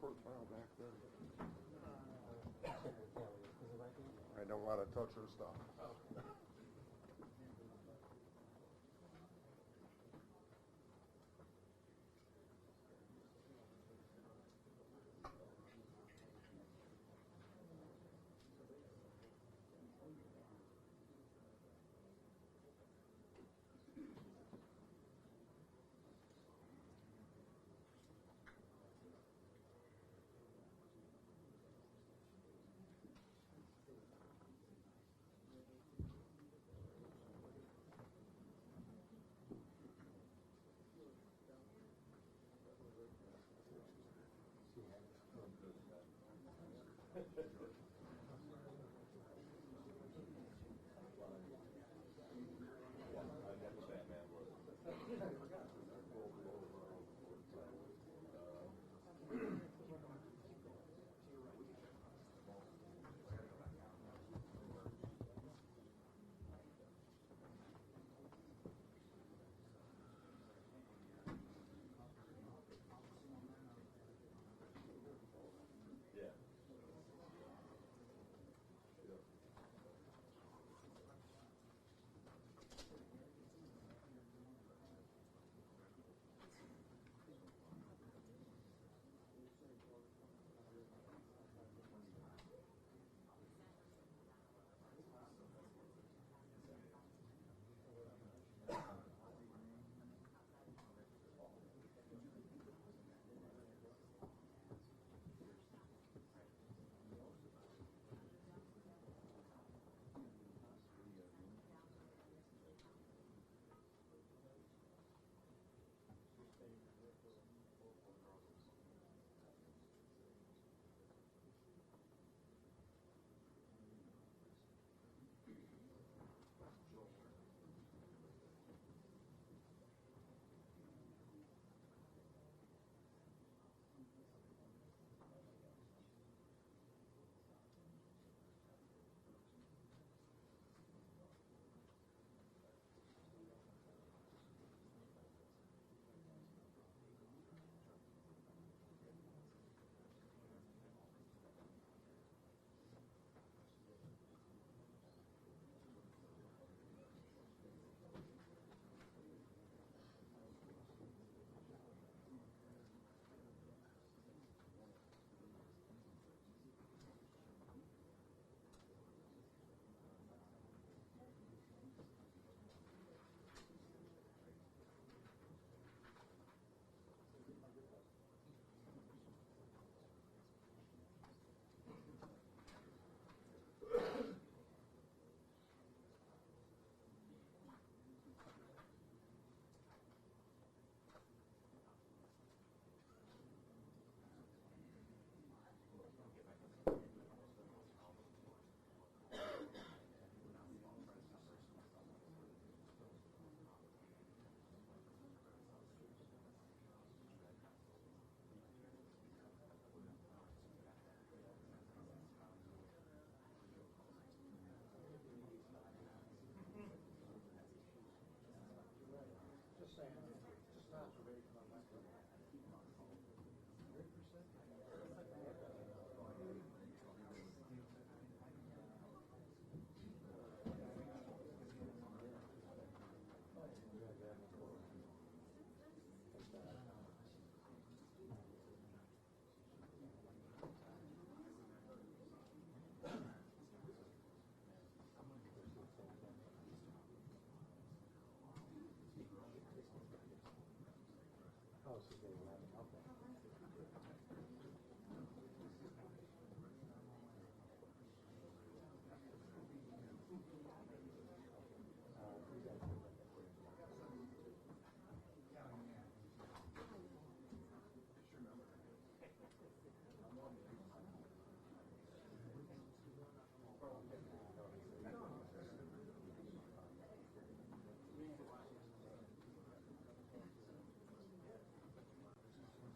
Court file back there. I don't want to touch her stuff.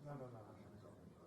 No.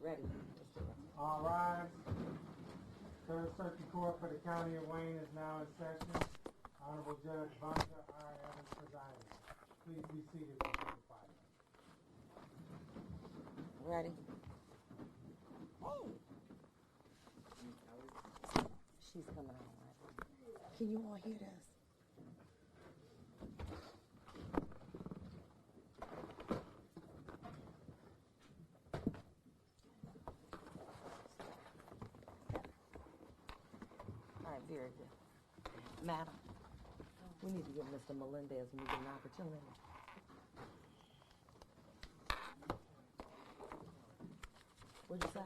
Ready. All rise. Third Circuit Court for the County of Wayne is now in session. Honorable Judge Vonda Evans presiding. Please be seated for the fire. Ready. She's coming on, right? Can you all hear this? All right, very good. Madam, we need to give Mr. Melendez when we get an opportunity. What'd you say?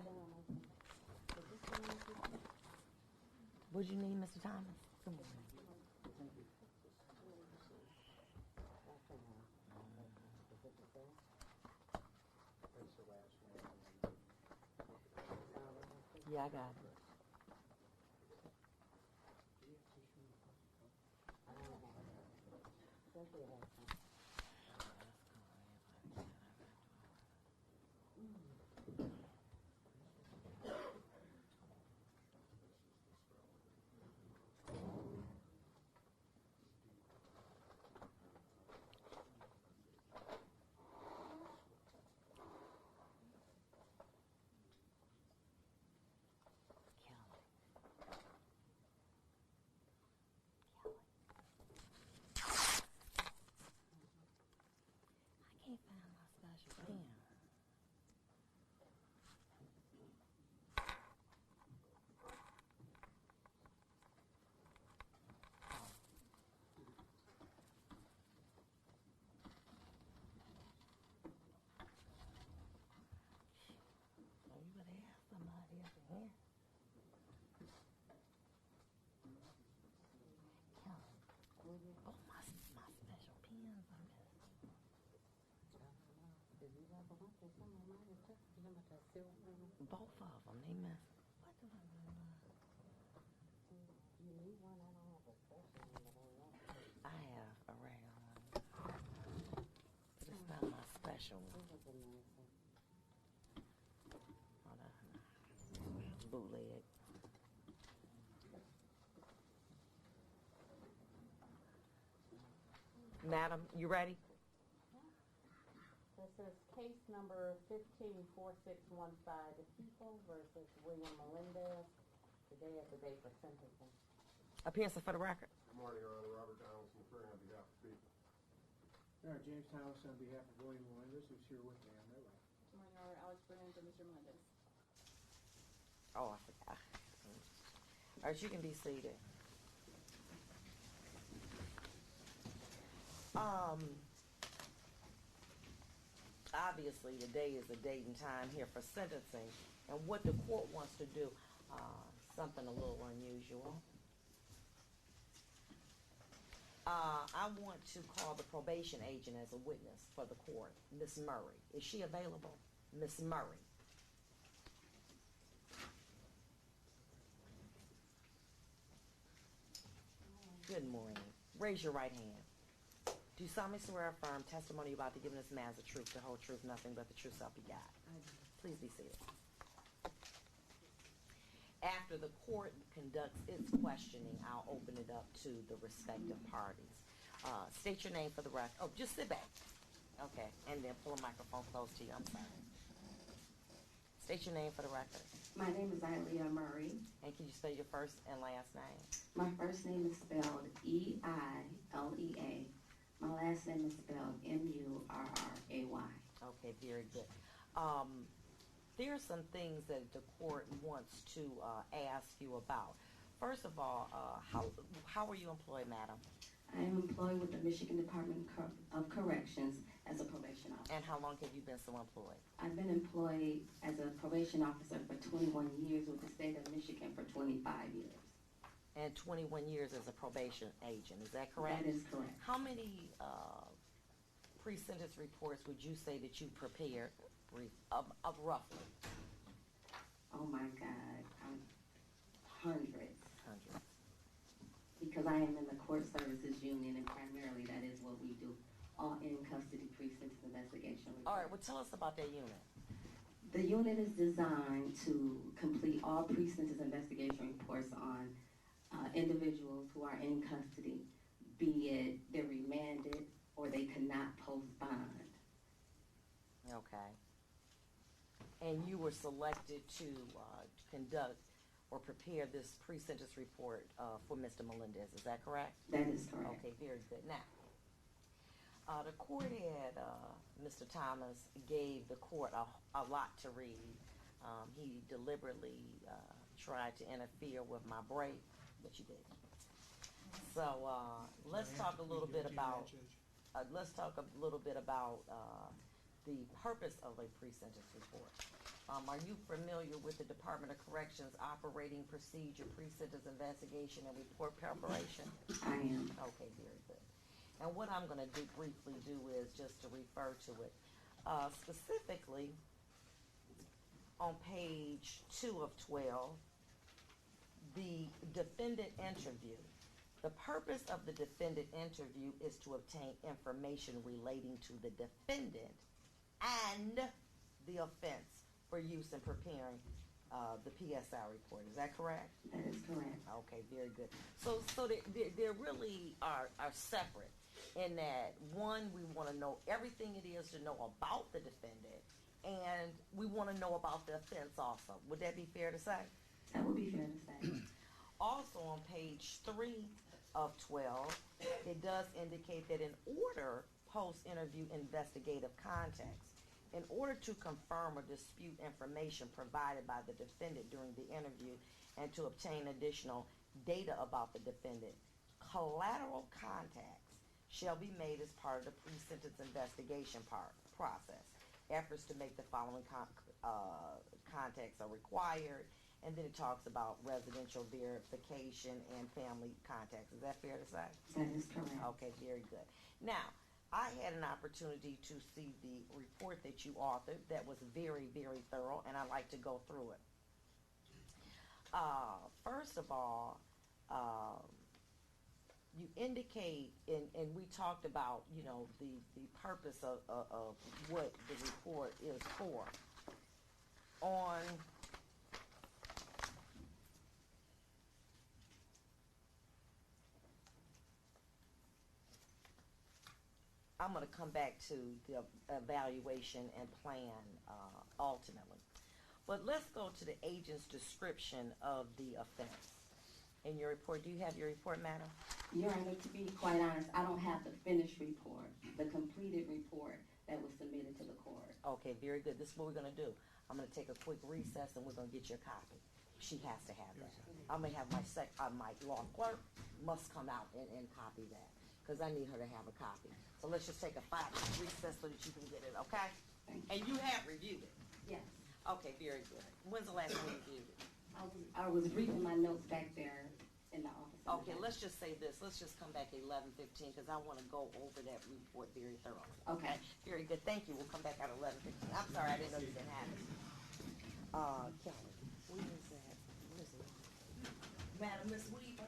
What'd you need, Mr. Thomas? Good morning. Yeah, I got it. I can't find my special pen. Oh, you better ask somebody up in here. Kelly. Oh, my special pens are missing. Both of them, they missing. What do I do? You need one, I don't have a special one. I have a regular one. But it's not my special one. Oh, that's bootleg. Madam, you ready? This is case number 154615, the People versus William Melendez. Today is the day for sentencing. Appearance for the record. Good morning, Your Honor. Robert Donaldson, attorney on behalf of the people. All right, James Thomas on behalf of William Melendez, who's here with me on that way. Good morning, Your Honor. Alex Burns and Mr. Melendez. Oh, I forgot. All right, you can be seated. Obviously, today is a date and time here for sentencing, and what the court wants to do, something a little unusual. I want to call the probation agent as a witness for the court, Miss Murray. Is she available? Miss Murray. Good morning. Raise your right hand. Do you solemnly swear or affirm testimony you're about to give in this matter is the truth, the whole truth, nothing but the truth, so help you God? Please be seated. After the court conducts its questioning, I'll open it up to the respective parties. State your name for the record. Oh, just sit back. Okay, and then pull a microphone close to you. I'm sorry. State your name for the record. My name is Ilea Murray. And can you spell your first and last name? My first name is spelled E-I-L-E-A. My last name is spelled M-U-R-R-A-Y. Okay, very good. There are some things that the court wants to ask you about. First of all, how are you employed, madam? I am employed with the Michigan Department of Corrections as a probation officer. And how long have you been so employed? I've been employed as a probation officer for 21 years with the state of Michigan for 25 years. And 21 years as a probation agent, is that correct? That is correct. How many pre-sentence reports would you say that you prepared of roughly? Oh my God, hundreds. Hundreds. Because I am in the court services union, and primarily that is what we do, all in custody pre-sentence investigation reports. All right, well tell us about that unit. The The unit is designed to complete all pre-sentence investigation reports on individuals who are in custody, be it they're remanded or they cannot post bond. Okay. And you were selected to conduct or prepare this pre-sentence report for Mr. Melendez, is that correct? That is correct. Okay, very good. Now, the court had, Mr. Thomas gave the court a lot to read. He deliberately tried to interfere with my break, but you didn't. So let's talk a little bit about the purpose of a pre-sentence report. Are you familiar with the Department of Corrections operating procedure, pre-sentence investigation, and report preparation? I am. Okay, very good. And what I'm going to briefly do is just to refer to it. Specifically, on page 2 of 12, the defendant interview. The purpose of the defendant interview is to obtain information relating to the defendant and the offense for use in preparing the PSI report. Is that correct? That is correct. Okay, very good. So they really are separate in that, one, we want to know everything it is to know about the defendant, and we want to know about the offense also. Would that be fair to say? That would be fair to say. Also on page 3 of 12, it does indicate that in order post-interview investigative context, in order to confirm or dispute information provided by the defendant during the interview and to obtain additional data about the defendant, collateral contacts shall be made as part of the pre-sentence investigation process. Efforts to make the following contacts are required, and then it talks about residential verification and family contacts. Is that fair to say? That is correct. Okay, very good. Now, I had an opportunity to see the report that you authored that was very, very thorough, and I'd like to go through it. First of all, you indicate, and we talked about, you know, the purpose of what the report is for. On I'm going to come back to the evaluation and plan ultimately. But let's go to the agent's description of the offense. In your report, do you have your report, madam? Your Honor, to be quite honest, I don't have the finished report, the completed report that was submitted to the court. Okay, very good. This is what we're going to do. I'm going to take a quick recess and we're going to get you a copy. She has to have that. I'm going to have my law clerk must come out and copy that because I need her to have a copy. So let's just take a 5-minute recess so that you can get it, okay? And you have reviewed it? Yes. Okay, very good. When's the last time you reviewed it? I was reading my notes back there in the office. Okay, let's just say this. Let's just come back at 11:15 because I want to go over that report very thoroughly. Okay. Very good. Thank you. We'll come back at 11:15. I'm sorry, I didn't know you didn't have it. Kelly, where is that? Where is it? Madam, Miss Weaver. Miss Weaver.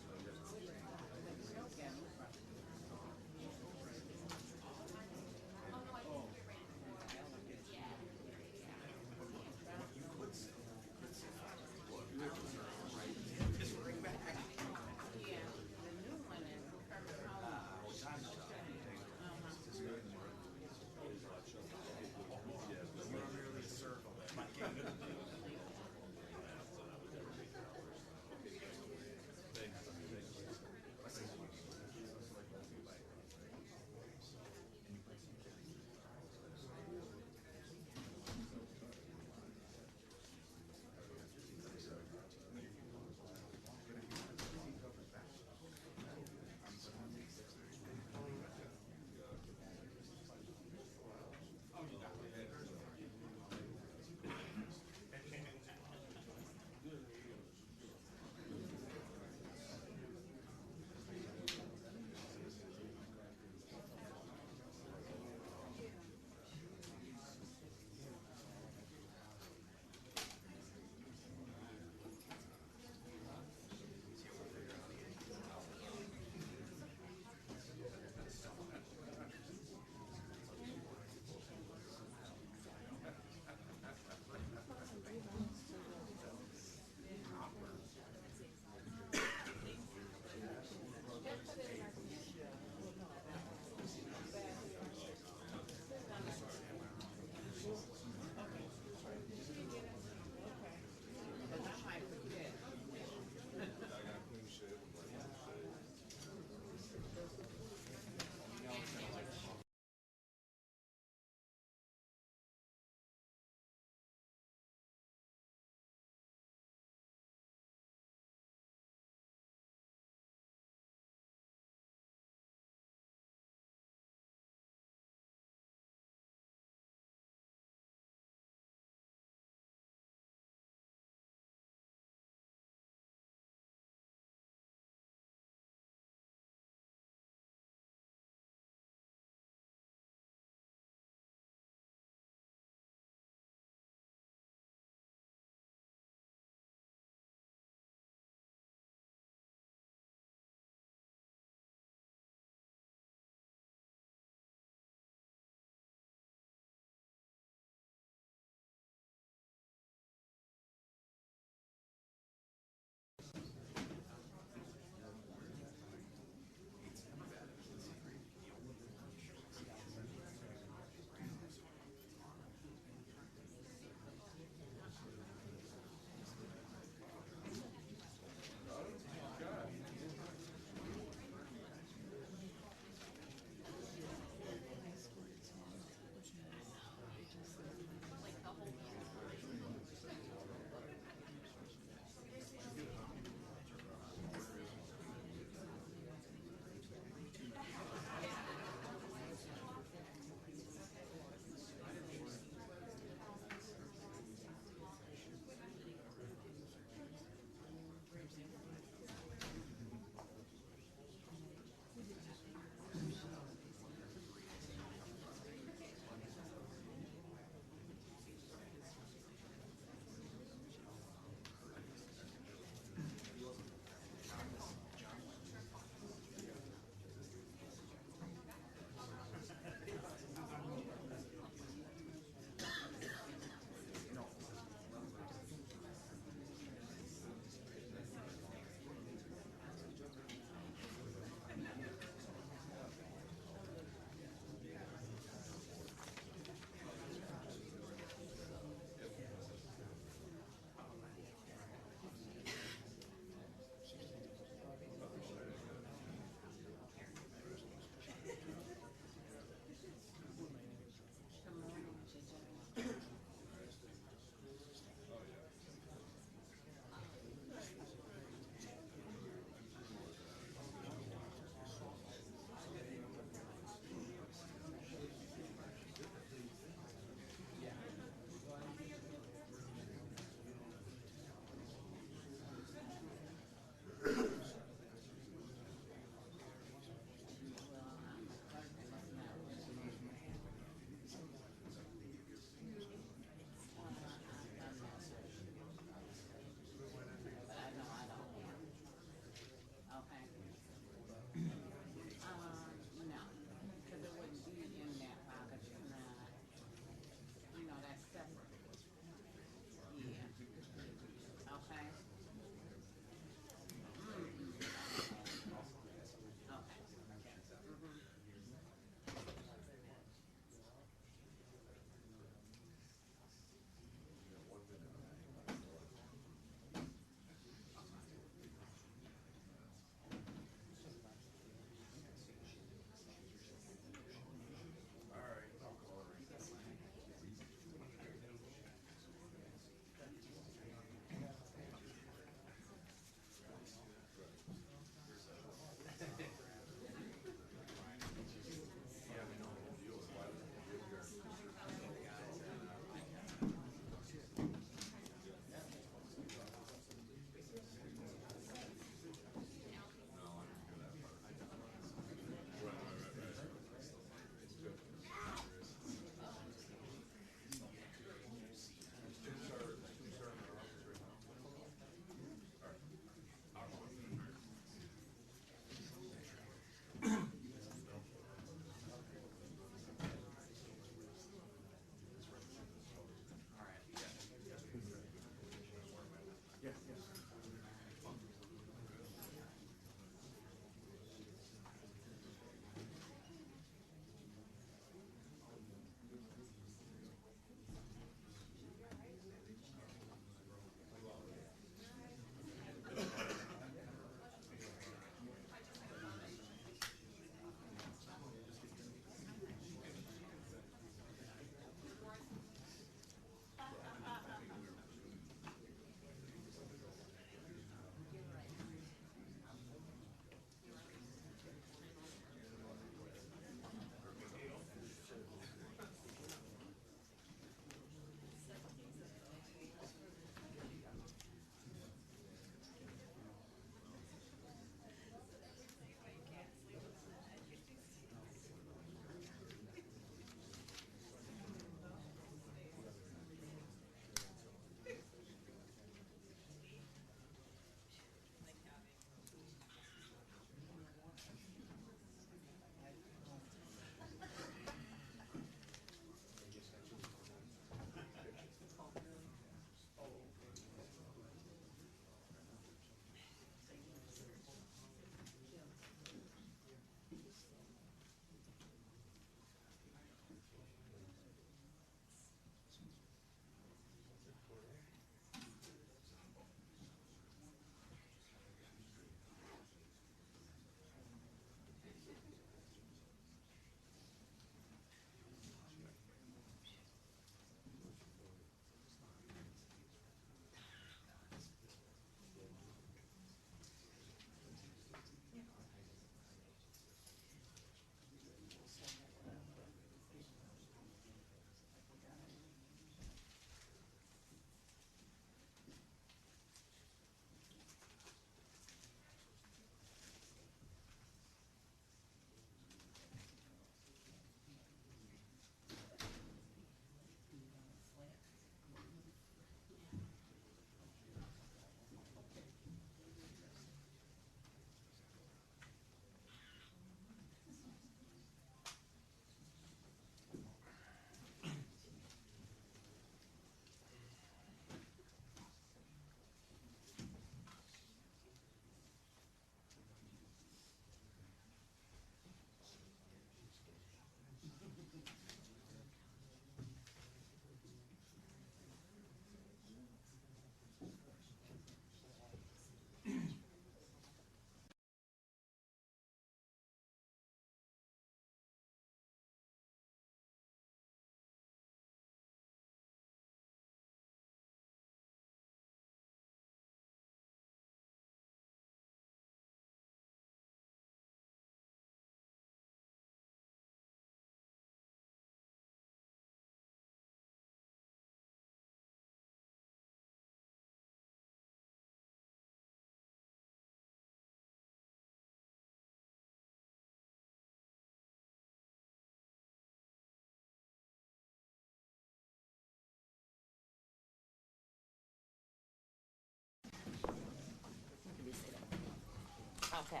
Okay.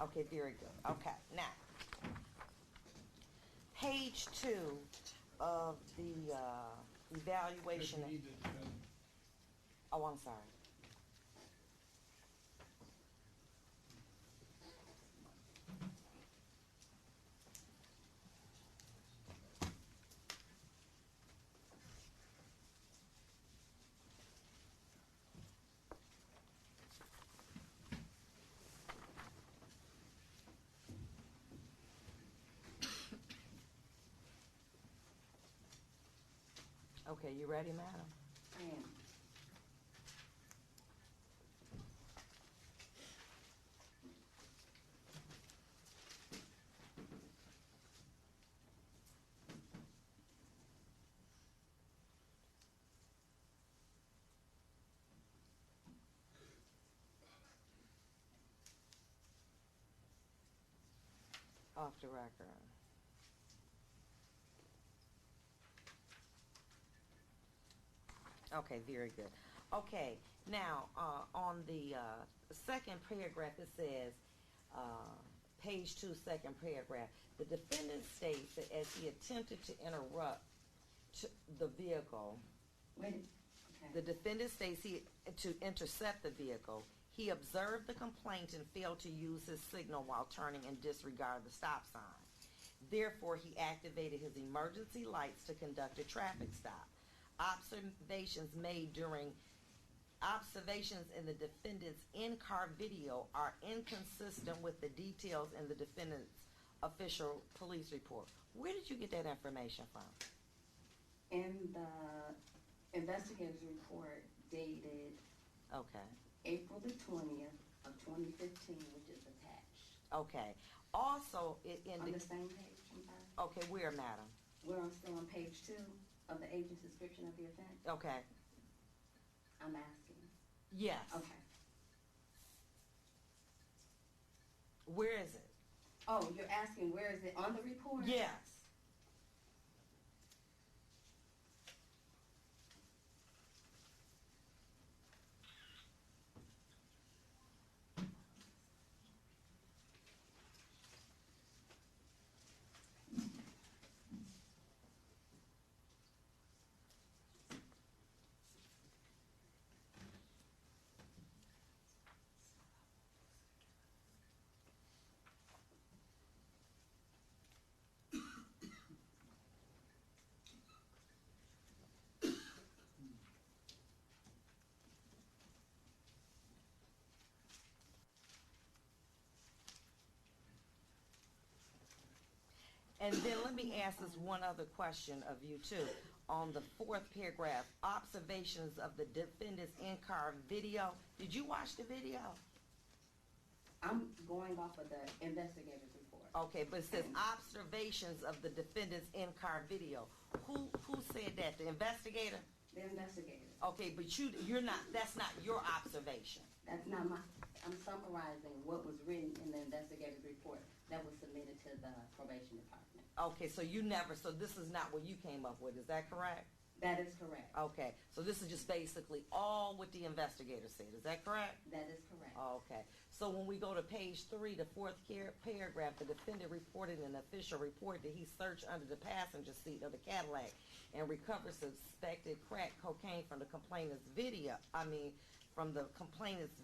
Okay, very good. Okay, now, page 2 of the evaluation. Oh, I'm sorry. Okay, you ready, madam? I am. Off the record. Okay, very good. Okay, now, on the second paragraph, it says, page 2, second paragraph, the defendant states that as he attempted to interrupt the vehicle, Wait. the Okay. defendant states to intercept the vehicle, he observed the complainant and failed to use his signal while turning and disregard the stop sign. Therefore, he activated his emergency lights to conduct a traffic stop. Observations in the defendant's in-car video are inconsistent with the details in the defendant's official police report. Where did you get that information from? In the investigator's report dated Okay. April the 20th of 2015, which is attached. Okay. Also, it On the indicates. same page, I'm sorry. Okay, where, madam? We're still on page 2 of the agent's description of the offense. Okay. I'm asking. Yes. Okay. Where is it? Oh, you're asking where is it on the report? Yes. And then let me ask this one other question of you too. On the fourth paragraph, observations of the defendant's in-car video. Did you watch the video? I'm going off of the investigator's report. Okay, but it says observations of the defendant's in-car video. Who said that? The investigator? The investigator. Okay, but you're not. That's not your observation. That's not my, I'm summarizing what was written in the investigator's report that was submitted to the probation department. Okay, so so this is not what you came up with. Is that correct? That is correct. Okay, so this is just basically all what the investigator said. Is that correct? That is correct. Okay, so when we go to page 3, the fourth paragraph, the defendant reported in an official report that he searched under the passenger seat of the Cadillac and recovered suspected crack cocaine from the complainant's from the complainant's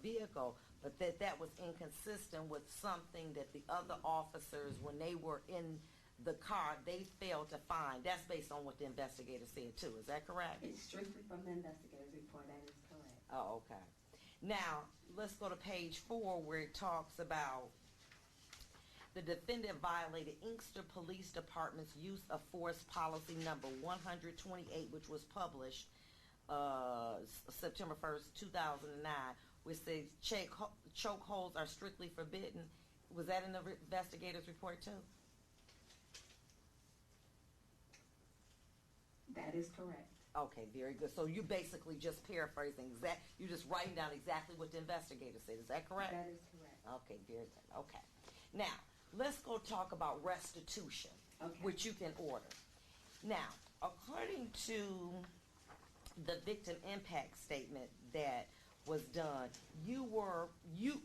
vehicle, but that was inconsistent with something that the other officers, when they were in the car, they failed to find. That's based on what the investigator said too. Is that correct? It's strictly from the investigator's report. That is correct. Oh, okay. Now, let's go to page 4 where it talks about the defendant violated Inkster Police Department's use of force policy number 128, which was published September 1st, 2009, which says chokeholds are strictly forbidden. Was that in the investigator's report too? That is correct. Okay, very good. So you basically just paraphrasing you're just writing down exactly what the investigator said. Is that correct? That is correct. Okay, very good. Okay. Now, let's go talk about restitution, Okay. which you can order. Now, according to the victim impact statement that was done,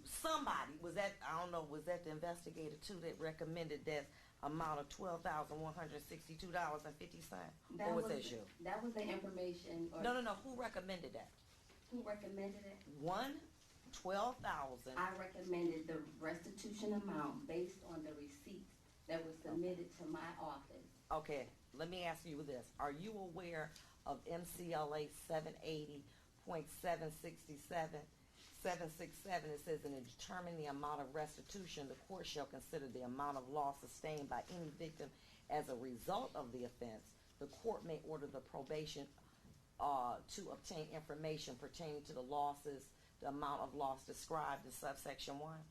somebody, was that the investigator too that recommended that amount of $12,162.50? Or was that you? That was the information. Or No. Who recommended that? Who recommended it? 12,000. I recommended the restitution amount based on the receipts that were submitted to my office. Okay, let me ask you this. Are you aware of MCLA 780.767? It says, in determining the amount of restitution, the court shall consider the amount of loss sustained by any victim as a result of the offense. The court may order the probation to obtain information pertaining to the losses, the amount of loss described in subsection 1?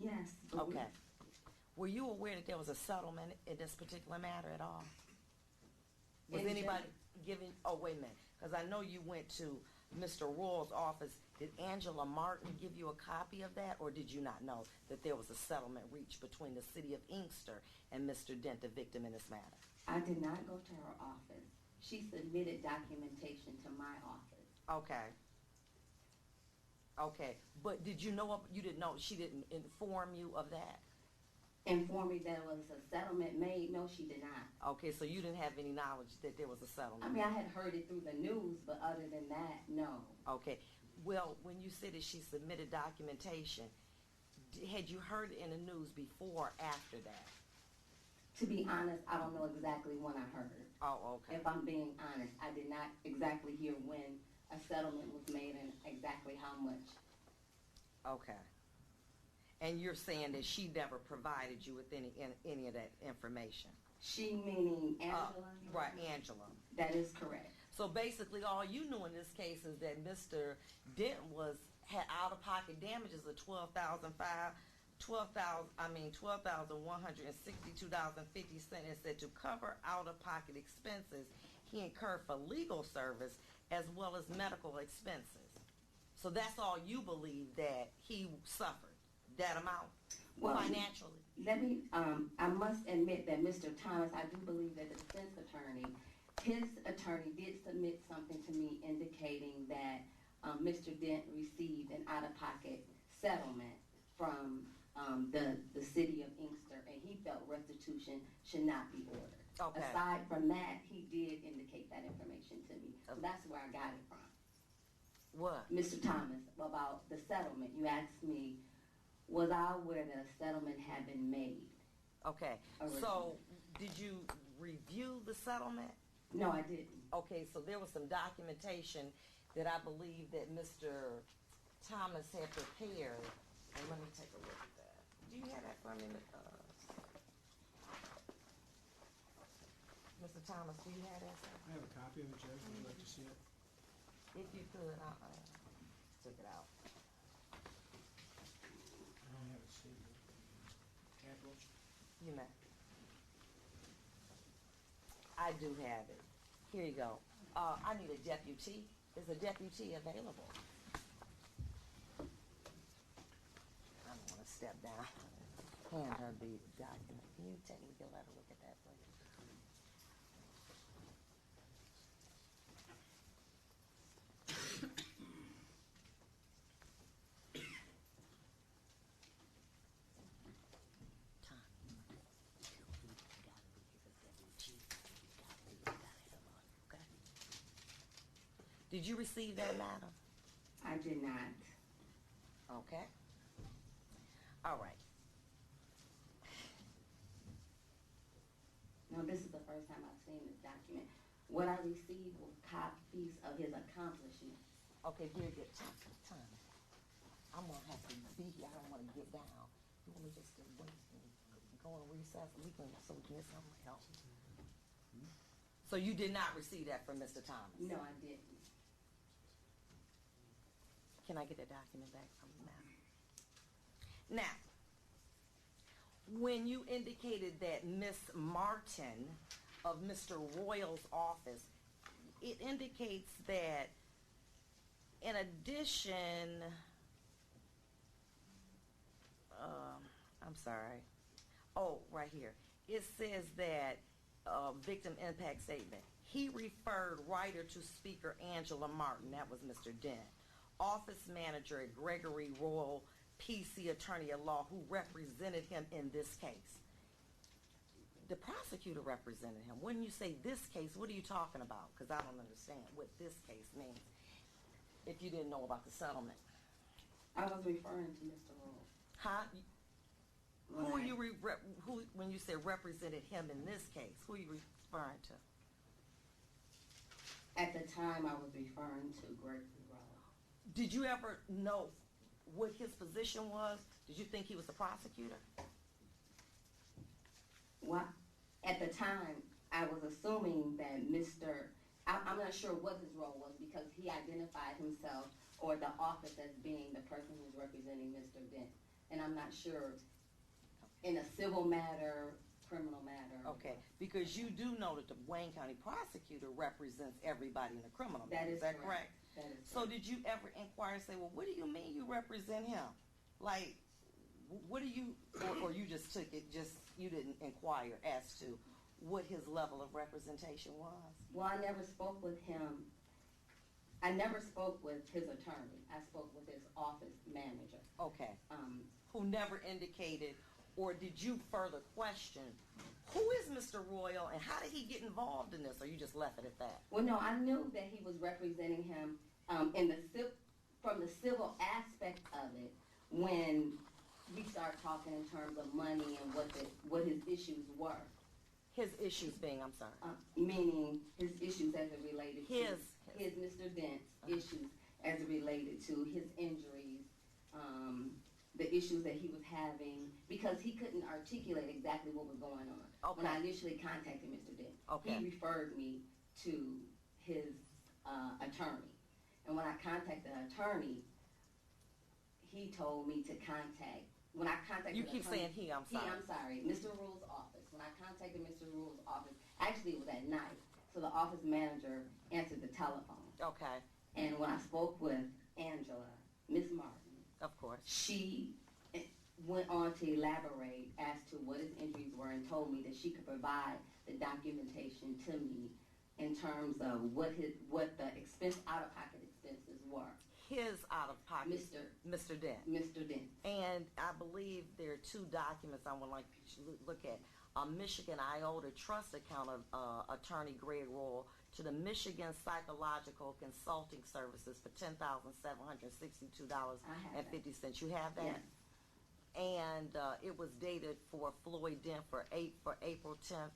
Yes. But Okay. Were you aware that there was a settlement in this particular matter at all? Was In anybody giving, wait a minute, because I know you went to Mr. Royal's office. Did Angela Martin give you a copy of that, or did you not know that there was a settlement reached between the city of Inkster and Mr. Dent, the victim in this matter? I did not go to her office. She submitted documentation to my office. Okay, but did you know, you didn't know, she didn't inform you of that? Informed me that was a settlement made. No, she did not. Okay, so you didn't have any knowledge that there was a settlement? I mean, I had heard it through the news, but other than that, no. Okay. Well, when you said that she submitted documentation, had you heard it in the news before or after that? To be honest, I don't know exactly when I heard. Oh, okay. If I'm being honest, I did not exactly hear when a settlement was made and exactly how much. Okay. And you're saying that she never provided you with any of that information? She meaning Angela? Right, Angela. That is correct. So basically, all you knew in this case is that Mr. Dent had out-of-pocket damages of $12,162.50, and said to cover out-of-pocket expenses he incurred for legal service as well as medical expenses. So that's all you believe that he suffered, that amount, financially? Let me, I must admit that Mr. Thomas, I do believe that the defense attorney, his attorney did submit something to me indicating that Mr. Dent received an out-of-pocket settlement from the city of Inkster, and he felt restitution should not be ordered. Okay. Aside from that, he did indicate that information to me. So that's where I got it from. What? Mr. Thomas, about the settlement. You asked me, was I aware that a settlement had been made? Okay. So did you review the settlement? No, I didn't. Okay, so there was some documentation that I believe that Mr. Thomas had prepared. And let me take a look at that. Do you have that for me, Mr. Thomas? Do you have that, sir? I have a copy of it, Judge. Would you like to see it? If you could, check it out. I don't have it saved. April? You may. I do have it. Here you go. I need a deputy. Is a deputy available? I don't want to step down. Hand her the document. Can you let her look at that, please? Did you receive that, madam? I did not. Okay. All right. No, this is the first time I've seen this document. What I received were copies of his accomplishments. Okay, very good. Time. I'm going to have to be here. I don't want to get down. You want me just to wait and go on recess? So we can get something else. So you did not receive that from Mr. Thomas? No, I didn't. Can I get the document back from you, ma'am? Now, when you indicated that Miss Martin of Mr. Royal's office, it indicates that in addition, I'm sorry. Oh, right here. It says that victim impact statement. He referred writer to speaker Angela Martin. That was Mr. Dent. Office manager at Gregory Royal, PC attorney at law, who represented him in this case. The prosecutor represented him. When you say this case, what are you talking about? Because I don't understand what this case means if you didn't know about the settlement. I was referring to Mr. Rule. Huh? Who are you who when you say represented him in this case? Who are you referring to? At the time, I was referring to Gregory Rowe. Did you ever know what his position was? Did you think he was the prosecutor? Well, at the time, I was assuming that I'm not sure what his role was because he identified himself or the office as being the person who's representing Mr. Dent. And I'm not sure in a civil matter, criminal matter. Okay, because you do know that the Wayne County prosecutor represents everybody in the criminal matter. Is that correct? That is So correct. did you ever inquire and say, well, what do you mean you represent him? Like, what do you, or you just took it, you didn't inquire as to what his level of representation was? Well, I never spoke with him. I never spoke with his attorney. I spoke with his office manager. Okay. Who never indicated, or did you further question, who is Mr. Royal and how did he get involved in this, or you just left it at that? Well, no, I knew that he was representing him from the civil aspect of it when we start talking in terms of money and what his issues were. His issues being, I'm sorry. Meaning his issues as it related His Mr. Dent's issues as it related to his injuries, the issues that he was having, because he couldn't articulate exactly what was going on. Okay. When I initially contacted Mr. Dent, Okay. he referred me to his attorney. And when I contacted the attorney, he told me to contact, when I contacted You the keep attorney, saying he, I'm sorry. I'm sorry, Mr. Rule's office. When I contacted Mr. Rule's office, actually it was at night, so the office manager answered the telephone. Okay, And when I spoke with Angela, Miss Martin, of course. she went on to elaborate as to what his injuries were and told me that she could provide the documentation to me in terms of what the out-of-pocket expenses were. His out-of-pocket, Mr. Dent. Mr. Dent. And I believe there are two documents I would like you to look at. A Michigan IOTA trust account of attorney Greg Royal to the Michigan Psychological Consulting Services for $10,762.50. You have that? Yes. And it was dated for Floyd Dent for April 10th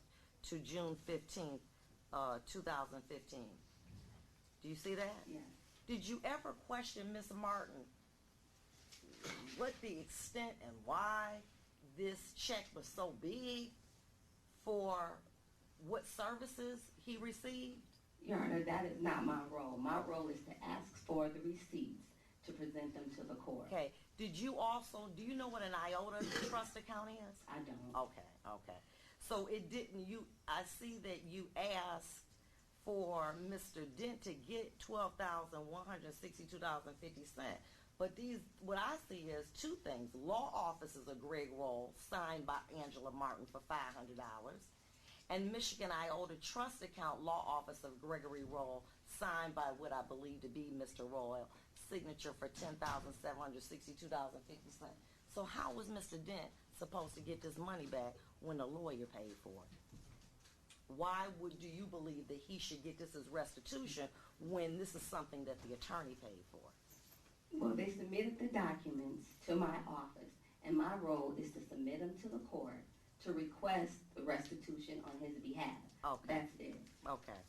to June 15th, 2015. Do you see that? Yes. Did you ever question Miss Martin what the extent and why this check was so big for what services he received? Your Honor, that is not my role. My role is to ask for the receipts to present them to the court. Okay. Do you know what an IOTA trust account is? I don't. Okay. So it didn't, I see that you asked for Mr. Dent to get $12,162.50. But what I see is two things. Law offices of Greg Roll signed by Angela Martin for $500. And Michigan IOTA trust account law office of Gregory Roll signed by what I believe to be Mr. Royal, signature for $10,762.50. So how was Mr. Dent supposed to get this money back when the lawyer paid for it? Why do you believe that he should get this as restitution when this is something that the attorney paid for? Well, they submitted the documents to my office, and my role is to submit them to the court to request the restitution on his behalf. Okay. That's it. Okay.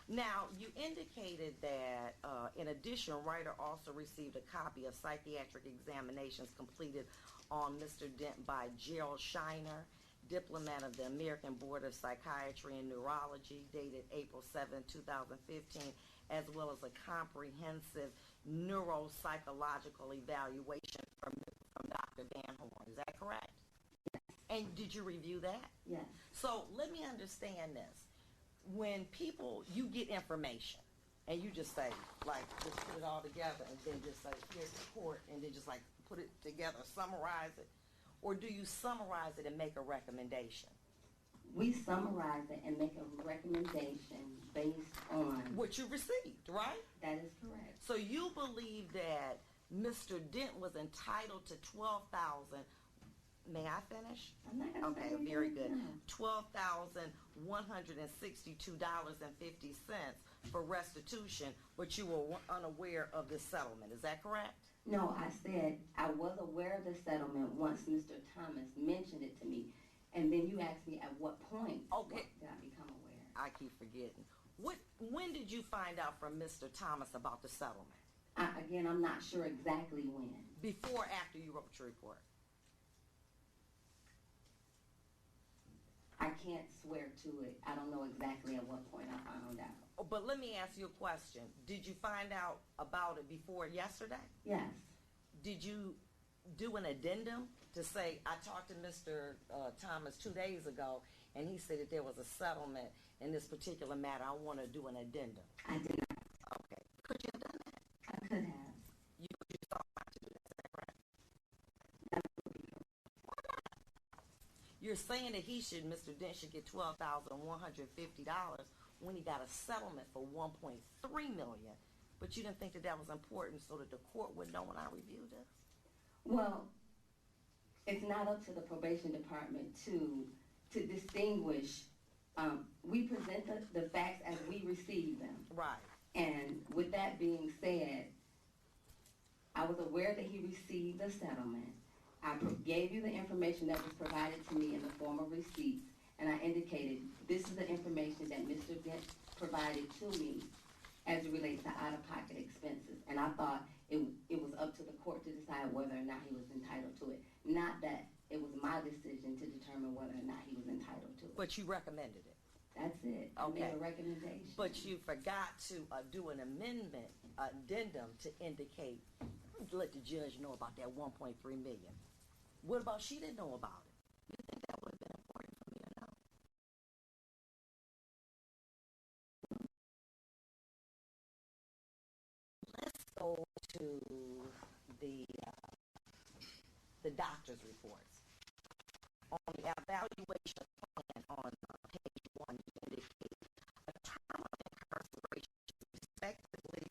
Now, you indicated that, in addition, Ryder also received a copy of psychiatric examinations completed on Mr. Dent by Gerald Shiner, diplomat of the American Board of Psychiatry and Neurology, dated April 7, 2015, as well as a comprehensive neuropsychological evaluation from Dr. Van Horn. Is that correct? Yes. And did you review that? Yes. So let me understand this. When you get information and you just say, like, just put it all together and then just say, here's the court, and then just like put it together, summarize it. or do you summarize it and make a recommendation? We summarize it and make a recommendation based on What you received, right? that is correct. So you believe that Mr. Dent was entitled to $12,000. May I finish? I'm not gonna Okay, say anything, very good. no. $12,162.50 for restitution, but you were unaware of this settlement. Is that correct? No, I said I was aware of the settlement once Mr. Thomas mentioned it to me. And then you asked me at what point Okay. did I become aware. I keep forgetting. When did you find out from Mr. Thomas about the settlement? Again, I'm not sure exactly when. Before or after you wrote your report? I can't swear to it. I don't know exactly at what point I found out. Oh, but let me ask you a question. Did you find out about it before yesterday? Yes. Did you do an addendum to say, I talked to Mr. Thomas 2 days ago, and he said that there was a settlement in this particular matter. I want to do an addendum. I did not. Okay. Could you have done that? I could have. You thought not to do that, is that correct? You're saying that Mr. Dent should get $12,150 when he got a settlement for $1.3 million, but you didn't think that that was important so that the court would know when I reviewed this? Well, it's not up to the probation department to distinguish. We present the facts as we receive them. Right. And with that being said, I was aware that he received the settlement. I gave you the information that was provided to me in the form of receipts, and I indicated this is the information that Mr. Dent provided to me as it relates to out-of-pocket expenses. And I thought it was up to the court to decide whether or not he was entitled to it. Not that it was my decision to determine whether or not he was entitled to it. But you recommended it. That's it. I made Okay. a recommendation. But you forgot to do an amendment, addendum to indicate, let the judge know about that $1.3 million. What about she didn't know about it? You think that would have been important for me to know? Let's go to the doctor's reports. On the evaluation plan on page 1, you indicate a term of incarceration respectively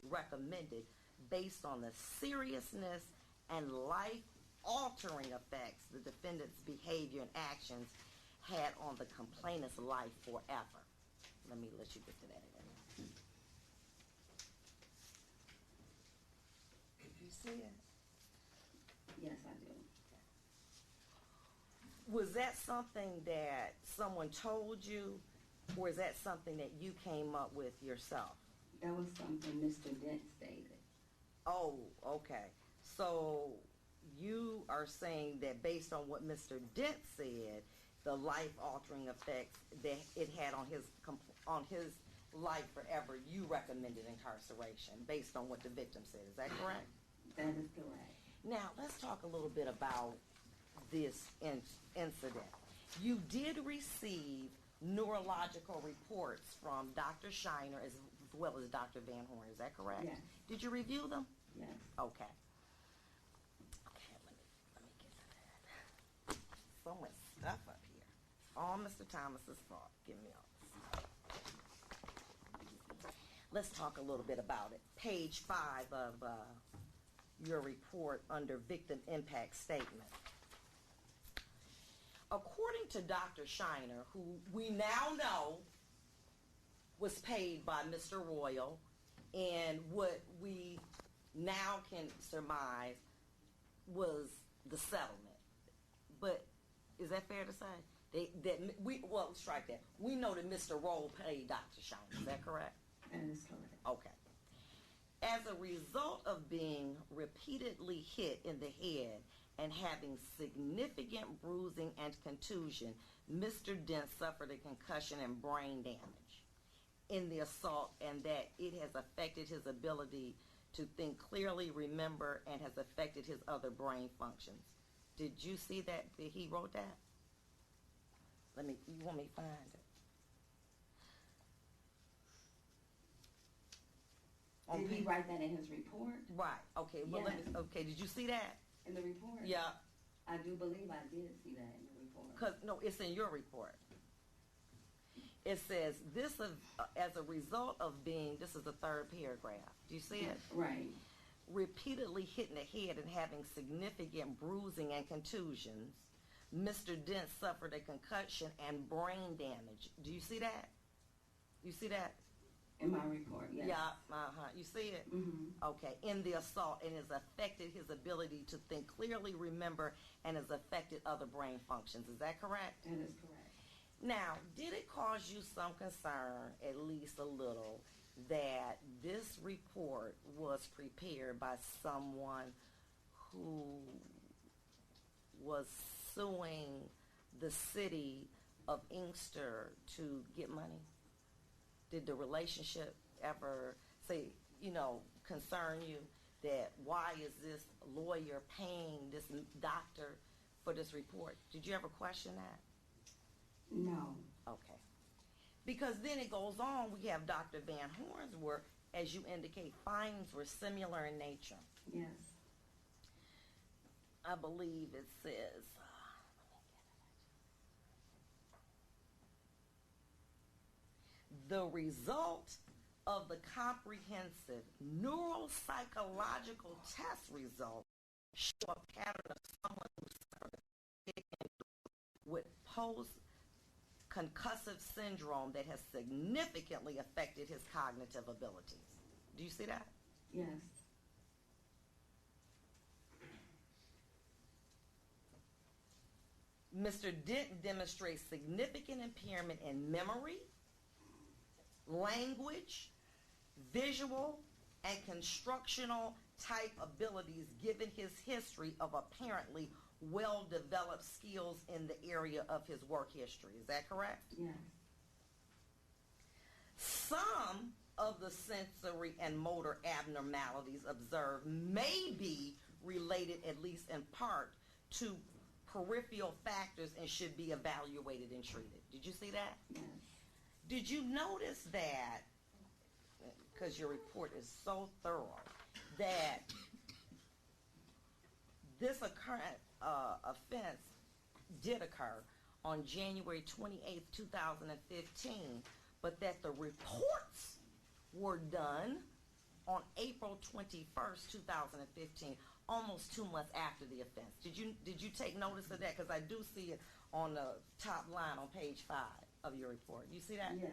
recommended based on the seriousness and life-altering effects the defendant's behavior and actions had on the complainant's life forever. Let me let you get to that in a minute. Did you see it? Yes, I do. Was that something that someone told you, or is that something that you came up with yourself? That was something Mr. Dent stated. Oh, okay. So you are saying that based on what Mr. Dent said, the life-altering effects that it had on his life forever, you recommended incarceration based on what the victim said. Is that correct? That is correct. Now, let's talk a little bit about this incident. You did receive neurological reports from Dr. Shiner as well as Dr. Van Horn. Is that correct? Yes. Did you review them? Yes. Okay. Okay, let me get to that. So much stuff up here. All Mr. Thomas's fault. Give me all this. Let's talk a little bit about it. Page 5 of your report under victim impact statement. According to Dr. Shiner, who we now know was paid by Mr. Royal, and what we now can surmise was the settlement. But is that fair to say? Well, strike that. We know that Mr. Royal paid Dr. Shiner. Is that correct? That is correct. Okay. As a result of being repeatedly hit in the head and having significant bruising and contusion, Mr. Dent suffered a concussion and brain damage in the assault, and that it has affected his ability to think clearly, remember, and has affected his other brain functions. Did you see that he wrote that? You want me to find it? Did he write that in his report? Right. Okay. Well, Yes. okay. Did you see that? In the report? Yeah. I do believe I did see that in the report. No, it's in your report. It says, as a result of being, this is the third paragraph. Do you see it? Right. Repeatedly hitting the head and having significant bruising and contusions, Mr. Dent suffered a concussion and brain damage. Do you see that? You see that? In my report, yes. Yeah, You see it? Mm-hmm. Okay, in the assault, and has affected his ability to think clearly, remember, and has affected other brain functions. Is that correct? That is correct. Now, did it cause you some concern, at least a little, that this report was prepared by someone who was suing the city of Inkster to get money? Did the relationship ever concern you that why is this lawyer paying this doctor for this report? Did you ever question that? No. Okay. Because then it goes on, we have Dr. Van Horn's work, as you indicate, findings were similar in nature. Yes. I believe it says, the result of the comprehensive neuropsychological test results show a pattern of someone who suffered with post-concussive syndrome that has significantly affected his cognitive abilities. Do you see that? Yes. Mr. Dent demonstrates significant impairment in memory, language, visual, and constructional type abilities given his history of apparently well-developed skills in the area of his work history. Is that correct? Yes. Some of the sensory and motor abnormalities observed may be related, at least in part, to peripheral factors and should be evaluated and treated. Did you see that? Yes. Did you notice that, because your report is so thorough, that this offense did occur on January 28th, 2015, but that the reports were done on April 21st, 2015, almost 2 months after the offense? Did you take notice of that? Because I do see it on the top line on page 5 of your report. You see that? Yes.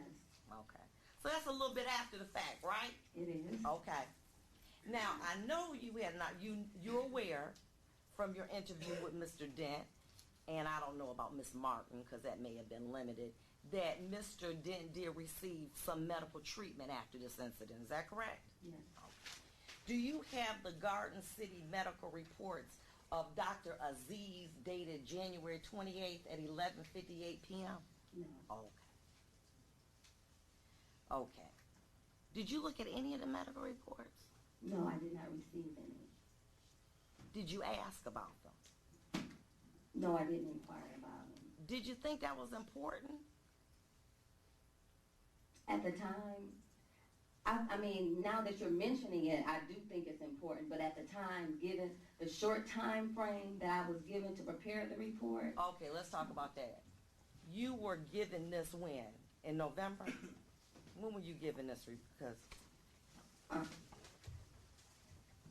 Okay. So that's a little bit after the fact, right? It is. Okay. Now, I know you're aware from your interview with Mr. Dent, and I don't know about Ms. Martin because that may have been limited, that Mr. Dent did receive some medical treatment after this incident. Is that correct? Yes. Do you have the Garden City medical reports of Dr. Aziz dated January 28th at 11:58 p.m.? No. Okay. Did you look at any of the medical reports? No, I did not receive any. Did you ask about them? No, I didn't inquire about them. Did you think that was important? At the time, I mean, now that you're mentioning it, I do think it's important. But at the time, given the short time frame that I was given to prepare the report. Okay, let's talk about that. You were given this when? In November? When were you given this? Because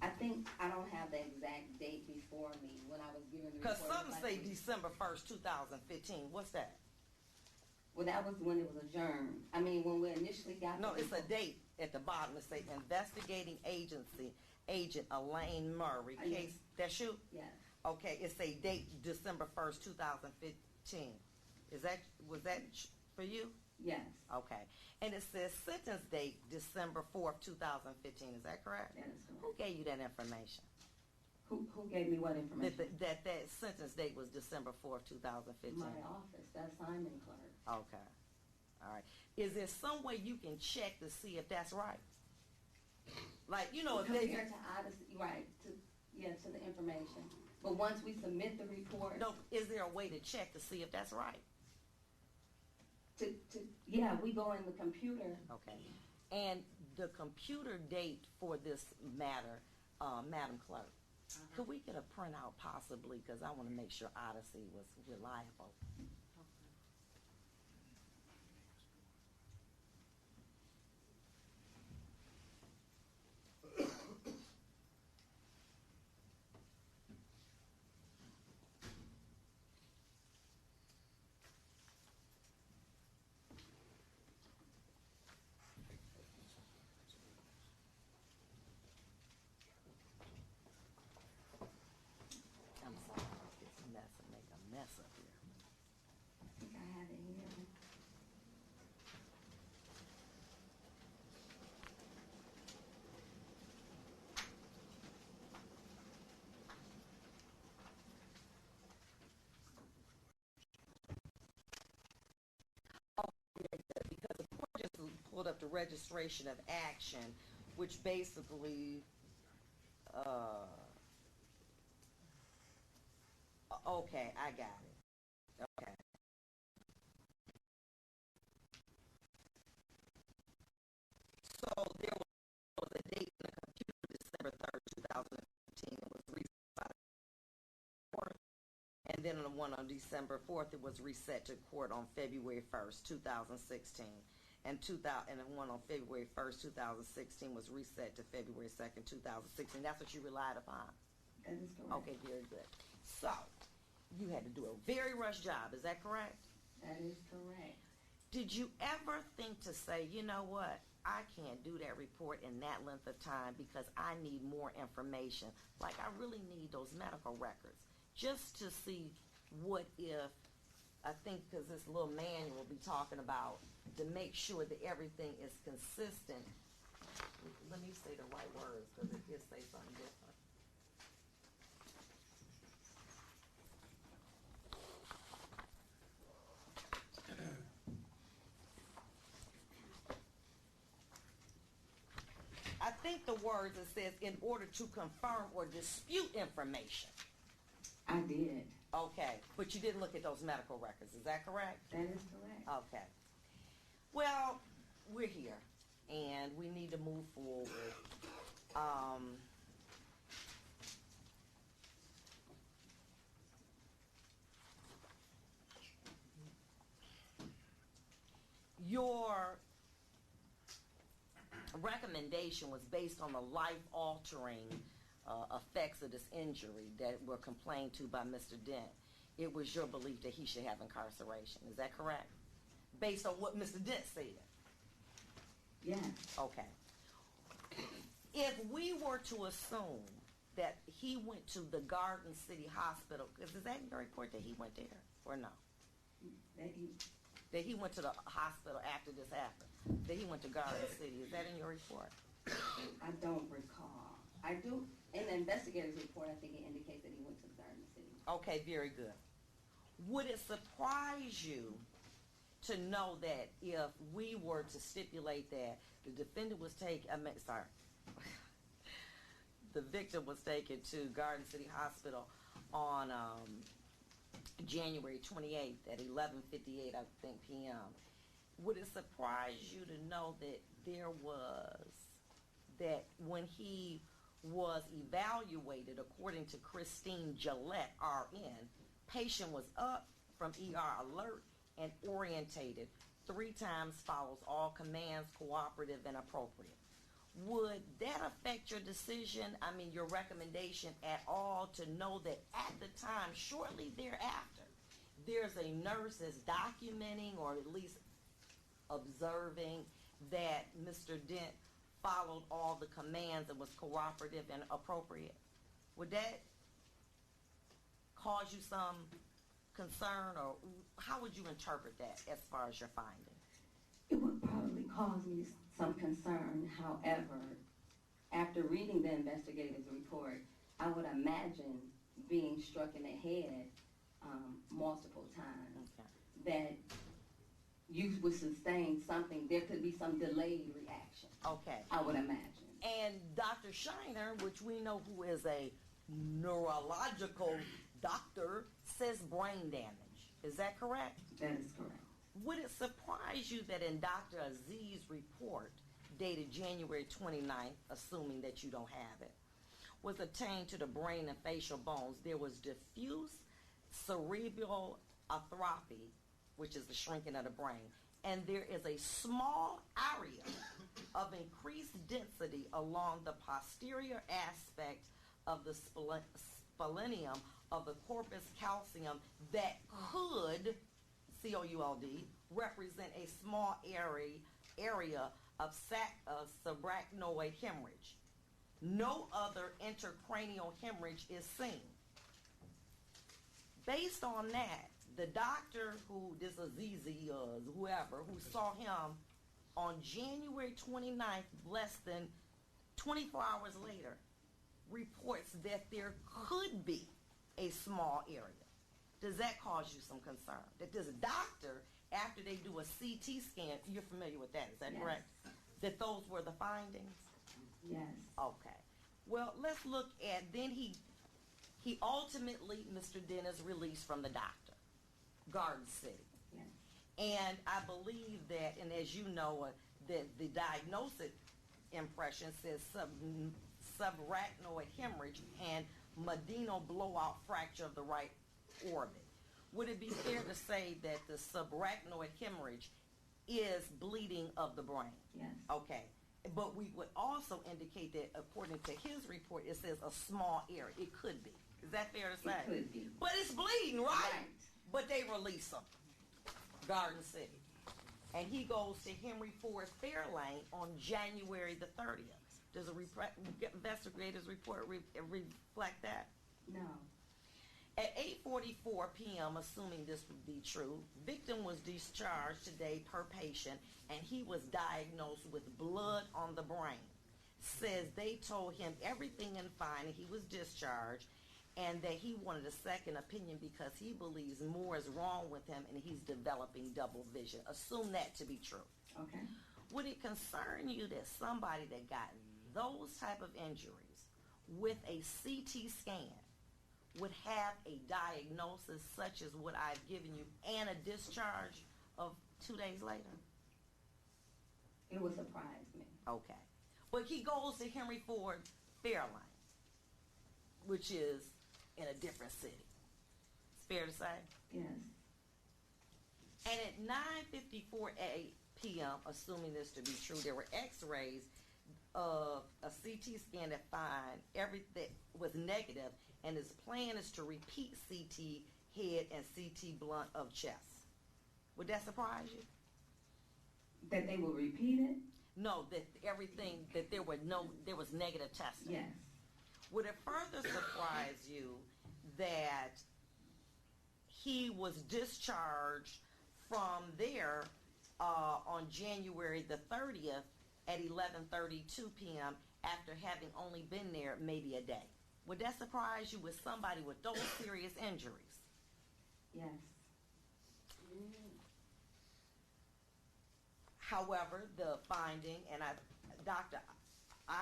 I think I don't have the exact date before me when I was given the report. Because some say December 1st, 2015. What's that? Well, that was when it was adjourned. I mean, when we initially got No, the it's a date at the bottom. It says investigating agency agent Elaine Murray. Case, that's you? Yes. Okay, it's a date December 1st, 2015. Was that for you? Yes. Okay. And it says sentence date December 4th, 2015. Is that correct? That is correct. Who gave you that information? Who gave me what information? That sentence date was December 4th, 2015. My office, that assignment clerk. Okay. All right. Is there some way you can check to see if that's right? Like, if they... Compared to Odyssey, right, to the information. But once we submit the report... No, is there a way to check to see if that's right? Yeah, we go in the computer. Okay. And the computer date for this matter, Madam Clerk, Could we get a printout possibly? Because I want to make sure Odyssey was reliable. I'm sorry, this mess will make a mess up here. I think I have it here. Because the court just pulled up the registration of action, which basically, okay, I got it. Okay. So there was a date in the computer, December 3rd, 2015. It was reset, and then the one on December 4th, it was reset to court on February 1st, 2016. And the one on February 1st, 2016 was reset to February 2nd, 2016. That's what you relied upon? That is correct. Okay, very good. So, you had to do a very rush job, is that correct? That is correct. Did you ever think to say, you know what, I can't do that report in that length of time because I need more information. Like, I really need those medical records just to see what if, I think because this little manual will be talking about to make sure that everything is consistent. Let me say the right words because it did say something different. I think the words it says in order to confirm or dispute information. I did. Okay, but you didn't look at those medical records, is that correct? That is correct. Okay. Well, we're here, and we need to move forward. Your recommendation was based on the life-altering effects of this injury that were complained to by Mr. Dent. It was your belief that he should have incarceration. Is that correct? Based on what Mr. Dent said? Yes. Okay. If we were to assume that he went to the Garden City Hospital, is that in your report that he went there or no? That he went to the hospital after this happened? That he went to Garden City? Is that in your report? I don't recall. I do, in the investigator's report, I think it indicates that he went to Garden City. Okay, very good. Would it surprise you to know that if we were to stipulate that the defendant was the victim was taken to Garden City Hospital on January 28th at 11:58, I think, p.m. Would it surprise you to know that when he was evaluated, according to Christine Gillette, RN, patient was up from ER alert and orientated 3 times, follows all commands, cooperative and appropriate. Would that affect your decision, your recommendation at all, to know that at the time, shortly thereafter, there's a nurse that's documenting or at least observing that Mr. Dent followed all the commands and was cooperative and appropriate? Would that cause you some concern, or how would you interpret that as far as your finding? It would probably cause me some concern. However, after reading the investigator's report, I would imagine being struck in the head multiple times, that you would sustain something. There could be some delayed reaction. Okay. I would imagine. And Dr. Shiner, which we know who is a neurological doctor, says brain damage. Is that correct? That is correct. Would it surprise you that in Dr. Aziz's report, dated January 29th, assuming that you don't have it, was obtained to the brain and facial bones. There was diffuse cerebral atrophy, which is the shrinking of the brain, and there is a small area of increased density along the posterior aspect of the splenium of the corpus calcium that could, C-O-U-L-D, represent a small area of subarachnoid hemorrhage. No other intracranial hemorrhage is seen. Based on that, the doctor who, this is ZZ, whoever, who saw him on January 29th, less than 24 hours later, reports that there could be a small area. Does that cause you some concern? That this doctor, after they do a CT scan, you're familiar with that, is that Yes. correct? That those were the findings? Yes. Okay. Well, let's look at, then he ultimately, Mr. Dent, is released from the doctor, Garden City. Yes. And I believe that, and as you know, that the diagnostic impression says subarachnoid hemorrhage and medial blowout fracture of the right orbit. Would it be fair to say that the subarachnoid hemorrhage is bleeding of the brain? Yes. Okay. But we would also indicate that according to his report, it says a small area. It could be. Is that fair to say? It could be. But it's bleeding, right? Right. But they release him. Garden City. And he goes to Henry Ford Fairlane on January the 30th. Does a investigator's report reflect that? No. At 8:44 p.m., assuming this would be true, victim was discharged today per patient, and he was diagnosed with blood on the brain. Says they told him everything is fine, and he was discharged, and that he wanted a second opinion because he believes more is wrong with him, and he's developing double vision. Assume that to be true. Okay. Would it concern you that somebody that got those type of injuries with a CT scan would have a diagnosis such as what I've given you and a discharge of 2 days later? It would surprise me. Okay. But he goes to Henry Ford Fairlane, which is in a different city. It's fair to say? Yes. And at 9:54 p.m., assuming this to be true, there were x-rays of a CT scan that found everything was negative, and his plan is to repeat CT head and CT blunt of chest. Would that surprise you? That they will repeat it? No, that everything, that there was negative testing. Yes. Would it further surprise you that he was discharged from there on January the 30th at 11:32 p.m. after having only been there maybe a day? Would that surprise you with somebody with those serious injuries? Yes. However, the finding, and Dr.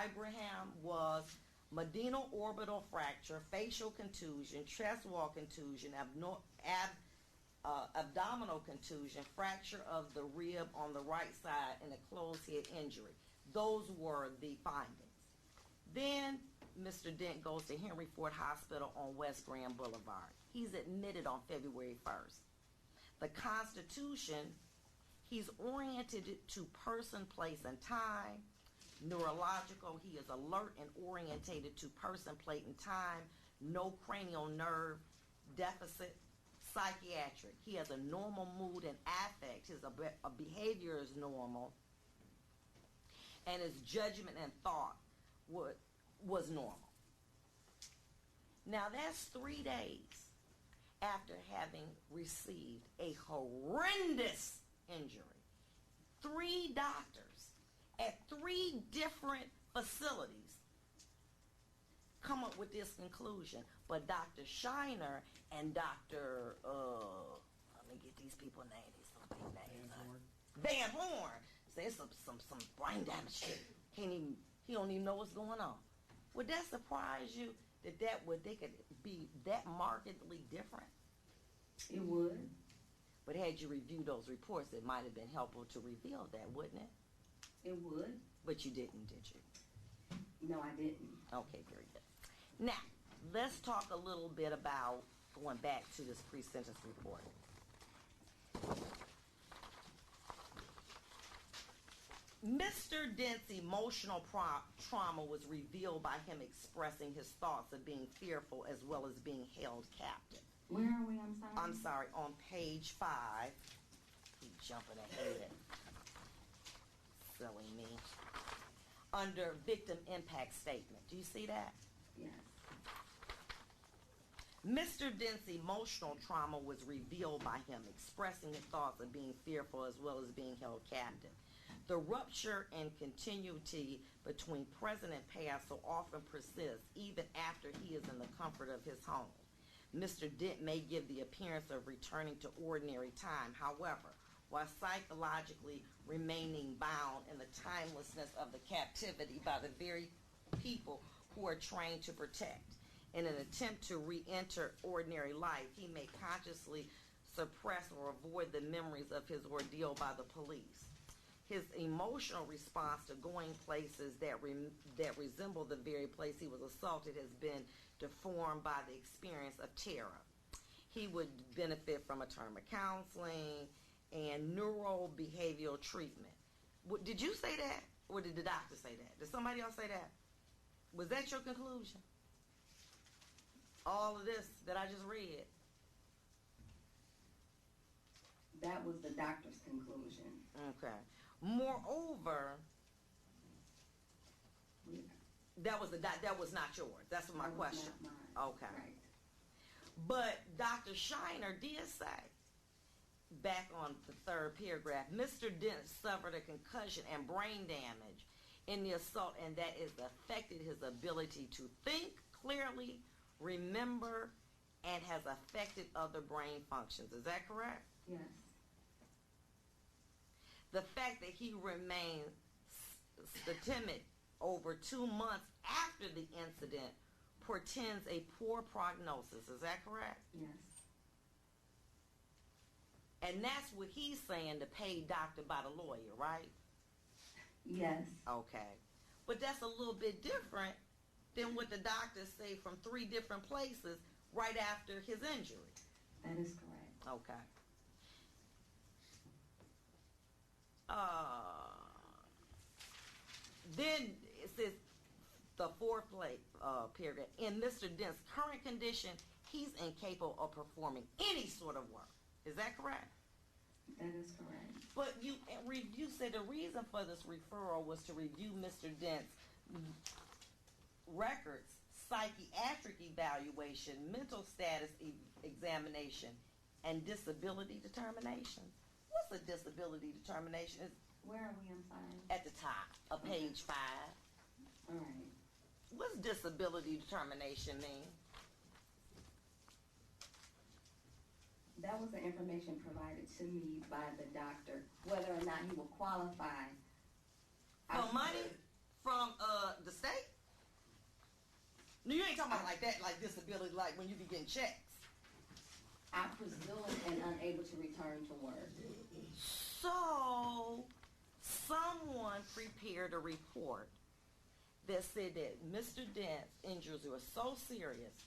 Ibrahim, was medial orbital fracture, facial contusion, chest wall contusion, abdominal contusion, fracture of the rib on the right side, and a closed head injury. Those were the findings. Then Mr. Dent goes to Henry Ford Hospital on West Grand Boulevard. He's admitted on February 1st. The Constitution, he's oriented to person, place, and time. Neurological, he is alert and orientated to person, place, and time. No cranial nerve deficit. Psychiatric, he has a normal mood and affect. His behavior is normal. And his judgment and thought was normal. Now that's 3 days after having received a horrendous injury. 3 doctors at 3 different facilities come up with this conclusion. But Dr. Shiner and Dr. Let me get these people names. These some big names. Van Horn says some brain damage shit. He don't even know what's going on. Would that surprise you that they could be that markedly different? It would. But had you reviewed those reports, it might have been helpful to reveal that, wouldn't it? It would. But you didn't, did you? No, I didn't. Okay, very good. Now, let's talk a little bit about going back to this pre-sentence report. Mr. Dent's emotional trauma was revealed by him expressing his thoughts of being fearful as well as being held captive. Where are we? I'm sorry. I'm sorry, on page 5. Keep jumping ahead. Silly me. Under victim impact statement. Do you see that? Yes. Mr. Dent's emotional trauma was revealed by him expressing his thoughts of being fearful as well as being held captive. The rupture and continuity between present and past so often persists even after he is in the comfort of his home. Mr. Dent may give the appearance of returning to ordinary time. However, while psychologically remaining bound in the timelessness of the captivity by the very people who are trained to protect. In an attempt to re-enter ordinary life, he may consciously suppress or avoid the memories of his ordeal by the police. His emotional response to going places that resemble the very place he was assaulted has been deformed by the experience of terror. He would benefit from a term of counseling and neurobehavioral treatment. Did you say that, or did the doctor say that? Did somebody else say that? Was that your conclusion? All of this that I just read? That was the doctor's conclusion. Okay. Moreover, that was not yours. That's my question. Not mine. Okay. Right. But Dr. Shiner did say, back on the third paragraph, Mr. Dent suffered a concussion and brain damage in the assault, and that has affected his ability to think clearly, remember, and has affected other brain functions. Is that correct? Yes. The fact that he remained timid over 2 months after the incident portends a poor prognosis. Is that correct? Yes. And that's what he's saying, the paid doctor by the lawyer, right? Yes. Okay. But that's a little bit different than what the doctors say from 3 different places right after his injury. That is correct. Okay. Then it says the fourth paragraph. In Mr. Dent's current condition, he's incapable of performing any sort of work. Is that correct? That is correct. But you said the reason for this referral was to review Mr. Dent's records, psychiatric evaluation, mental status examination, and disability determination. What's a disability determination? Where are we? I'm sorry. At the top of page 5. All right. What's disability determination mean? That was the information provided to me by the doctor, whether or not he will qualify. For money from the state? No, you ain't talking about like that, like disability, like when you be getting checks. I presume and unable to return to work. So, someone prepared a report that said that Mr. Dent's injuries were so serious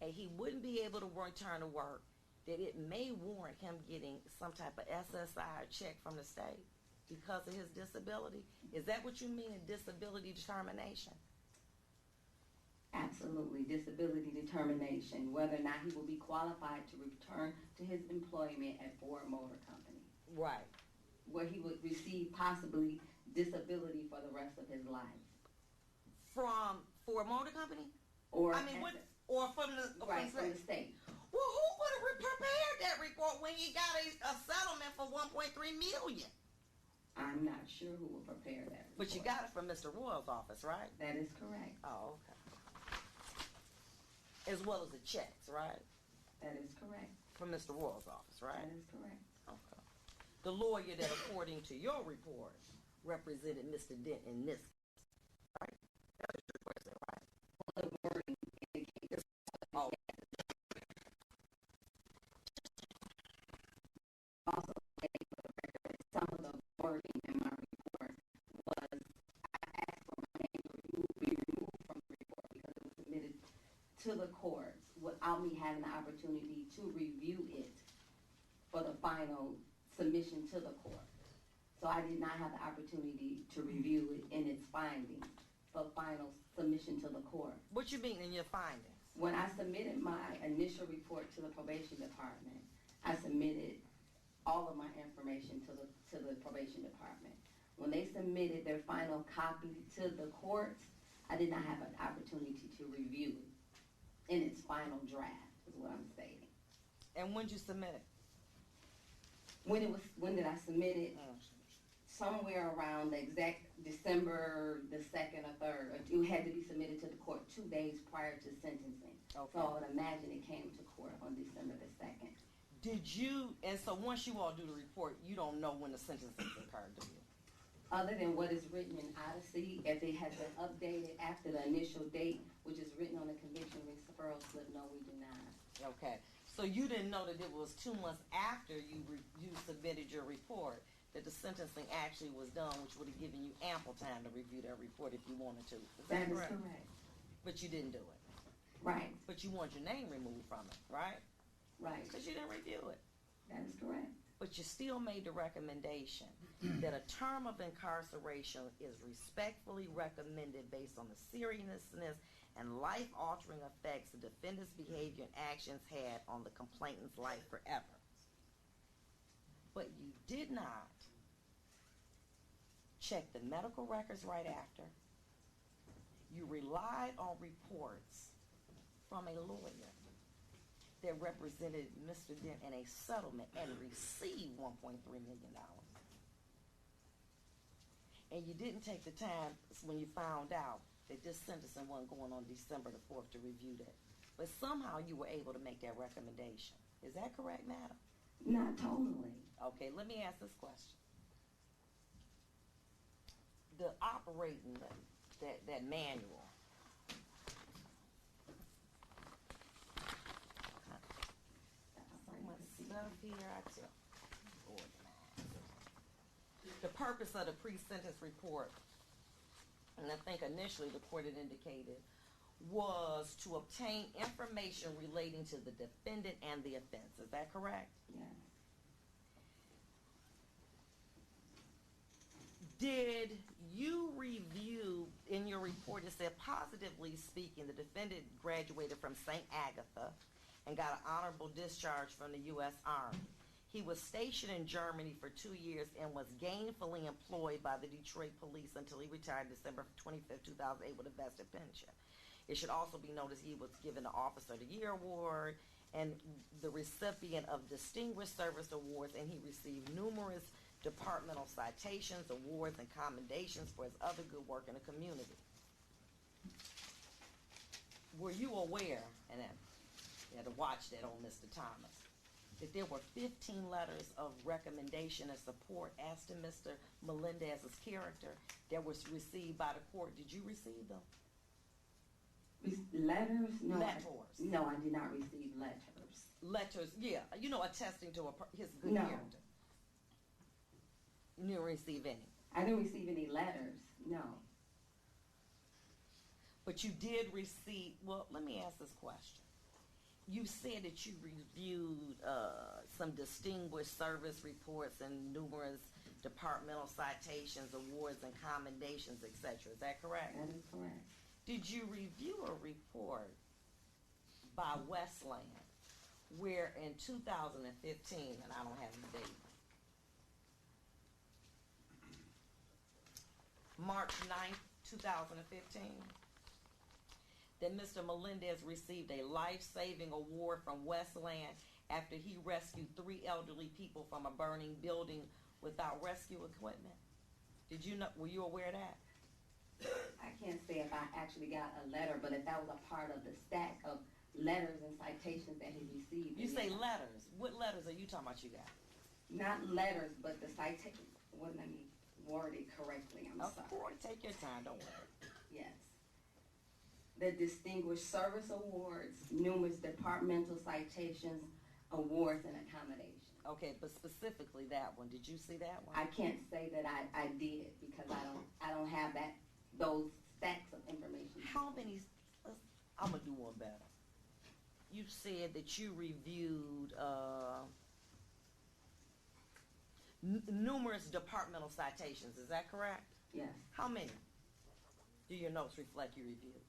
and he wouldn't be able to return to work that it may warrant him getting some type of SSI check from the state because of his disability. Is that what you mean, disability determination? Absolutely, disability determination, whether or not he will be qualified to return to his employment at Ford Motor Company. Right. Where he would receive possibly disability for the rest of his life. From Ford Motor Company? Or or from the from the state. Well, who would have prepared that report when you got a settlement for $1.3 million? I'm not sure who will prepare that report. But you got it from Mr. Royal's office, right? That is correct. Oh, okay. As well as the checks, right? That is correct. From Mr. Royal's office, right? That is correct. Okay. The lawyer that, according to your report, represented Mr. Dent in this case, right? That was your question, right? Well, the wording indicates. Oh. Also, some of the wording in my report was I asked for my name to be removed from the report because it was submitted to the courts without me having the opportunity to review it for the final submission to the court. So I did not have the opportunity to review it in its findings for final submission to the court. What you mean in your findings? When I submitted my initial report to the probation department, I submitted all of my information to the probation department. When they submitted their final copy to the courts, I did not have an opportunity to review it in its final draft, is what I'm stating. And when did you submit it? When did I submit it? Somewhere around the exact December the 2nd or 3rd. It had to be submitted to the court 2 days prior to sentencing. Okay. So I would imagine it came to court on December the 2nd. Did you, and so once you all do the report, you don't know when the sentencing occurred, do you? Other than what is written in Odyssey, if it has been updated after the initial date, which is written on the conviction referral slip, no, we do not. Okay. So you didn't know that it was 2 months after you submitted your report that the sentencing actually was done, which would have given you ample time to review that report if you wanted to. That is correct? correct. But you didn't do it. Right. But you want your name removed from it, right? Right. Because you didn't review it. That is correct. But you still made the recommendation that a term of incarceration is respectfully recommended based on the seriousness and life-altering effects the defendant's behavior and actions had on the complainant's life forever. But you did not check the medical records right after. You relied on reports from a lawyer that represented Mr. Dent in a settlement and received $1.3 million. And you didn't take the time when you found out that this sentencing wasn't going on December the 4th to review that. But somehow you were able to make that recommendation. Is that correct, madam? Not totally. Okay, let me ask this question. The operating, that manual, so much stuff here, I tell you. The purpose of the pre-sentence report, and I think initially the court had indicated, was to obtain information relating to the defendant and the offense. Is that correct? Yes. Did you review, in your report it said, positively speaking, the defendant graduated from St. Agatha and got an honorable discharge from the U.S. Army. He was stationed in Germany for 2 years and was gainfully employed by the Detroit police until he retired December 25, 2008 with a vested pension. It should also be noticed he was given the Officer of the Year Award and the recipient of Distinguished Service Awards, and he received numerous departmental citations, awards, and commendations for his other good work in the community. Were you aware, and you had to watch that on Mr. Thomas, that there were 15 letters of recommendation and support as to Mr. Melendez's character that was received by the court? Did you receive them? Letters? No. Letters. No, I did not receive letters. Letters, yeah, attesting to his good No. character. You didn't receive any. I didn't receive any letters, no. But you did receive, well, let me ask this question. You said that you reviewed some distinguished service reports and numerous departmental citations, awards, and commendations, etc. Is that correct? That is correct. Did you review a report by Westland where in 2015, and I don't have the date, March 9th, 2015, that Mr. Melendez received a life-saving award from Westland after he rescued 3 elderly people from a burning building without rescue equipment? Did you know? Were you aware of that? I can't say if I actually got a letter, but if that was a part of the stack of letters and citations that he received. You say letters. What letters are you talking about you got? Not letters, but the citation. Well, let me word it correctly. I'm sorry. Of course, take your time. Don't worry. Yes. The Distinguished Service Awards, numerous departmental citations, awards, and accommodations. Okay, but specifically that one. Did you see that one? I can't say that I did because I don't have those stacks of information. How many? I'm gonna do one better. you said that you reviewed numerous departmental citations. Is that correct? Yes. How many do your notes reflect you reviewed?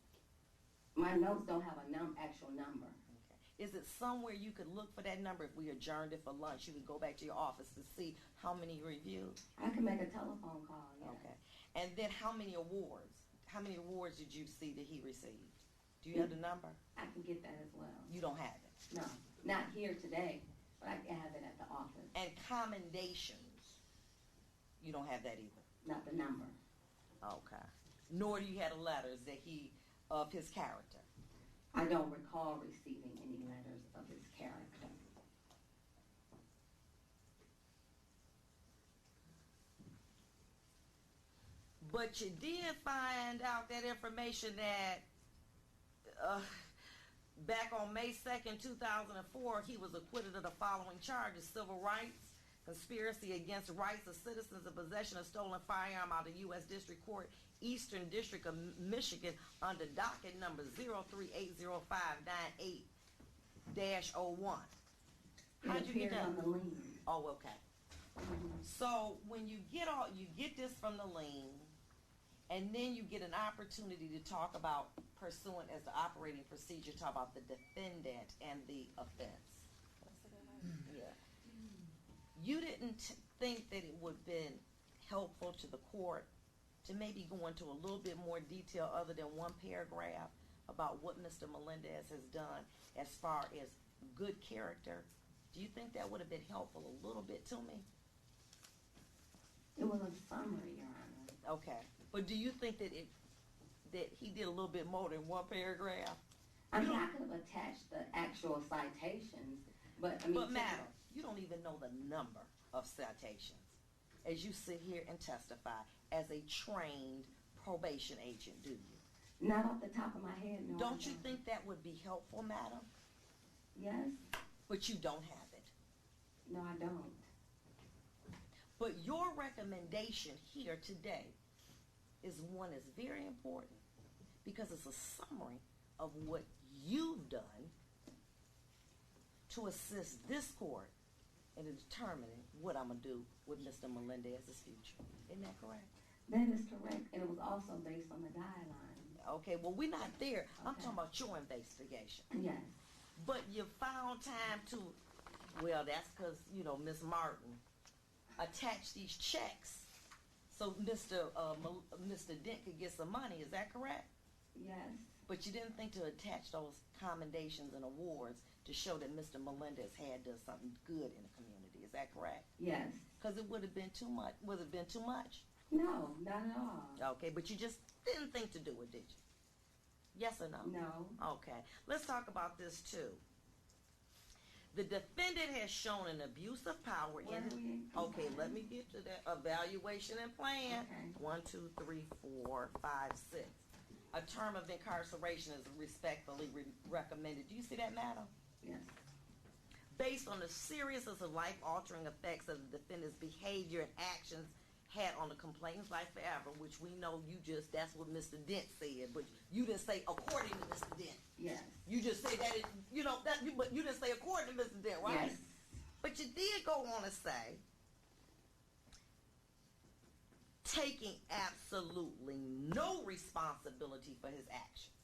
My notes don't have a actual number. Okay. Is it somewhere you could look for that number? If we adjourned it for lunch, you could go back to your office to see how many you reviewed? I can make a telephone call, yes. Okay. And then how many awards? How many awards did you see that he received? Do you have the number? I can get that as well. You don't have it? No, not here today, but I can have it at the office. And commendations, you don't have that either? Not the number. Okay. Nor do you have letters that of his character? I don't recall receiving any letters of his character. But you did find out that information that back on May 2nd, 2004, he was acquitted of the following charges: civil rights, conspiracy against rights of citizens, and possession of stolen firearm out of U.S. District Court, Eastern District of Michigan, under docket number 0380598-01. How'd you get that? On the lien. Oh, okay. So when you get this from the lien, and then you get an opportunity to talk about, pursuant as the operating procedure, talk about the defendant and the offense. Yeah. You didn't think that it would have been helpful to the court to maybe go into a little bit more detail other than one paragraph about what Mr. Melendez has done as far as good character? Do you think that would have been helpful a little bit to me? It was a summary, Your Honor. Okay. But do you think that he did a little bit more than one paragraph? I mean, I could have attached the actual citations, but I mean... But madam, you don't even know the number of citations as you sit here and testify as a trained probation agent, do you? Not off the top of my head, no. Don't you think that would be helpful, madam? Yes. But you don't have it. No, I don't. But your recommendation here today is one that's very important because it's a summary of what you've done to assist this court in determining what I'm going to do with Mr. Melendez's future. Isn't that correct? That is correct, and it was also based on the guidelines. Okay, well, we're not there. I'm Okay. talking about your investigation. Yes. But you found time to, well, that's because, Miss Martin attached these checks so Mr. Dent could get some money. Is that correct? Yes. But you didn't think to attach those commendations and awards to show that Mr. Melendez had done something good in the community. Is that correct? Yes. Because it would have been too much. Would it have been too much? No, not at all. Okay, but you just didn't think to do it, did you? Yes or no? No. Okay. Let's talk about this too. The defendant has shown an abuse of power Where in are we? Okay, let me get to that. Evaluation and plan. Okay. 1, 2, 3, 4, 5, 6. A term of incarceration is respectfully recommended. Do you see that, madam? Yes. Based on the seriousness of life-altering effects of the defendant's behavior and actions had on the complainant's life forever, which we know that's what Mr. Dent said, but you didn't say according to Mr. Dent. Yes. You just say that, but you didn't say according to Mr. Dent, right? Yes. But you did go on to say, taking absolutely no responsibility for his actions.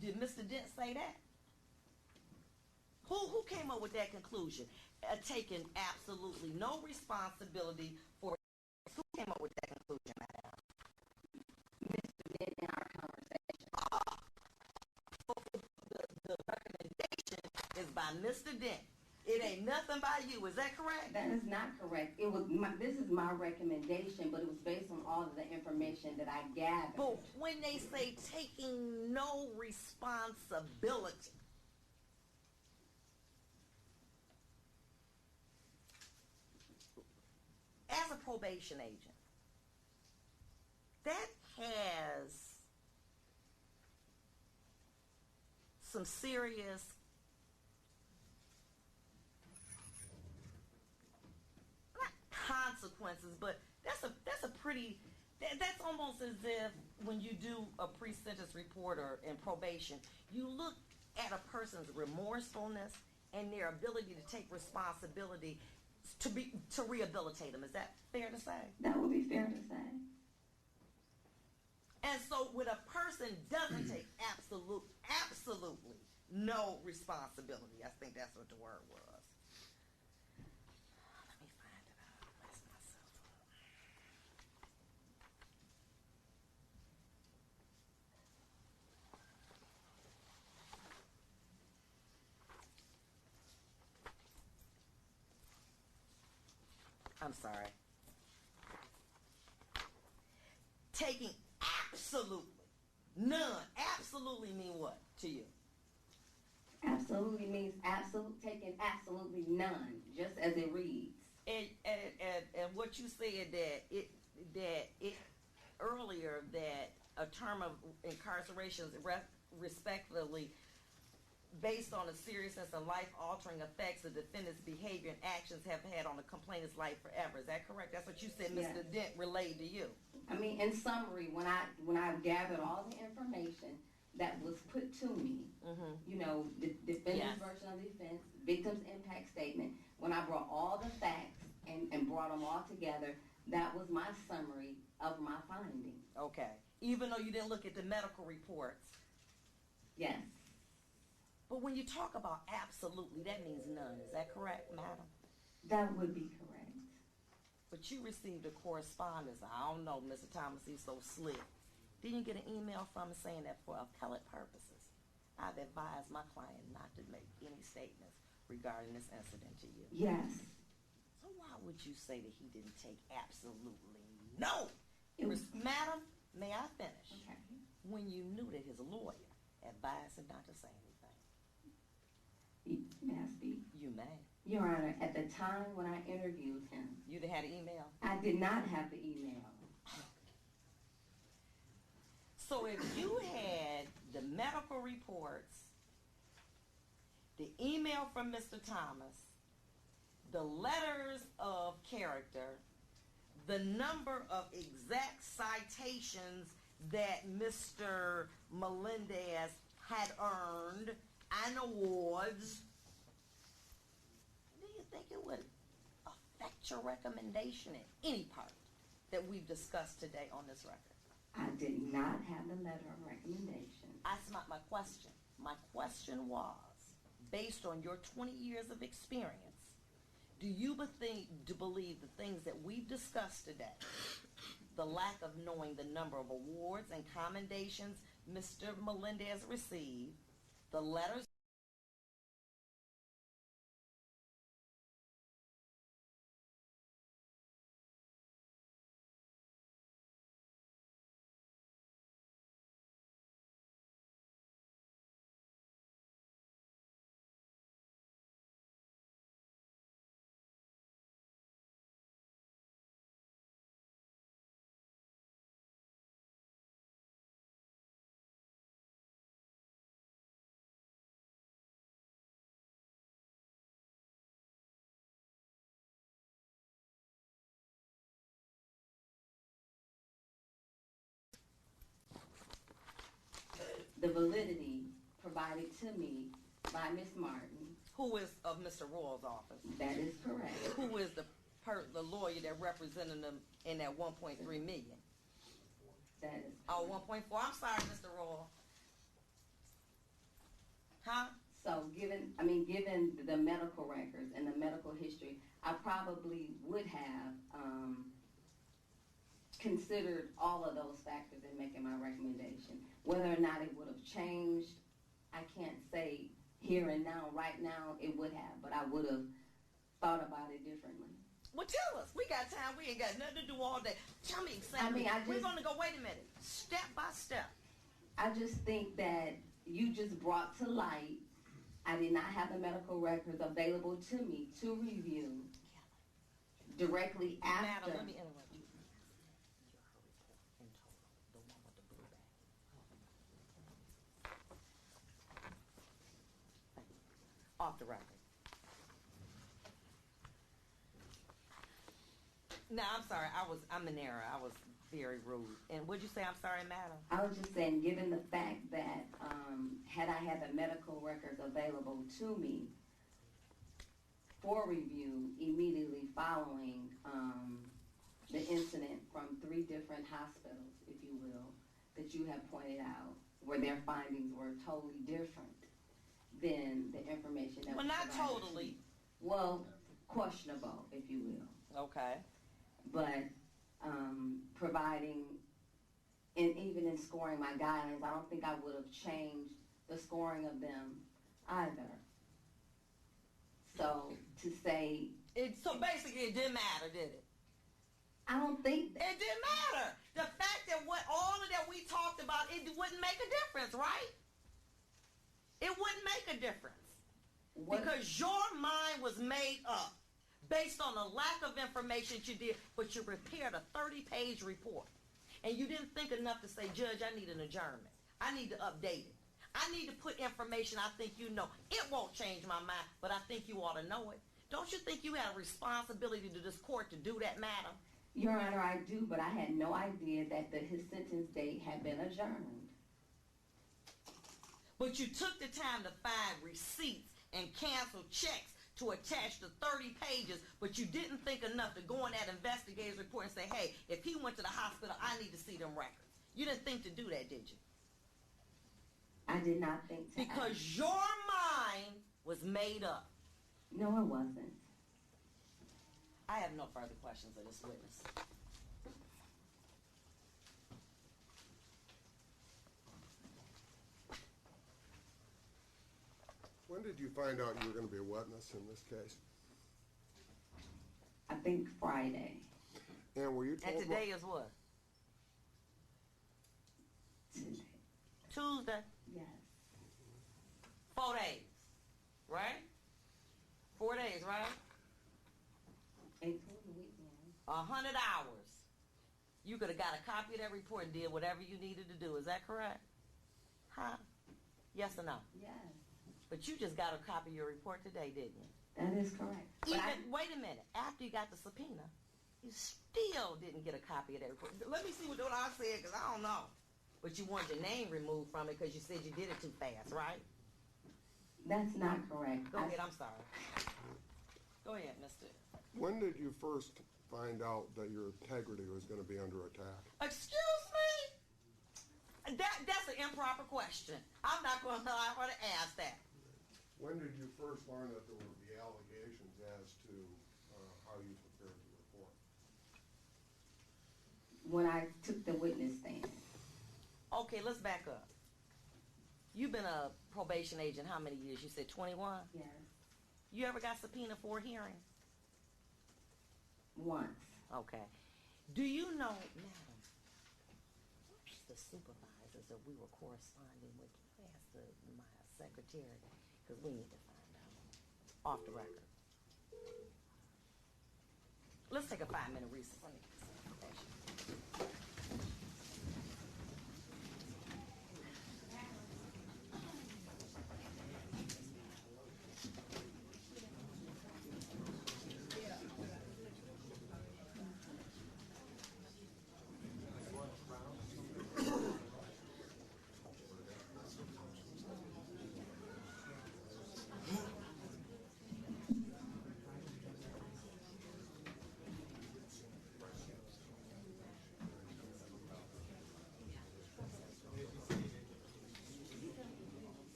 Did Mr. Dent say that? Who came up with that conclusion? Taking absolutely no responsibility for. Who came up with that conclusion, madam? Mr. Dent in our conversation. The recommendation is by Mr. Dent. It ain't nothing by you. Is that correct? That is not correct. This is my recommendation, but it was based on all of the information that I gathered. But when they say taking no responsibility, as a probation agent, that has some serious not consequences, but that's almost as if when you do a pre-sentence report or in probation, you look at a person's remorsefulness and their ability to take responsibility to rehabilitate them. Is that fair to say? That would be fair to say. And so when a person doesn't take absolutely no responsibility, I think that's what the word was. Let me find it out. That's myself. I'm sorry. Taking absolutely none. Absolutely mean what to you? Absolutely means taking absolutely none, just as it reads. And what you said that it earlier that a term of incarceration is respectively based on the seriousness and life-altering effects the defendant's behavior and actions have had on the complainant's life forever. Is that correct? That's what you said, Mr. Yes. Dent relayed to you. I mean, in summary, when I gathered all the information that was put to me, you know, the defendant's version of the offense, victim's impact statement, when I brought all the facts and brought them all together, that was my summary of my findings. Okay. Even though you didn't look at the medical reports. Yes. But when you talk about absolutely, that means none. Is that correct, madam? That would be correct. But you received a correspondence. I don't know, Mr. Thomas, he's so slick. Didn't you get an email from him saying that for appellate purposes, I've advised my client not to make any statements regarding this incident to you? Yes. So why would you say that he didn't take absolutely no? Madam, may I finish? Okay. When you knew that his lawyer advised him not to say anything. May I speak? You may. Your Honor, at the time when I interviewed him, You'd have had an email. I did not have the email. So if you had the medical reports, the email from Mr. Thomas, the letters of character, the number of exact citations that Mr. Melendez had earned and awards, do you think it would affect your recommendation in any part that we've discussed today on this record? I did not have the letter of recommendation. That's not my question. My question was, based on your 20 years of experience, do you believe the things that we've discussed today, the lack of knowing the number of awards and commendations Mr. Melendez received, the letters The validity provided to me by Ms. Martin. Who is of Mr. Royal's office? That is correct. Who is the lawyer that represented them in that 1.3 million? That is Oh, 1.4. I'm sorry, Mr. Royal. Huh? So given the medical records and the medical history, I probably would have considered all of those factors in making my recommendation. Whether or not it would have changed, I can't say here and now. Right now, it would have, but I would have thought about it differently. Well, tell us. We got time. We ain't got nothing to do all day. Tell me exactly. We're going to go, wait a minute, step by step. I just think that you just brought to light, I did not have the medical records available to me to review directly after. Madam, let me interrupt you. In total, the one with the blue bag. Off the record. Now, I'm sorry. I'm in error. I was very rude. And what'd you say? I'm sorry, madam. I was just saying, given the fact that had I had the medical records available to me for review immediately following the incident from 3 different hospitals, if you will, that you have pointed out, where their findings were totally different than the information that Well, was not provided to totally. me. Well, questionable, if you will. Okay. But providing, and even in scoring my guidelines, I don't think I would have changed the scoring of them either. So to say, So basically, it didn't matter, did it? I don't think that. It didn't matter. The fact that all of that we talked about, it wouldn't make a difference, right? It wouldn't make a difference. Because your mind was made up based on a lack of information that you did, but you prepared a 30-page report. And you didn't think enough to say, Judge, I need an adjournment. I need to update it. I need to put information I think you know. It won't change my mind, but I think you ought to know it. Don't you think you had a responsibility to this court to do that, madam? Your Honor, I do, but I had no idea that his sentence date had been adjourned. But you took the time to find receipts and cancel checks to attach the 30 pages, but you didn't think enough to go in that investigator's report and say, hey, if he went to the hospital, I need to see them records. You didn't think to do that, did you? I did not think to. Because your mind was made up. No, it wasn't. I have no further questions of this witness. When did you find out you were going to be a witness in this case? I think Friday. And were you told? And today is what? Today. Tuesday. Yes. 4 days, right? 4 days, right? Including the weekend. 100 hours. You could have got a copy of that report and did whatever you needed to do. Is that correct? Huh? Yes or no? Yes. But you just got a copy of your report today, didn't you? That is correct. But Wait a minute. After you got the subpoena, you still didn't get a copy of that report. Let me see what I said, because I don't know. But you wanted your name removed from it because you said you did it too fast, right? That's not correct. Go ahead. I'm sorry. Go ahead, mister. When did you first find out that your integrity was going to be under attack? Excuse me? That's an improper question. I'm not going to ask that. When did you first learn that there would be allegations as to how you prepared the report? When I took the witness stand. Okay, let's back up. You've been a probation agent how many years? You said 21? Yes. You ever got subpoenaed for a hearing? Once. Okay. Do you know, madam, the supervisors that we were corresponding with? Can you ask my secretary? Because we need to find out. Off the record. Let's take a 5-minute recess. Let me get some information.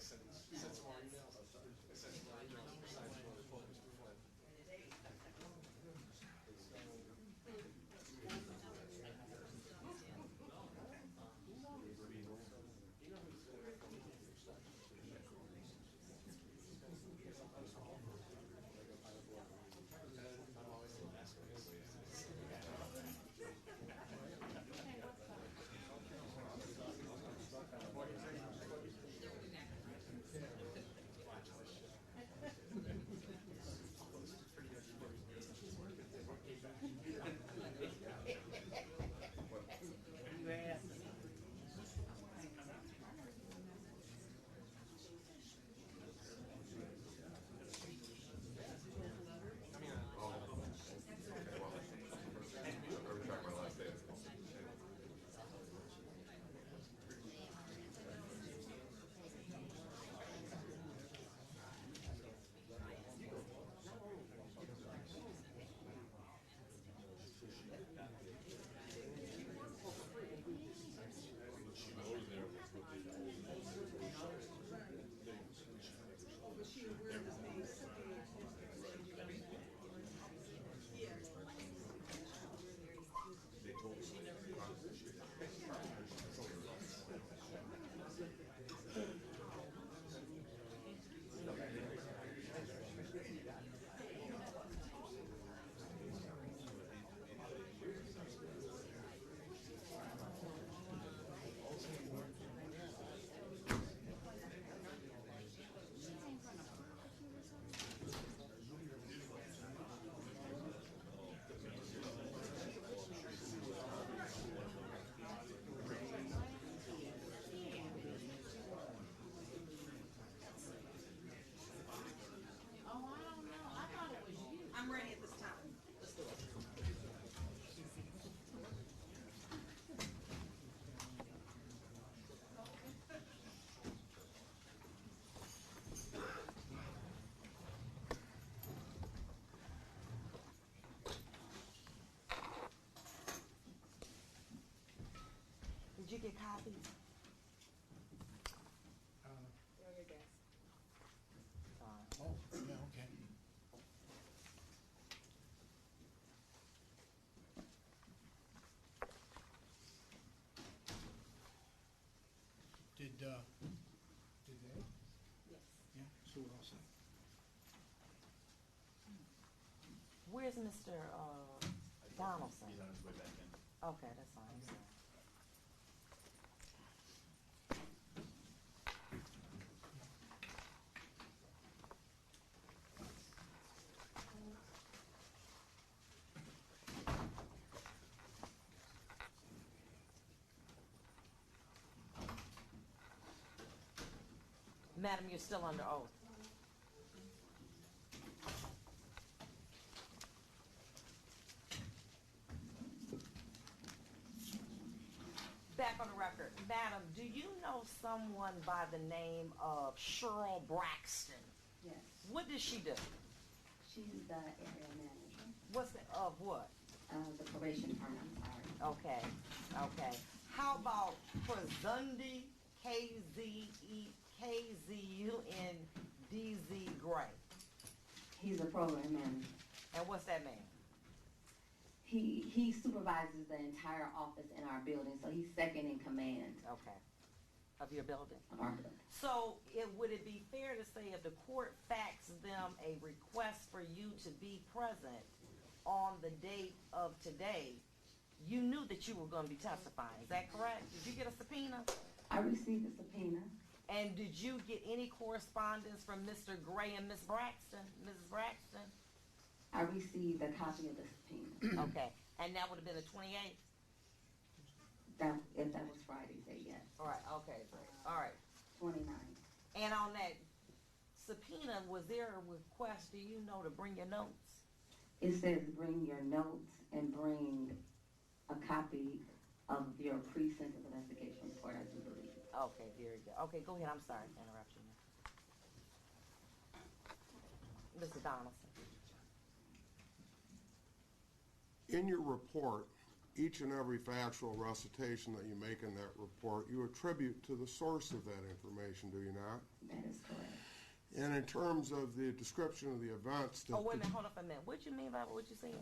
sent some more emails. I sent some more emails besides what I told Mr. Flynn. Did you get copies? They're on your desk. Oh, yeah, okay. Did they? Yes. Yeah, so we're all set. Where's Mr. Donaldson? He's on his way back in. Okay, that's fine. I'm sorry. Madam, you're still under oath. Back on the record. Madam, do you know someone by the name of Cheryl Braxton? Yes, What does she do? she's the area manager, What's the, of what? the probation department, I'm sorry. Okay, okay. How about Prezundi KZUNDZ Gray? He's a program manager. And what's that mean? He supervises the entire office in our building, so he's second in command Okay. Of your building? of our building. So would it be fair to say if the court faxed them a request for you to be present on the date of today, you knew that you were going to be testifying? Is that correct? Did you get a subpoena? I received a subpoena. And did you get any correspondence from Mr. Gray and Ms. Braxton, Mrs. Braxton? I received a copy of the subpoena. Okay. And that would have been the 28th? If that was Friday's day, yes. All right, okay, great. All right. 29. And on that subpoena, was there a request, do you know, to bring your notes? It says bring your notes and bring a copy of your pre-sentence investigation report, I do believe. Okay, very good. Okay, go ahead. I'm sorry to interrupt you. Mr. Donaldson. In your report, each and every factual recitation that you make in that report, you attribute to the source of that information, do you not? That is correct. And in terms of the description of the events that... Oh, wait a minute, hold on for a minute. What you mean by what you saying?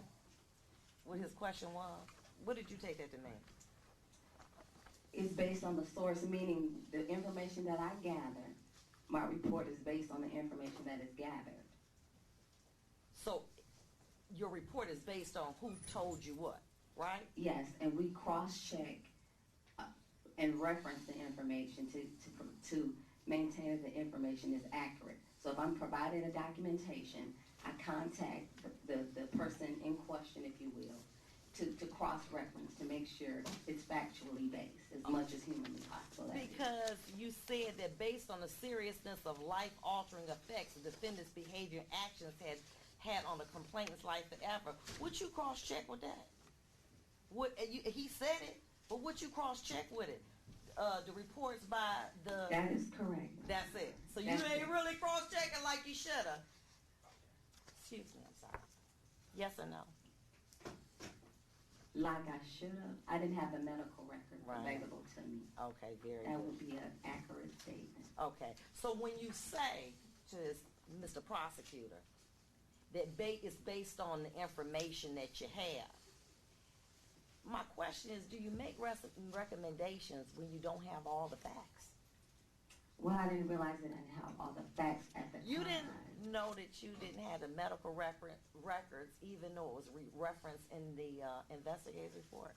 What his question was? What did you take that to mean? It's based on the source, meaning the information that I gathered, my report is based on the information that is gathered. So your report is based on who told you what, right? Yes, and we cross-check and reference the information to maintain that the information is accurate. So if I'm provided a documentation, I contact the person in question, if you will, to cross-reference, to make sure it's factually based as much as humanly possible. Because you said that based on the seriousness of life-altering effects the defendant's behavior and actions had on the complainant's life forever. Would you cross-check with that? He said it, but would you cross-check with it? The reports by the... That is correct. That's it. So you That's ain't it. really cross-checking like you should have. Excuse me, I'm sorry. Yes or no? Like I should have. I didn't have the medical record Right. available to me. Okay, very That good. would be an accurate statement. Okay, so when you say to Mr. Prosecutor that it's based on the information that you have, my question is, do you make recommendations when you don't have all the facts? Well, I didn't realize that I didn't have all the facts at the time. You didn't know that you didn't have the medical records, even though it was referenced in the investigator's report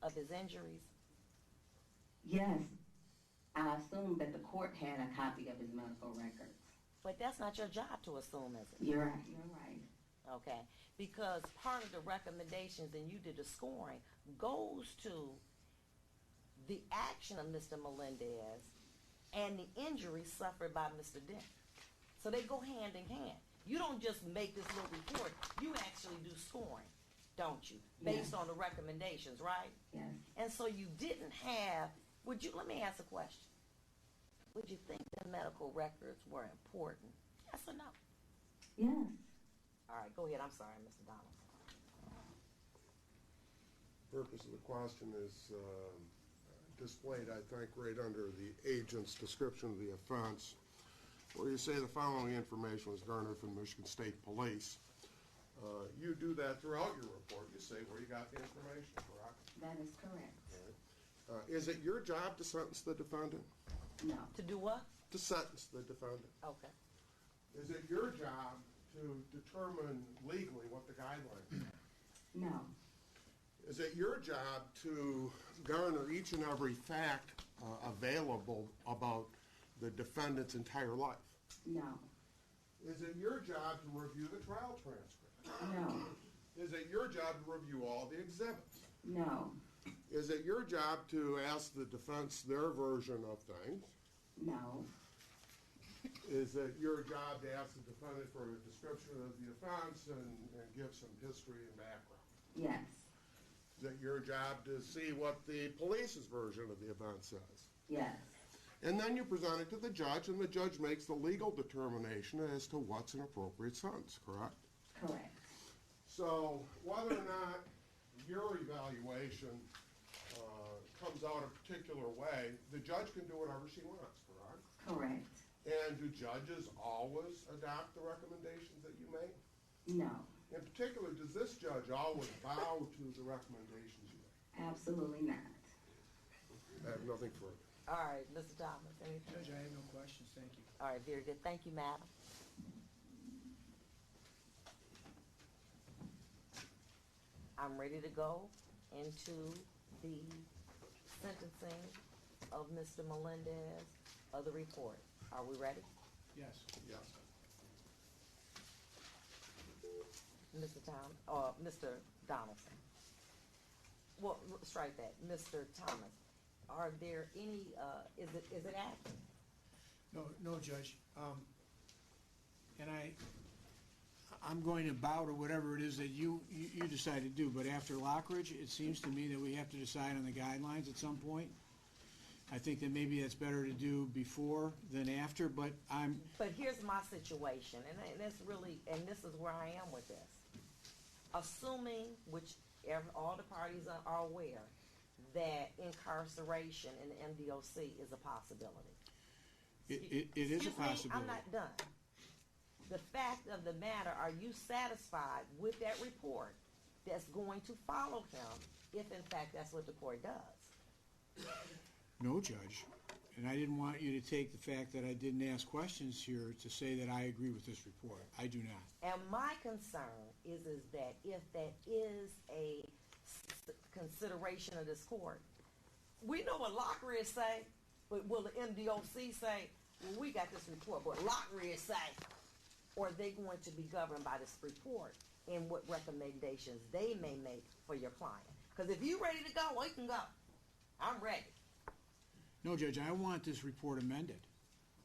of his injuries? Yes. I assumed that the court had a copy of his medical records. But that's not your job to assume, is it? You're right. You're right. Okay, because part of the recommendations, and you did the scoring, goes to the action of Mr. Melendez and the injury suffered by Mr. Dent. So they go hand in hand. You don't just make this little report, you actually do scoring, don't you? Based Yes. on the recommendations, right? Yes. And so you didn't have, let me ask a question. Would you think the medical records were important? Yes or no? Yes. All right, go ahead. I'm sorry, Mr. Donald. Purpose of the question is displayed, I think, right under the agent's description of the offense, where you say the following information was garnered from Michigan State Police. You do that throughout your report. You say where you got the information, correct? That is correct. Is it your job to sentence the defendant? No. To do what? To sentence the defendant. Okay. Is it your job to determine legally what the guidelines are? No. Is it your job to garner each and every fact available about the defendant's entire life? No. Is it your job to review the trial transcript? No. Is it your job to review all the exhibits? No. Is it your job to ask the defense their version of things? No. Is it your job to ask the defendant for a description of the offense and give some history and background? Yes. Is it your job to see what the police's version of the event says? Yes. And then you present it to the judge, and the judge makes the legal determination as to what's an appropriate sentence, correct? Correct. So whether or not your evaluation comes out a particular way, the judge can do whatever she wants, correct? Correct. And do judges always adopt the recommendations that you make? No. In particular, does this judge always bow to the recommendations you make? Absolutely not. I have nothing further. All right, Mr. Thomas, anything? Judge, I have no questions, thank you. All right, very good. Thank you, madam. I'm ready to go into the sentencing of Mr. Melendez of the report. Are we ready? Yes. Yes. Mr. Donaldson. Well, strike that. Mr. Thomas, are there any, is it active? No, Judge. And I'm going to bow to whatever it is that you decide to do, but after Lockridge, it seems to me that we have to decide on the guidelines at some point. I think that maybe that's better to do before than after, but But here's my situation, and that's really, and this is where I am with this. Assuming, which all the parties are aware that incarceration in the MDOC is a possibility. It is a Excuse me, possibility. I'm not done. The fact of the matter, are you satisfied with that report that's going to follow him if in fact that's what the court does? No, Judge. And I didn't want you to take the fact that I didn't ask questions here to say that I agree with this report. I do not. And my concern is that if that is a consideration of this court, we know what Lockridge say, but will the MDOC say, well, we got this report, but Lockridge say, or are they going to be governed by this report and what recommendations they may make for your client? Because if you're ready to go, we can go. I'm ready. No, Judge, I want this report amended.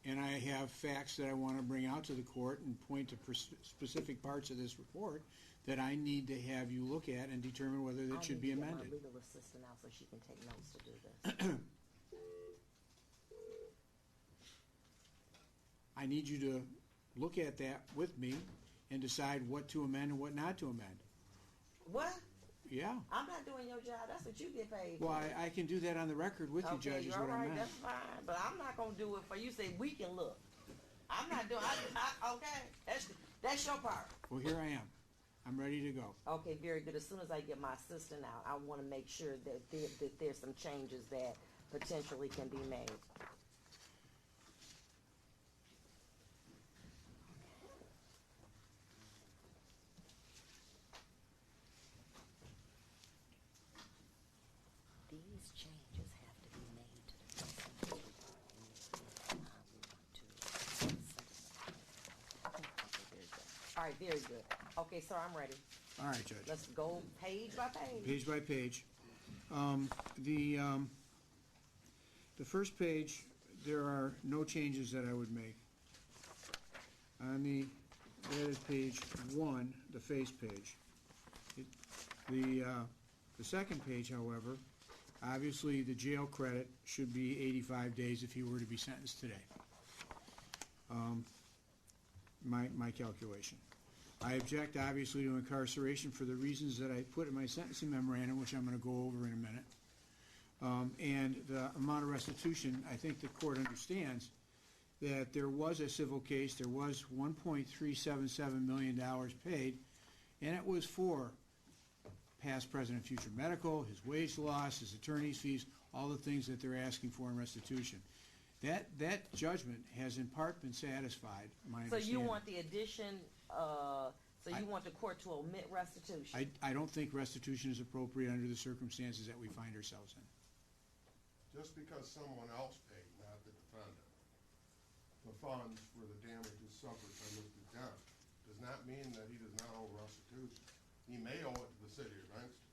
And I have facts that I want to bring out to the court and point to specific parts of this report that I need to have you look at and determine whether that should be amended. I need to get my legal assistant out so she can take notes to do this. I need you to look at that with me and decide what to amend and what not to amend. What? Yeah. I'm not doing your job. That's what you get paid for. Well, I can do that on the record with you, Okay, Judge, is you're what I all right. meant. That's fine. But I'm not going to do it for you. Say we can look. I'm not doing okay. That's your part. Well, here I am. I'm ready to go. Okay, very good. As soon as I get my assistant out, I want to make sure that there's some changes that potentially can be made. These changes have to be made to the consent All right, very good. Okay, sir, I'm ready. All right, Judge. Let's go page by page. Page by page. The first page, there are no changes that I would make. That is page 1, the face page. The second page, however, obviously the jail credit should be 85 days if he were to be sentenced today. My calculation. I object, obviously, to incarceration for the reasons that I put in my sentencing memorandum, which I'm going to go over in a minute. And the amount of restitution, I think the court understands that there was a civil case, there was $1.377 million paid, and it was for past, present, and future medical, his wage loss, his attorney's fees, all the things that they're asking for in restitution. That judgment has in part been satisfied, my So understanding. you want the addition, you want the court to omit restitution? I don't think restitution is appropriate under the circumstances that we find ourselves in. Just because someone else paid, not the defendant, the funds for the damages suffered by Mr. Dent, does not mean that he does not owe restitution. He may owe it to the city of Inkster.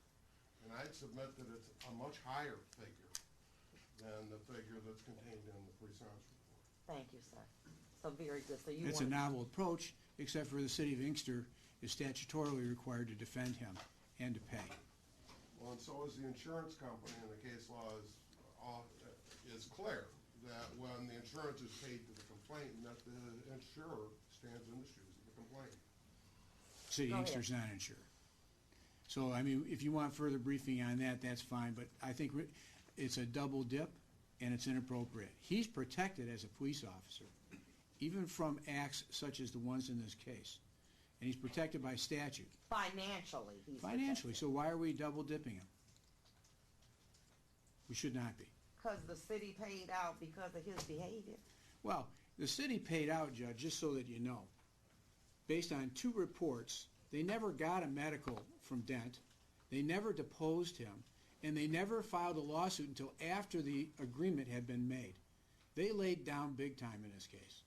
And I'd submit that it's a much higher figure than the figure that's contained in the pre-sentence report. Thank you, sir. So very good. So you It's a want, novel approach, except for the city of Inkster is statutorily required to defend him and to pay. Well, and so is the insurance company, and the case law is clear that when the insurance is paid to the complainant, that the insurer stands in the shoes of the complainant. City of Go ahead. Inkster's not insured. So, I mean, if you want further briefing on that, that's fine, but I think it's a double dip and it's inappropriate. He's protected as a police officer, even from acts such as the ones in this case. And he's protected by statute. financially, he's Financially, so why are we double dipping him? We should not be. Because the city paid out because of his behavior. Well, the city paid out, Judge, just so that you know, based on 2 reports. They never got a medical from Dent. They never deposed him. And they never filed a lawsuit until after the agreement had been made. They laid down big time in this case.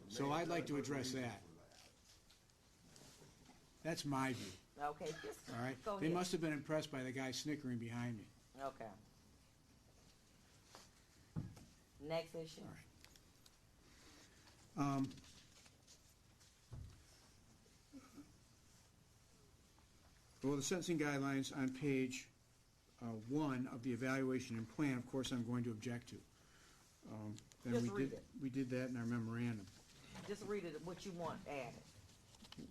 So I'd like to address that. That's my view, Okay, just all right? go They ahead. must have been impressed by the guy snickering behind me. Okay. Next issue. All right. Well, the sentencing guidelines on page 1 of the evaluation and plan, of course, I'm going to object to. And Just read it. We did that in our memorandum. Just read it, what you want added.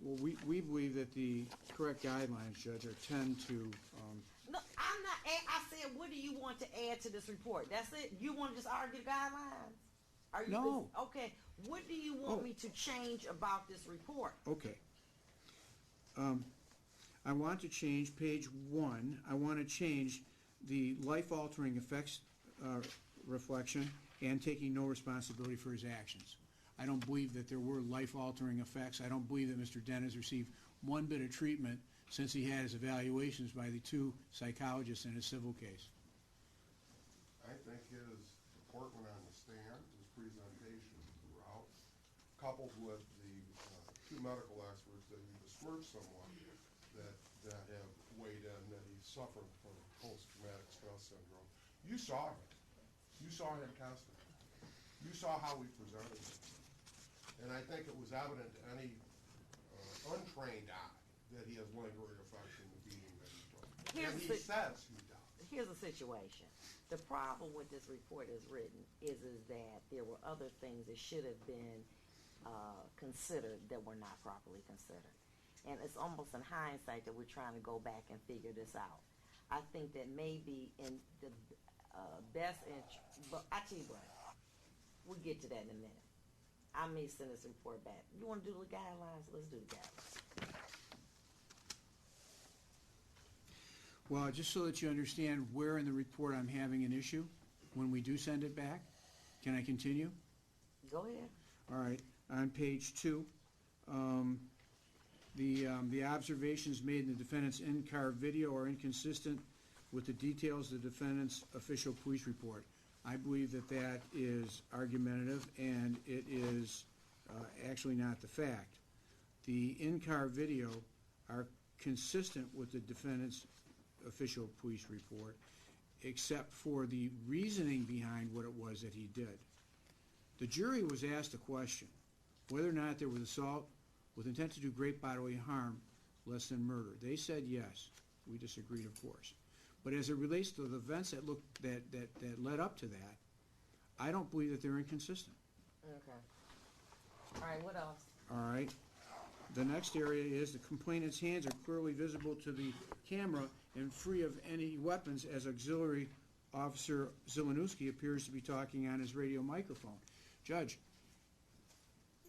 Well, we believe that the correct guidelines, Judge, are 10 to, No, I'm not, I said, what do you want to add to this report? That's it? You want to just argue the guidelines? Are you? No. Okay, what do you want me to change about this report? okay. I want to change page 1. I want to change the life-altering effects reflection and taking no responsibility for his actions. I don't believe that there were life-altering effects. I don't believe that Mr. Dent has received one bit of treatment since he had his evaluations by the 2 psychologists in his civil case. I think his deportment on the stand, his presentation throughout, coupled with the 2 medical experts that he besmirched someone that have weighed in that he suffered from post-traumatic stress syndrome. You saw it. You saw him testing. You saw how he presented it. And I think it was evident to any untrained eye that he has lingering effects from the beating that he took. And he says he does. Here's the situation. The problem with this report as written is that there were other things that should have been considered that were not properly considered. And it's almost in hindsight that we're trying to go back and figure this out. I think that maybe in the best interest, but I tell you what, we'll get to that in a minute. I may send this report back. You want to do the guidelines? Let's do the guidelines. Well, just so that you understand where in the report I'm having an issue, when we do send it back, can I continue? Go ahead. All right, on page 2, the observations made in the defendant's in-car video are inconsistent with the details of the defendant's official police report. I believe that that is argumentative, and it is actually not the fact. The in-car video are consistent with the defendant's official police report, except for the reasoning behind what it was that he did. The jury was asked a question, whether or not there was assault with intent to do great bodily harm less than murder. They said yes. We disagreed, of course. But as it relates to the events that led up to that, I don't believe that they're inconsistent. Okay. All right, what else? All right. The next area is the complainant's hands are clearly visible to the camera and free of any weapons, as Auxiliary Officer Zielinowski appears to be talking on his radio microphone. Judge,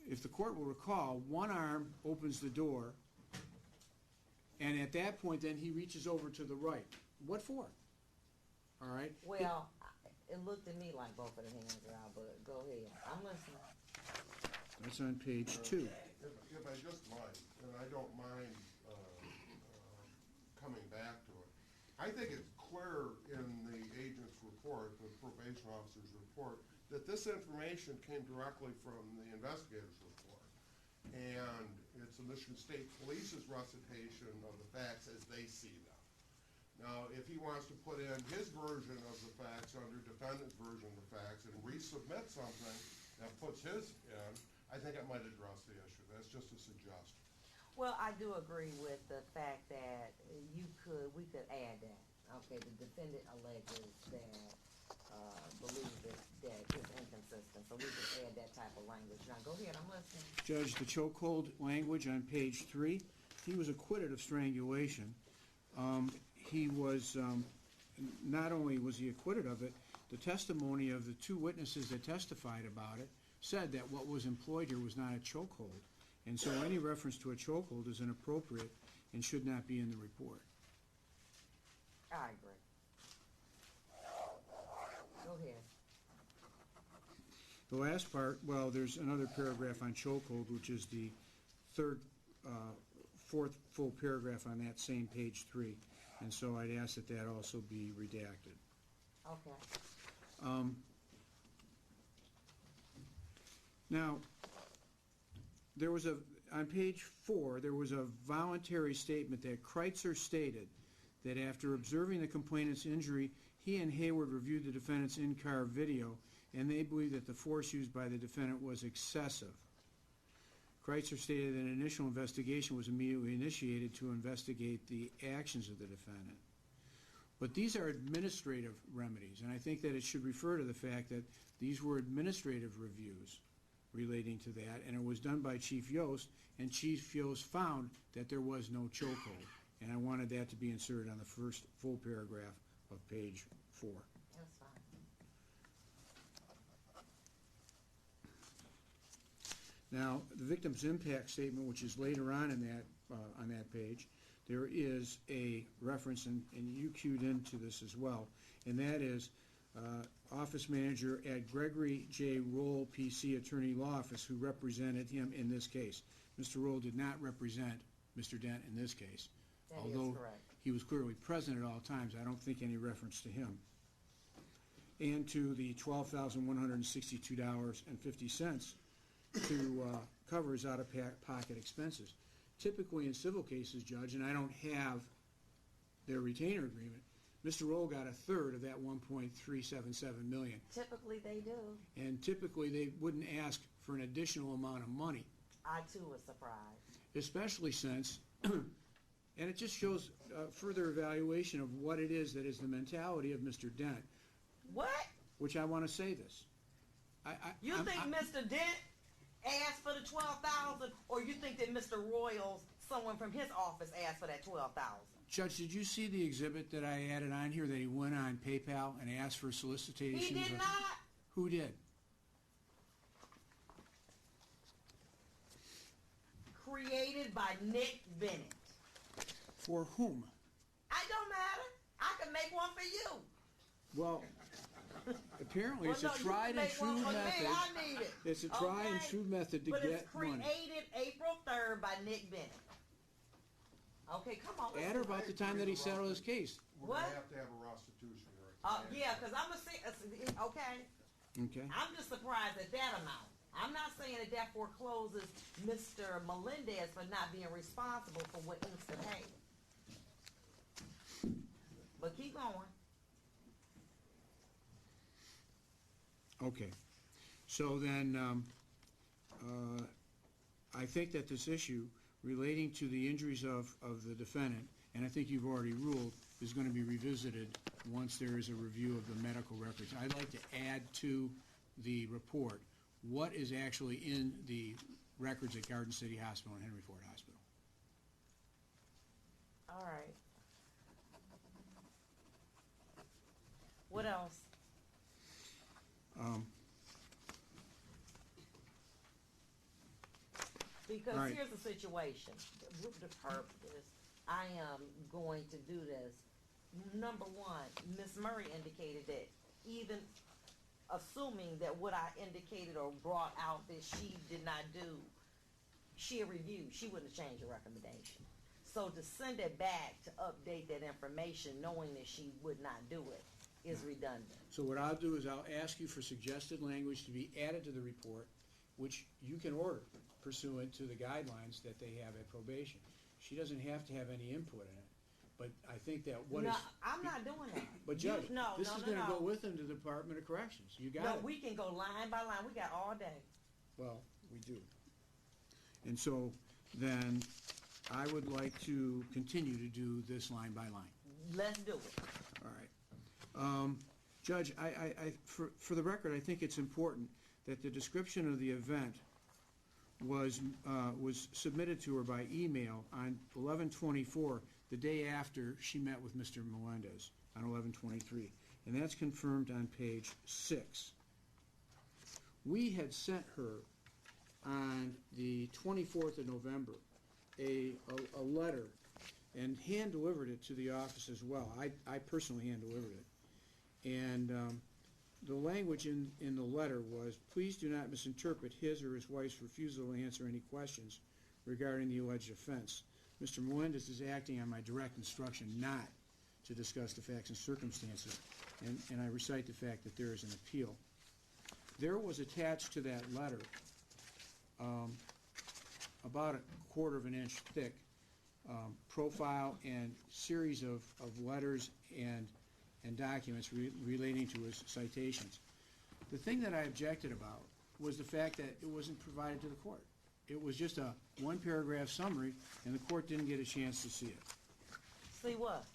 if the court will recall, one arm opens the door, and at that point then he reaches over to the right. What for? All right? Well, it looked to me like both of the hands are out, but go ahead. I'm listening. That's on page 2. If I just might, and I don't mind coming back to it, I think it's clear in the agent's report, the probation officer's report, that this information came directly from the investigator's report. And it's the Michigan State Police's recitation of the facts as they see them. Now, if he wants to put in his version of the facts under defendant's version of the facts and resubmit something that puts his in, I think it might address the issue. That's just a suggestion. Well, I do agree with the fact that we could add that. Okay, the defendant alleges that believes that it's inconsistent, so we could add that type of language. Now, go ahead, I'm listening. Judge, the chokehold language on page 3, he was acquitted of strangulation. He was, not only was he acquitted of it, the testimony of the 2 witnesses that testified about it said that what was employed here was not a chokehold. And so any reference to a chokehold is inappropriate and should not be in the report. I agree. Go ahead. The last part, well, there's another paragraph on chokehold, which is the fourth full paragraph on that same page 3. And so I'd ask that that also be redacted. Okay. Now, there was on page 4, there was a voluntary statement that Kreitzer stated that after observing the complainant's injury, he and Hayward reviewed the defendant's in-car video, and they believed that the force used by the defendant was excessive. Kreitzer stated that an initial investigation was immediately initiated to investigate the actions of the defendant. But these are administrative remedies, and I think that it should refer to the fact that these were administrative reviews relating to that, and it was done by Chief Yost, and Chief Yost found that there was no chokehold. And I wanted that to be inserted on the first full paragraph of page 4. That's fine. Now, the victim's impact statement, which is later on in that page, there is a reference, and you cued into this as well, and that is office manager at Gregory J. Roll, PC, Attorney Law Office, who represented him in this case. Mr. Roll did not represent Mr. Dent in this case. That Although is correct. he was clearly present at all times, I don't think any reference to him. And to the $12,162.50 to cover his out-of-pocket expenses. Typically in civil cases, Judge, and I don't have their retainer agreement, Mr. Roll got a third of that $1.377 million. Typically they do. And typically they wouldn't ask for an additional amount of money, I too was surprised. especially since, and it just shows further evaluation of what it is that is the mentality of Mr. Dent, What? which I want to say this. You think Mr. Dent asked for the $12,000, or you think that Mr. Royals, someone from his office, asked for that $12,000? Judge, did you see the exhibit that I added on here that he went on PayPal and asked for solicitations? He did not. Who did? Created by Nick Bennett. For whom? I don't matter. I can make one for you. Well, apparently Well, it's no, a you tried can and make true one for method. me. I need it. It's a tried and Okay? true method to But get it's money. created April 3rd by Nick Bennett. Okay, come on. At or about the time that he settled his case. We're What? gonna have to have a restitution hearing. Yeah, because I'm okay. Okay. I'm just surprised at that amount. I'm not saying that forecloses Mr. Melendez for not being responsible for what Inkster paid. But keep going. Okay. So then, I think that this issue relating to the injuries of the defendant, and I think you've already ruled, is going to be revisited once there is a review of the medical records. I'd like to add to the report what is actually in the records at Garden City Hospital and Henry Ford Hospital. All right. What else? Because All right. here's the situation. The purpose I am going to do this. Number one, Ms. Murray indicated that even assuming that what I indicated or brought out that she did not do, she had reviewed, she wouldn't have changed the recommendation. So to send it back to update that information knowing that she would not do it is redundant. So what I'll do is I'll ask you for suggested language to be added to the report, which you can order pursuant to the guidelines that they have at probation. She doesn't have to have any input in it, but I think that what No, is... I'm not doing that. But Judge, this is going to no. go with them to the Department of Corrections. You got No, it. we can go line by line. We got all day. Well, we do. And so then I would like to continue to do this line by line. Let's do it. All right. Judge, for the record, I think it's important that the description of the event was submitted to her by email on 11/24, the day after she met with Mr. Melendez on 11/23, and that's confirmed on page 6. We had sent her on the 24th of November a letter and hand-delivered it to the office as well. I personally hand-delivered it. And the language in the letter was, please do not misinterpret his or his wife's refusal to answer any questions regarding the alleged offense. Mr. Melendez is acting on my direct instruction not to discuss the facts and circumstances, and I recite the fact that there is an appeal. There was attached to that letter about 1/4 of an inch thick profile and series of letters and documents relating to his citations. The thing that I objected about was the fact that it wasn't provided to the court. It was just a one-paragraph summary, and the court didn't get a chance to see it. See what?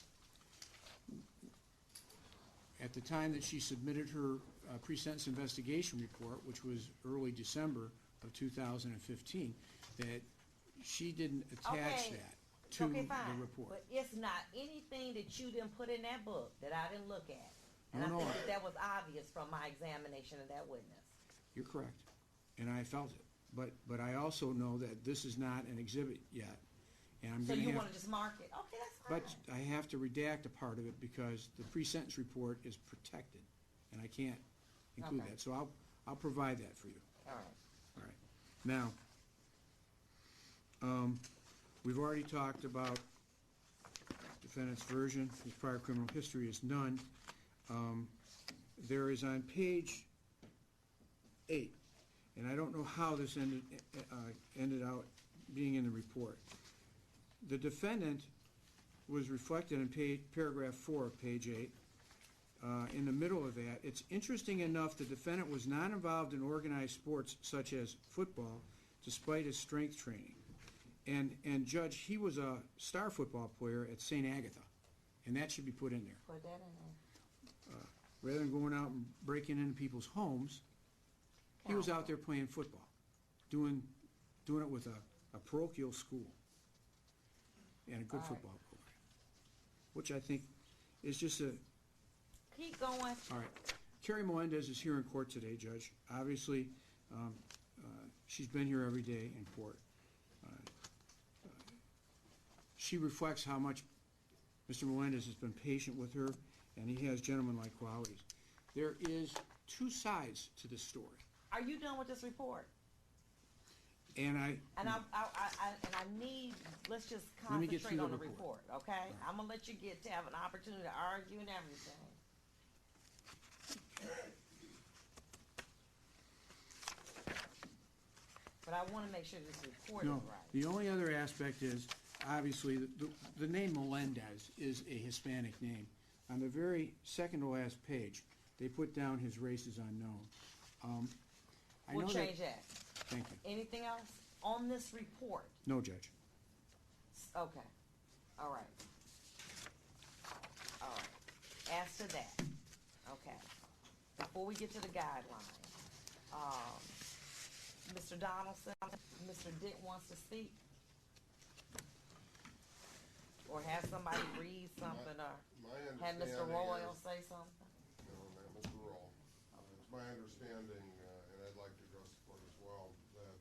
At the time that she submitted her pre-sentence investigation report, which was early December of 2015, that she didn't attach Okay. that to Okay, the fine. report. But it's not anything that you didn't put in that book that I didn't look at. And No, I no, think I- that was obvious from my examination of that witness. You're correct, and I felt it. But I also know that this is not an exhibit yet, and I'm So going to you have... want to just mark it? Okay, that's fine. But I have to redact a part of it because the pre-sentence report is protected, and I can't include Okay. that. So I'll provide that for you. All right. All right. Now, we've already talked about defendant's version. His prior criminal history is none. There is on page 8, and I don't know how this ended out being in the report. The defendant was reflected in paragraph 4 of page 8. In the middle of that, it's interesting enough the defendant was not involved in organized sports such as football, despite his strength training. And Judge, he was a star football player at St. Agatha, and that should be put in there. Put that in there. Rather than going out and breaking into people's homes, he was out there playing football, doing it with a parochial school and a good All right. football program, which I think is just a... Keep going. All right. Carrie Melendez is here in court today, Judge. Obviously, she's been here every day in court. She reflects how much Mr. Melendez has been patient with her, and he has gentlemanlike qualities. There is two sides to this story, Are you done with this report? and I And I need, let's just Let me get through concentrate on the the report. report, okay? I'm gonna let you get to have an opportunity to argue and everything. But I wanna make sure this report is No, right. the only other aspect is, obviously, the name Melendez is a Hispanic name. On the very second to last page, they put down his race is unknown. I We'll know change that. Thank you. Anything else on this report? No, Judge. Okay, all right. All right, as to that, okay, before we get to the guideline, Mr. Donaldson, Mr. Dick wants to speak? Or have somebody read something, or My have Mr. understanding Royal is- say something? No, not Mr. Roll. It's my understanding, and I'd like to address the court as well, that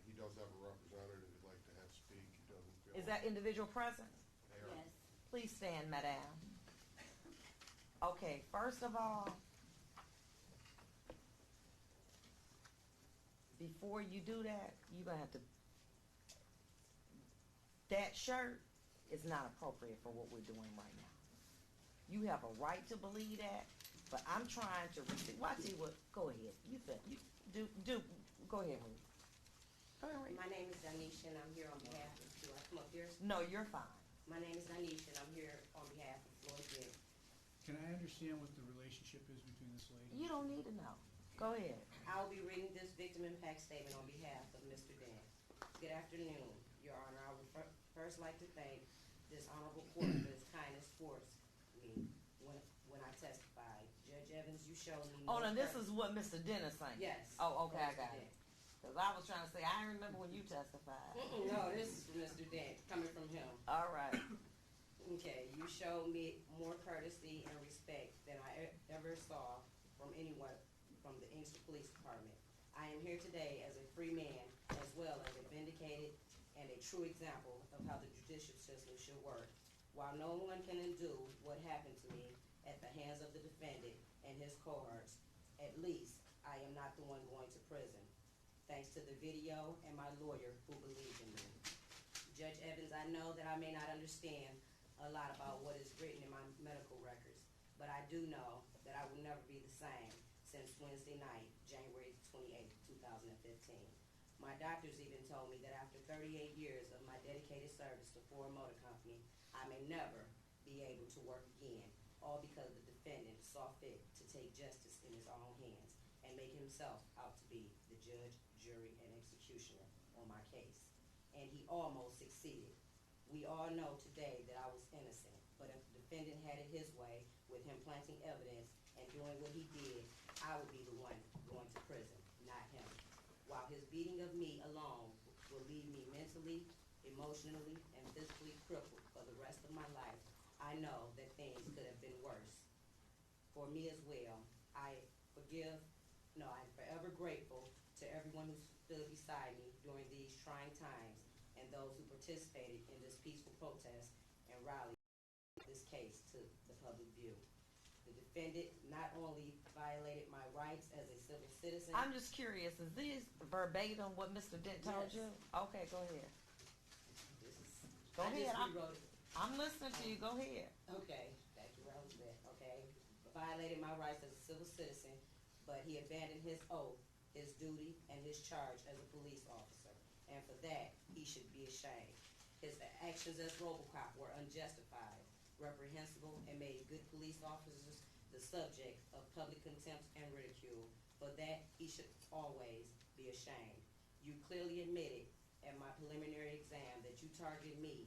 he does have a representative he'd like to have speak. He doesn't feel... Is that individual present? Mayor. Yes. Please stand, madam. Okay, first of all, before you do that, you're gonna have to, that shirt is not appropriate for what we're doing right now. You have a right to believe that, but I'm trying to, watch it, go ahead, you go ahead, Ruth. Go ahead, Ruth. My name is Danisha, and I'm here on behalf of, do I come up here? No, you're fine. My name is Danisha, and I'm here on behalf of Floyd Dent. Can I understand what the relationship is between this lady? You don't need to know. Go ahead. I will be reading this victim impact statement on behalf of Mr. Dent. Good afternoon, Your Honor. I would first like to thank this honorable court for its kindness towards me when I testified. Judge Evans, you showed me... Oh, no now this courtesy. is what Mr. Dennis saying? Yes. Oh, okay, I Mr. got Dent. it. Because I was trying to say, I remember when you testified. No, this is from Mr. Dent, coming from him. All right. Okay, you showed me more courtesy and respect than I ever saw from anyone from the Inkster Police Department. I am here today as a free man, as well as a vindicated and a true example of how the judicial system should work. While no one can undo what happened to me at the hands of the defendant and his cohorts, at least I am not the one going to prison. Thanks to the video and my lawyer who believed in me. Judge Evans, I know that I may not understand a lot about what is written in my medical records, but I do know that I will never be the same since Wednesday night, January 28th, 2015. My doctors even told me that after 38 years of my dedicated service to Ford Motor Company, I may never be able to work again, all because the defendant saw fit to take justice in his own hands and make himself out to be the judge, jury, and executioner on my case. And he almost succeeded. We all know today that I was innocent, but if the defendant had it his way with him planting evidence and doing what he did, I would be the one going to prison, not him. while his beating of me alone will leave me mentally, emotionally, and physically crippled for the rest of my life, I know that things could have been worse. For me as well, I'm forever grateful to everyone who stood beside me during these trying times and those who participated in this peaceful protest and rally this case to the public view. The defendant not only violated my rights as a civil citizen. I'm just curious, is this verbatim what Mr. Dent told Yes. you? Okay, go ahead. Go I ahead. just rewrote it. I'm listening to you. Go ahead. Okay, back to where I was at, okay? Violated my rights as a civil citizen, but he abandoned his oath, his duty, and his charge as a police officer. And for that, he should be ashamed. His actions as RoboCop were unjustified, reprehensible, and made good police officers the subject of public contempt and ridicule. For that, he should always be ashamed. You clearly admitted at my preliminary exam that you targeted me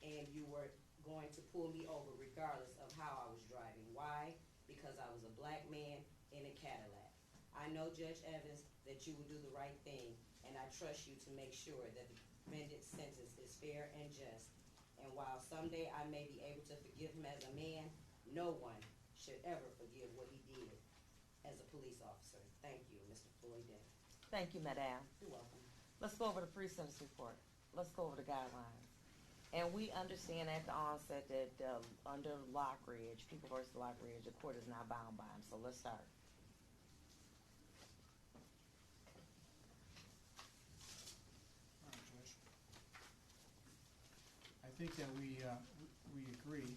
and you were going to pull me over regardless of how I was driving. Why? Because I was a black man in a Cadillac. I know, Judge Evans, that you will do the right thing, and I trust you to make sure that the defendant's sentence is fair and just. And while someday I may be able to forgive him as a man, no one should ever forgive what he did as a police officer. Thank you, Mr. Floyd Dent. Thank you, Madam. You're welcome. Let's go over the pre-sentence report. Let's go over the guidelines. And we understand at the onset that under Lockridge, People versus Lockridge, the court is not bound by them. So let's start. All right, Judge. I think that we agree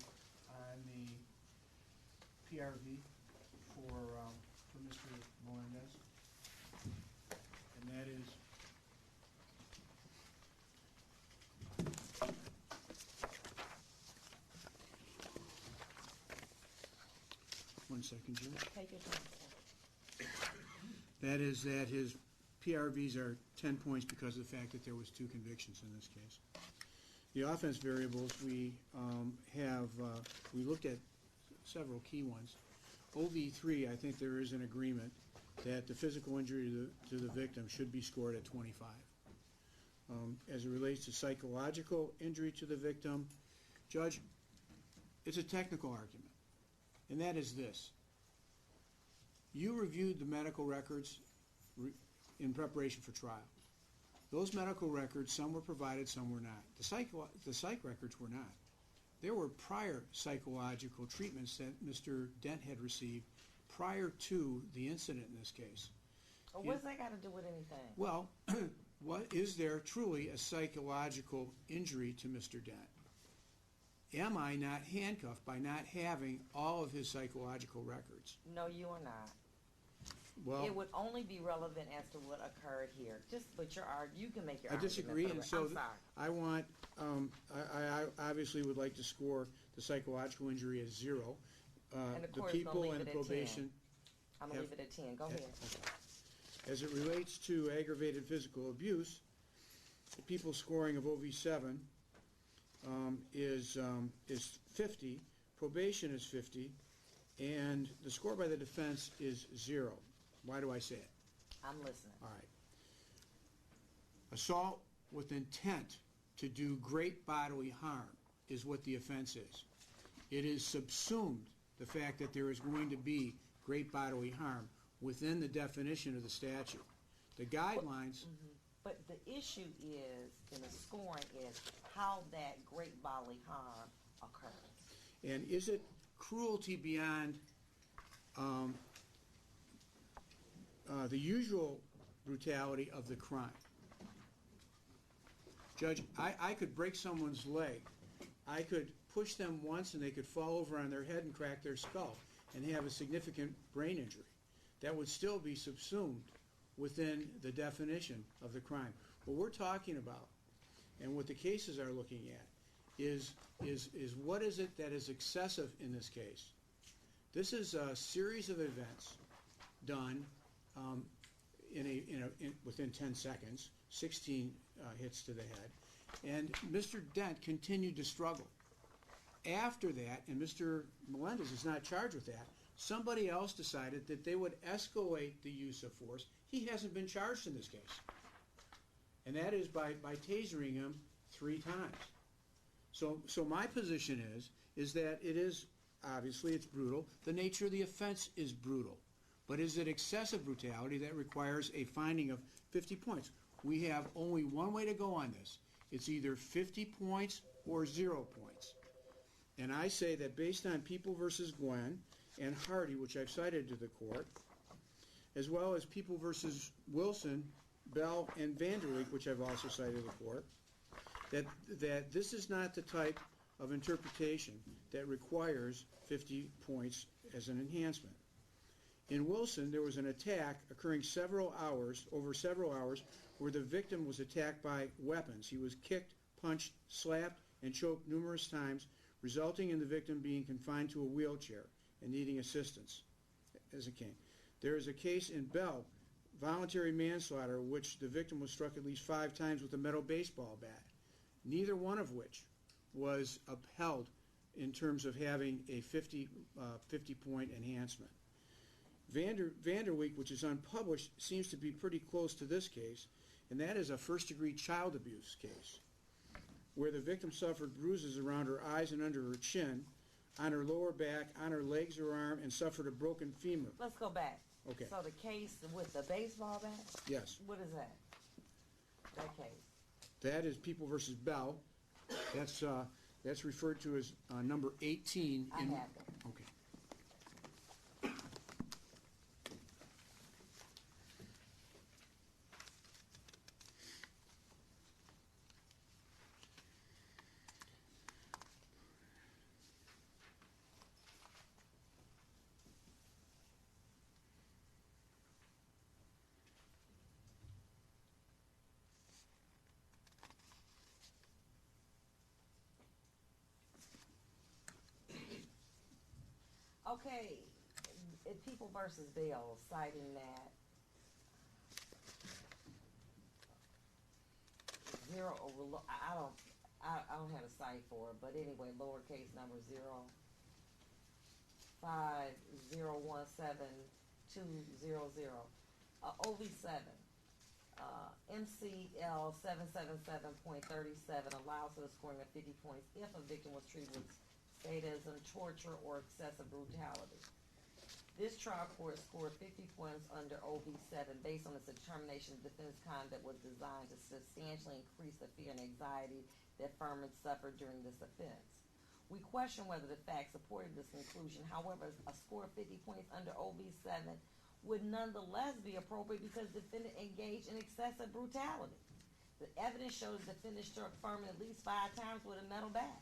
on the PRV for Mr. Melendez, and that is one second, Judge. Take your time. That is that his PRVs are 10 points because of the fact that there was 2 convictions in this case. The offense variables, we looked at several key ones. OV3, I think there is an agreement that the physical injury to the victim should be scored at 25. As it relates to psychological injury to the victim, Judge, it's a technical argument, and that is this. You reviewed the medical records in preparation for trial. Those medical records, some were provided, some were not. The psych records were not. There were prior psychological treatments that Mr. Dent had received prior to the incident in this case. Well, what's that got to do with anything? Well, what is there truly a psychological injury to Mr. Dent? Am I not handcuffed by not having all of his psychological records? No, you are not. Well, It would only be relevant as to what occurred here. But you can make your I argument. disagree, for the and rest. so I'm sorry. I want, I obviously would like to score the psychological injury as 0. And the The court is gonna people leave and it at probation. 10. I'm going to leave it at 10. Go ahead. As it relates to aggravated physical abuse, the people's scoring of OV7 is 50, probation is 50, and the score by the defense is 0. Why do I say it? I'm listening. All right. Assault with intent to do great bodily harm is what the offense is. It is subsumed the fact that there is going to be great bodily harm within the definition of the statute. The guidelines, But the issue is, in the scoring, is how that great bodily harm occurs. and is it cruelty beyond the usual brutality of the crime? Judge, I could break someone's leg. I could push them once and they could fall over on their head and crack their skull and have a significant brain injury. That would still be subsumed within the definition of the crime. What we're talking about and what the cases are looking at is what is it that is excessive in this case? This is a series of events done within 10 seconds, 16 hits to the head, and Mr. Dent continued to struggle. After that, and Mr. Melendez is not charged with that, Somebody else decided that they would escalate the use of force. He hasn't been charged in this case. And that is by tasering him 3 times. So my position is that it is, obviously it's brutal. The nature of the offense is brutal. But is it excessive brutality that requires a finding of 50 points? We have only one way to go on this. It's either 50 points or 0 points. And I say that based on People versus Gwen and Hardy, which I've cited to the court, as well as People versus Wilson, Bell, and Vanderleek, which I've also cited to the court, that this is not the type of interpretation that requires 50 points as an enhancement. In Wilson, there was an attack occurring over several hours, where the victim was attacked by weapons. He was kicked, punched, slapped, and choked numerous times, resulting in the victim being confined to a wheelchair and needing assistance as it came. There is a case in Bell, voluntary manslaughter, which the victim was struck at least 5 times with a metal baseball bat, neither one of which was upheld in terms of having a 50-point enhancement. Vanderleek, which is unpublished, seems to be pretty close to this case, and that is a first-degree child abuse case, where the victim suffered bruises around her eyes and under her chin, on her lower back, on her legs or arm, and suffered a broken femur. Let's go back. Okay. So the case with the baseball bat? Yes. What is that? That case? That is People versus Bell. That's referred to as number 18. I have that. Okay. Okay, People versus Bell, citing that I don't have a cite for it, but anyway, lowercase number 05017-200, OV7, MCL 777.37 allows for the scoring of 50 points if a victim was treated with sadism, torture, or excessive brutality. This trial court scored 50 points under OV7 based on its determination the defendant's conduct was designed to substantially increase the fear and anxiety that Furman suffered during this offense. We question whether the facts supported this conclusion. However, a score of 50 points under OV7 would nonetheless be appropriate because the defendant engaged in excessive brutality. The evidence shows the defendant struck Furman at least 5 times with a metal bat.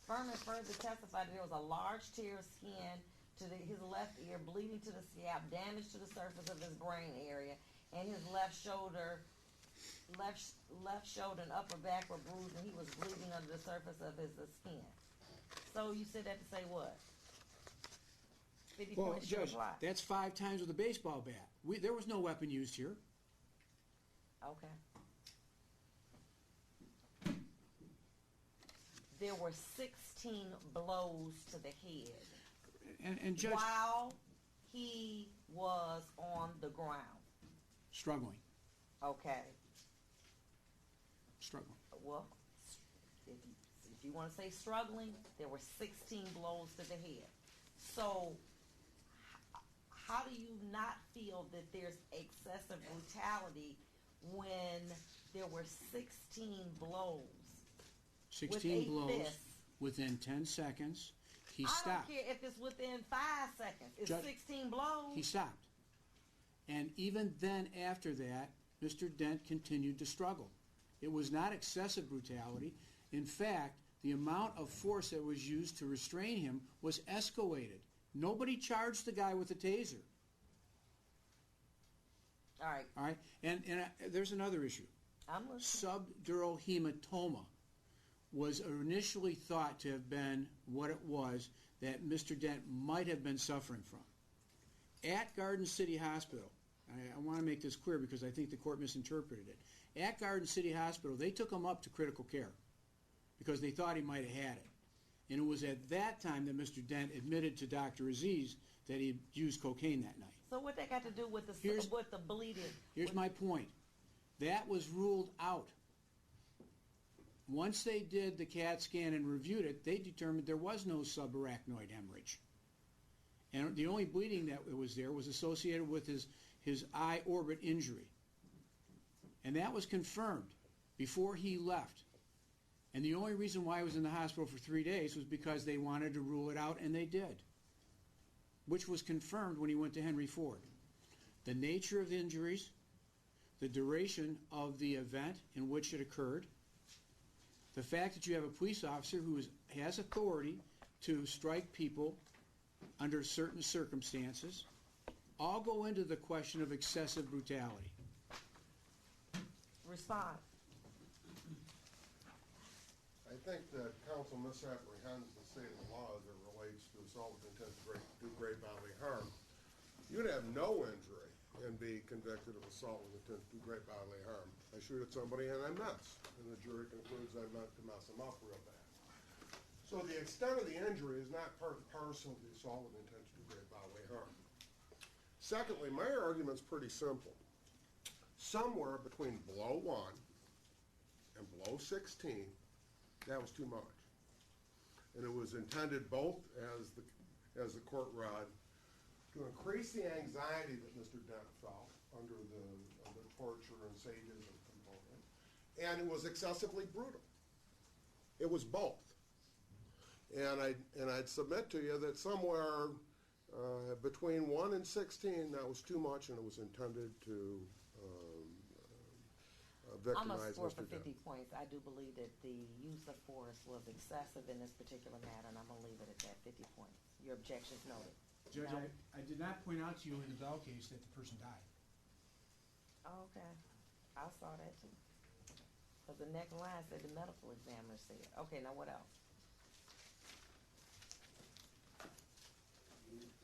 Furman further testified that there was a large tear of skin to his left ear, bleeding to the scalp, damage to the surface of his brain area, and his left shoulder and upper back were bruised, and he was bleeding under the surface of his skin. So you said that to say what? 50 Well, points should Judge, apply. that's 5 times with a baseball bat. There was no weapon used here. Okay. There were 16 blows to the head And Judge, while he was on the ground. struggling. Okay. Struggling. Well, if you want to say struggling, there were 16 blows to the head. So, how do you not feel that there's excessive brutality when there were 16 blows? 16 with a blows fist? within 10 seconds. He I stopped. don't care if it's within 5 seconds. It's Judge, 16 blows. He stopped. And even then, after that, Mr. Dent continued to struggle. It was not excessive brutality. In fact, the amount of force that was used to restrain him was escalated. Nobody charged the guy with a taser. All right. All right? And there's another issue. I'm listening. Subdural hematoma was initially thought to have been what it was that Mr. Dent might have been suffering from. At Garden City Hospital, I want to make this clear because I think the court misinterpreted it. At Garden City Hospital, they took him up to critical care because they thought he might have had it. And it was at that time that Mr. Dent admitted to Dr. Aziz that he used cocaine that night. So what that got to do with Here's- with the bleeding? Here's my point. That was ruled out. Once they did the CAT scan and reviewed it, they determined there was no subarachnoid hemorrhage. And the only bleeding that was there was associated with his eye orbit injury. And that was confirmed before he left. And the only reason why he was in the hospital for 3 days was because they wanted to rule it out, and they did, which was confirmed when he went to Henry Ford. The nature of the injuries, the duration of the event in which it occurred, the fact that you have a police officer who has authority to strike people under certain circumstances, all go into the question of excessive brutality. Respond. I think that counsel misapprehends the state of the law as it relates to assault with intent to do great bodily harm. You could have no injury and be convicted of assault with intent to do great bodily harm. I shoot at somebody and I miss, and the jury concludes I meant to mess them up real bad. So the extent of the injury is not part and parcel of the assault with intent to do great bodily harm. Secondly, my argument's pretty simple. Somewhere between below 1 and below 16, that was too much. And it was intended both, as the court read, to increase the anxiety that Mr. Dent felt under the torture and sadism component, and it was excessively brutal. It was both. And I'd submit to you that somewhere between 1 and 16, that was too much, and it was intended to I'm gonna victimize score for Mr. Dent. 50 points. I do believe that the use of force was excessive in this particular matter, and I'm gonna leave it at that, 50 points. Your objection's noted. Judge, No. I did not point out to you in the Bell case that the person died. Oh, okay. I saw that too. Because the next line said the medical examiner said. Okay, now what else?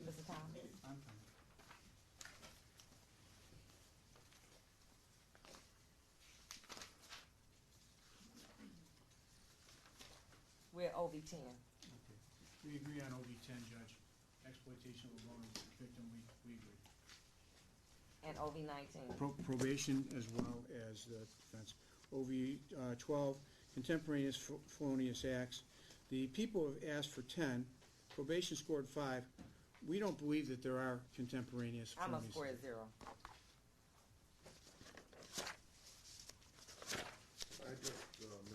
Mr. Thomas? I'm fine. We're at OV 10. Okay. We agree on OV 10, Judge. Exploitation of a vulnerable victim, we agree. And OV 19. Probation as well as the defense. OV 12, contemporaneous felonious acts. The people have asked for 10. Probation scored 5. We don't believe that there are contemporaneous I'm gonna felonious score acts. at 0. I just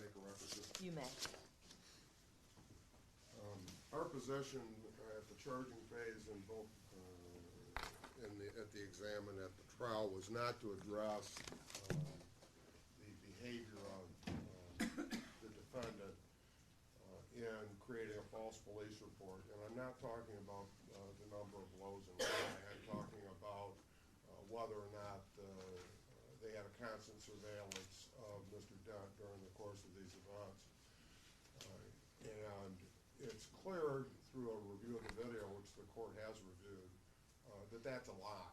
make a reference. You may. Our position at the charging phase in both at the exam and at the trial was not to address the behavior of the defendant in creating a false police report. And I'm not talking about the number of blows and why. I'm talking about whether or not they had a constant surveillance of Mr. Dent during the course of these events. And it's clear through a review of the video, which the court has reviewed, that that's a lie,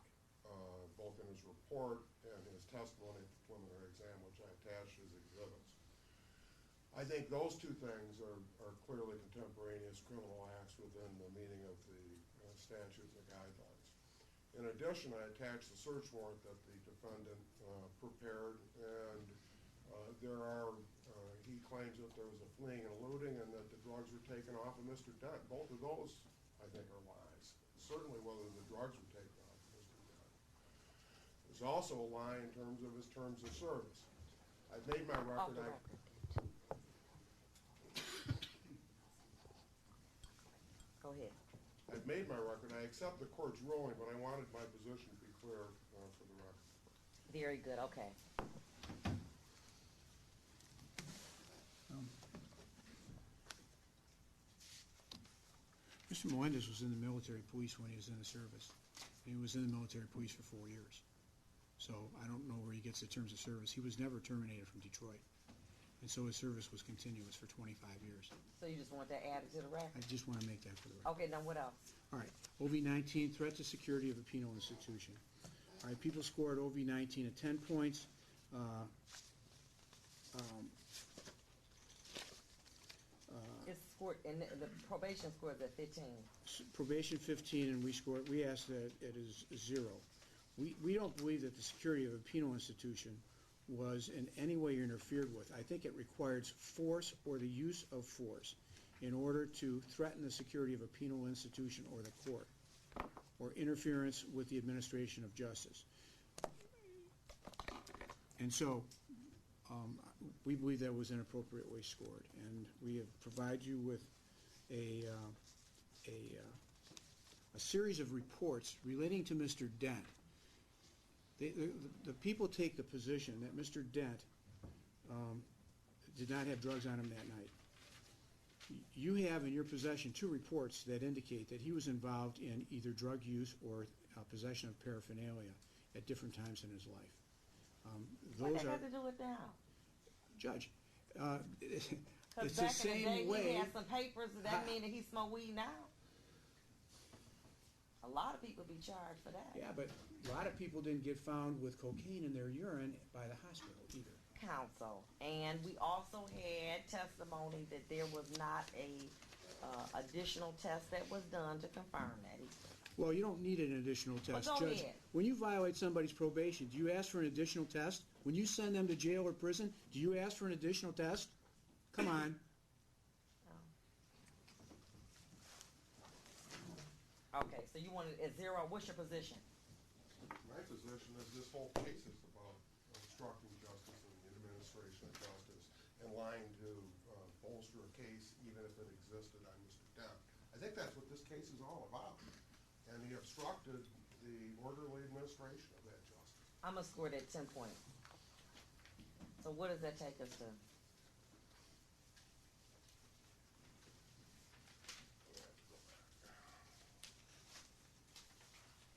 both in his report and his testimony at the preliminary exam, which I attached as exhibits. I think those two things are clearly contemporaneous criminal acts within the meaning of the statutes and guidelines. In addition, I attached the search warrant that the defendant prepared, and he claims that there was a fleeing and eluding and that the drugs were taken off of Mr. Dent. Both of those, I think, are lies. Certainly whether the drugs were taken off of Mr. Dent. There's also a lie in terms of his terms of service. I've made my Off record. the record. Go ahead. I've made my record. I accept the court's ruling, but I wanted my position to be clear for the record. Very good, okay. Mr. Melendez was in the military police when he was in the service. He was in the military police for 4 years. So I don't know where he gets the terms of service. He was never terminated from Detroit. And so his service was continuous for 25 years. So you just want that added to the record? I just want to make that for the record. Okay, now what else? All right, OV-19, threat to security of a penal institution. All right, people scored OV-19 at 10 points. It's scored, and the probation score is at 15. Probation 15, and we asked that it is 0. We don't believe that the security of a penal institution was in any way interfered with. I think it requires force or the use of force in order to threaten the security of a penal institution or the court, or interference with the administration of justice. And so, we believe that was inappropriately scored, and we have provided you with a series of reports relating to Mr. Dent. The people take the position that Mr. Dent did not have drugs on him that night. You have in your possession 2 reports that indicate that he was involved in either drug use or possession of paraphernalia at different times in his life. What does that have to do with now? Judge, Because it's the back in the same day, way. he had some papers. Does that mean that he smoked weed now? A lot of people be charged for that. Yeah, but a lot of people didn't get found with cocaine in their urine by the hospital either. Counsel, and we also had testimony that there was not a additional test that was done to confirm that. Well, you don't need an additional test, Well, go Judge. ahead. When you violate somebody's probation, do you ask for an additional test? When you send them to jail or prison, do you ask for an additional test? Come on. Okay, so you wanted at 0. What's your position? My position is this whole case is about obstructing justice and the administration of justice and lying to bolster a case even if it existed on Mr. Dent. I think that's what this case is all about. And he obstructed the orderly administration of that justice. I'm going to score it at 10 points. So what does that take us to?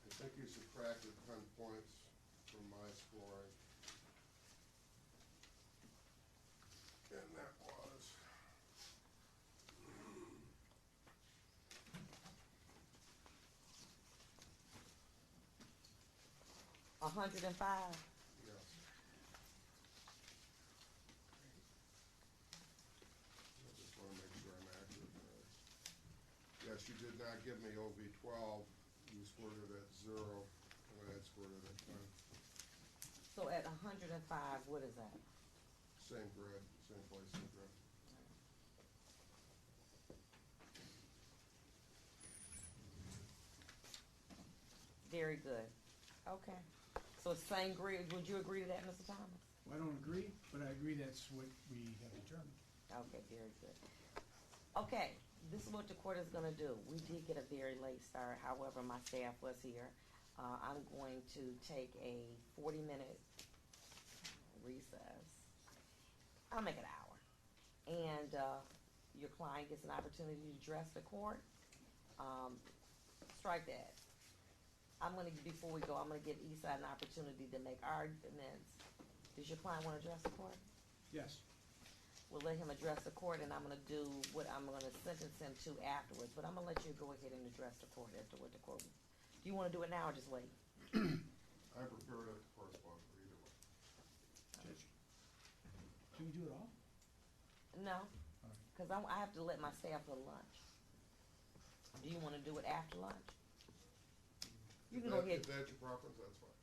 I think you subtracted 10 points from my scoring. And that was... 105. Yes. I just want to make sure I'm accurate there. Yes, you did not give me OV 12. You scored it at 0, and I had scored it at 10. So at 105, what is that? Same grid, same place in the grid. Very good. Okay. So same grid. Would you agree to that, Mr. Thomas? Well, I don't agree, but I agree that's what we have determined. Okay, very good. Okay, this is what the court is going to do. We did get a very late start. However, my staff was here. I'm going to take a 40-minute recess. I'll make it an hour. And your client gets an opportunity to address the court. Strike that. Before we go, I'm going to give Eastside an opportunity to make arguments. Does your client want to address the court? Yes. We'll let him address the court, and I'm going to do what I'm going to sentence him to afterwards. But I'm going to let you go ahead and address the court as to what the court. Do you want to do it now or just wait? I'm prepared at the correspondent for either way. Judge, can we do it all? No, because I have to let my staff go to lunch. Do you want to do it after lunch? You can go ahead. If that's your preference, that's fine.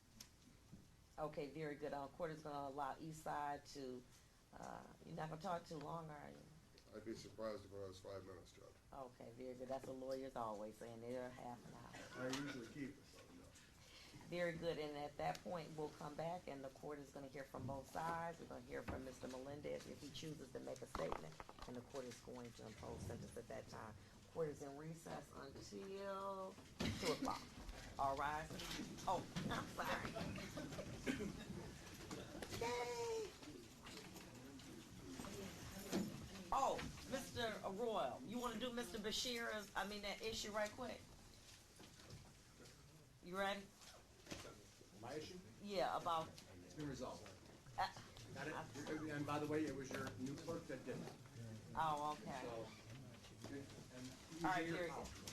Okay, very good. Court is going to allow Eastside to. You're not going to talk too long, are you? I'd be surprised if it was 5 minutes, Judge. Okay, very good. That's what lawyers always saying. They're half an hour. I usually keep it, though, Judge. Very good. And at that point, we'll come back, and the court is going to hear from both sides. We're going to hear from Mr. Melendez if he chooses to make a statement, and the court is going to impose sentence at that time. Court is in recess until 2 o'clock. All right. Oh, I'm sorry. Yay. Oh, Mr. Royal, you want to do Mr. Bashir's, that issue right quick? You ready? My issue? Yeah, about, It's been resolved. uh, Got it? And by the way, it was your new clerk that did it. oh, okay. So, and All right, using your very power. good.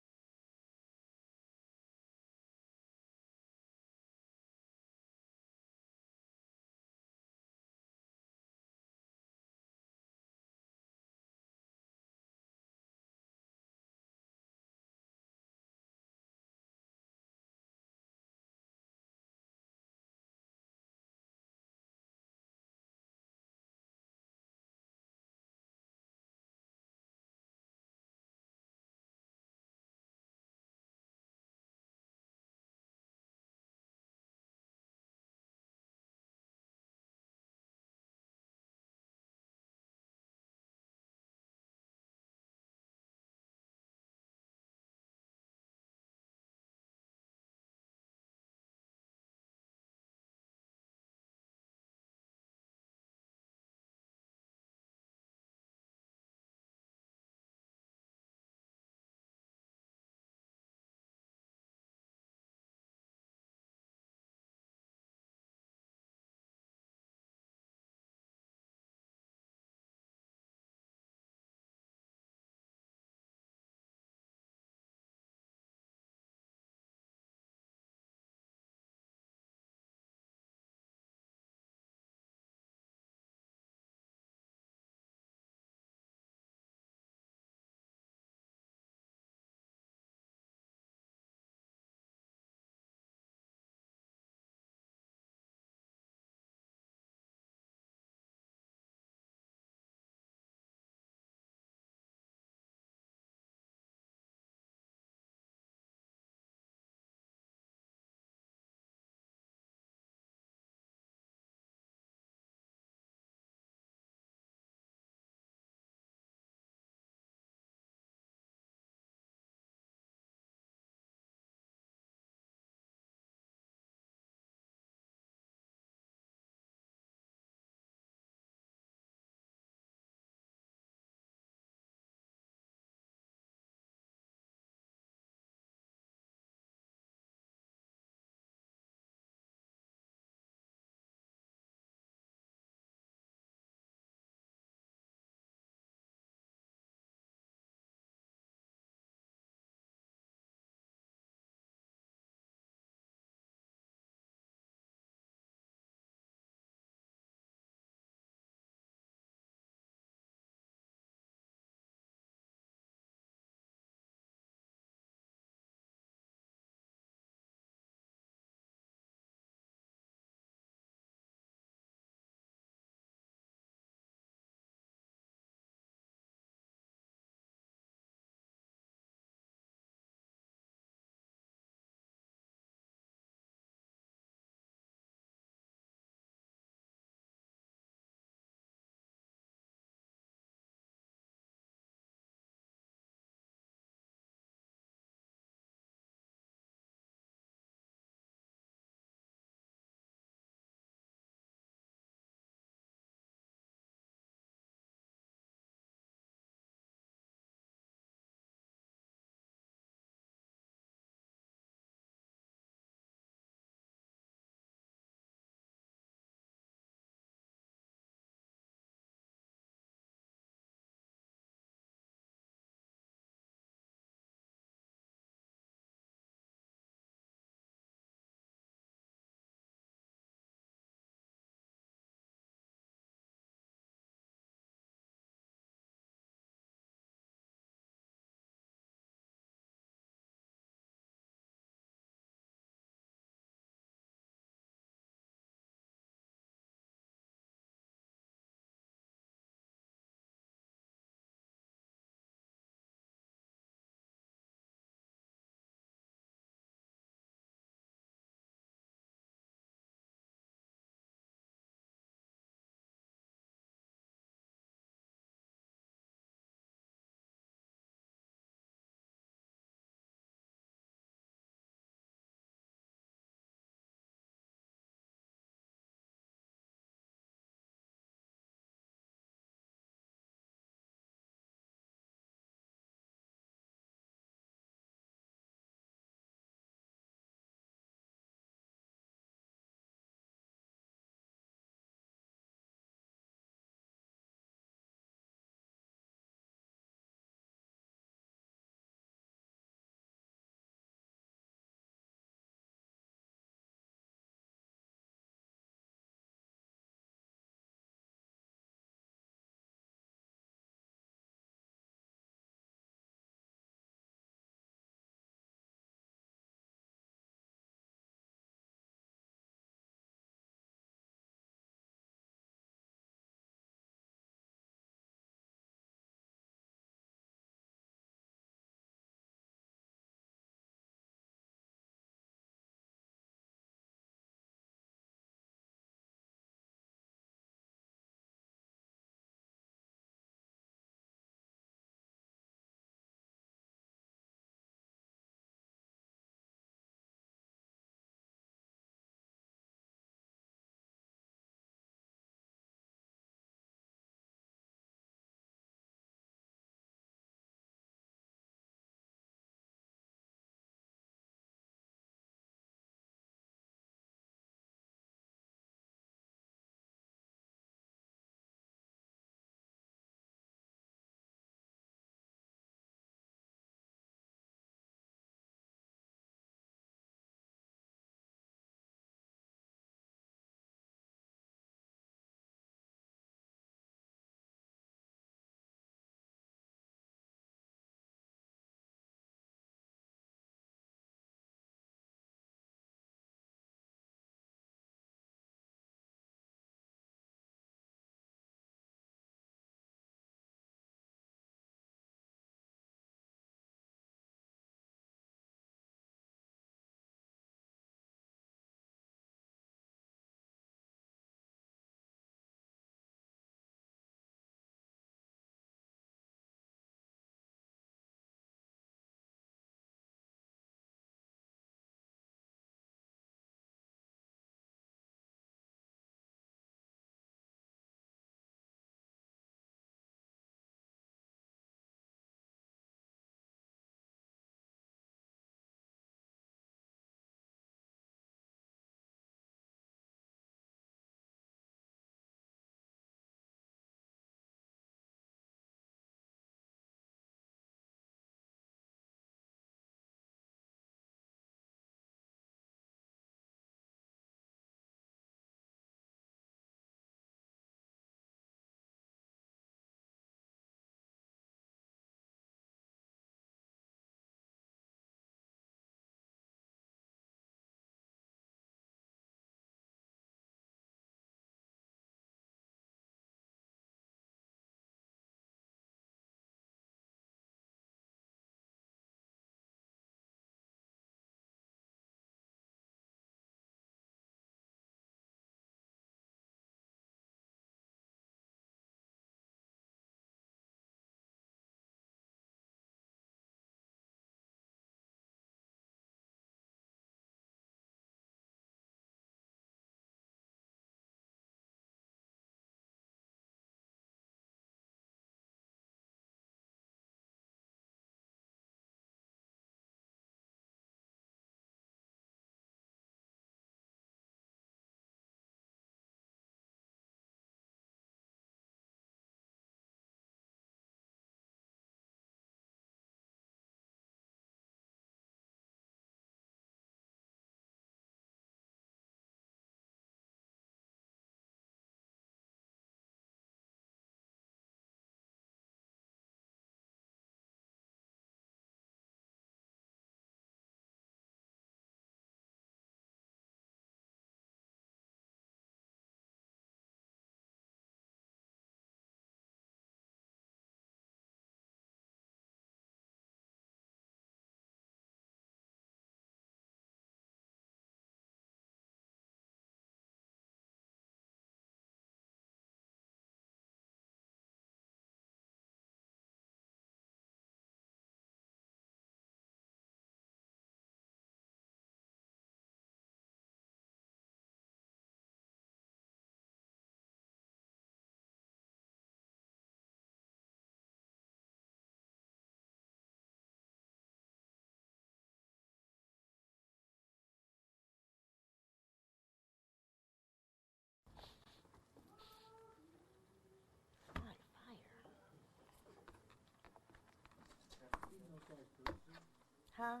Huh?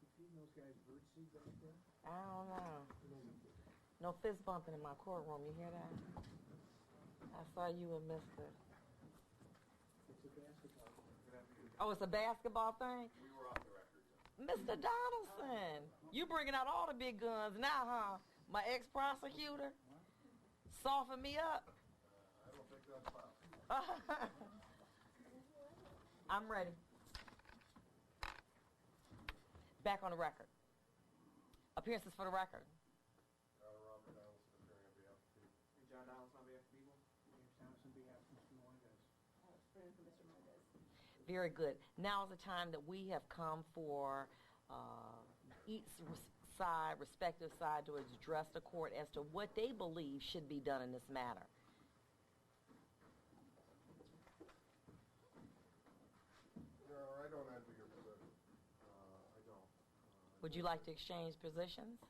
You feeding those guys bird seed back there? I don't know. No fist bumping in my courtroom, you hear that? I saw you and Mr. It's a basketball. Oh, it's a basketball thing? We were off the record. Mr. Donaldson, you bringing out all the big guns now, huh? My ex-prosecutor? Soften me up. I don't think that's possible. I'm ready. Back on the record. Appearances for the record. Robert Donaldson, appearing on behalf of the people. And John Donaldson on behalf of the people. James Thompson on behalf of Mr. Melendez. Mr. Melendez. Very good. Now is the time that we have come for each side, respective side, to address the court as to what they believe should be done in this matter. No, I don't envy your position. I don't. Would you like to exchange positions?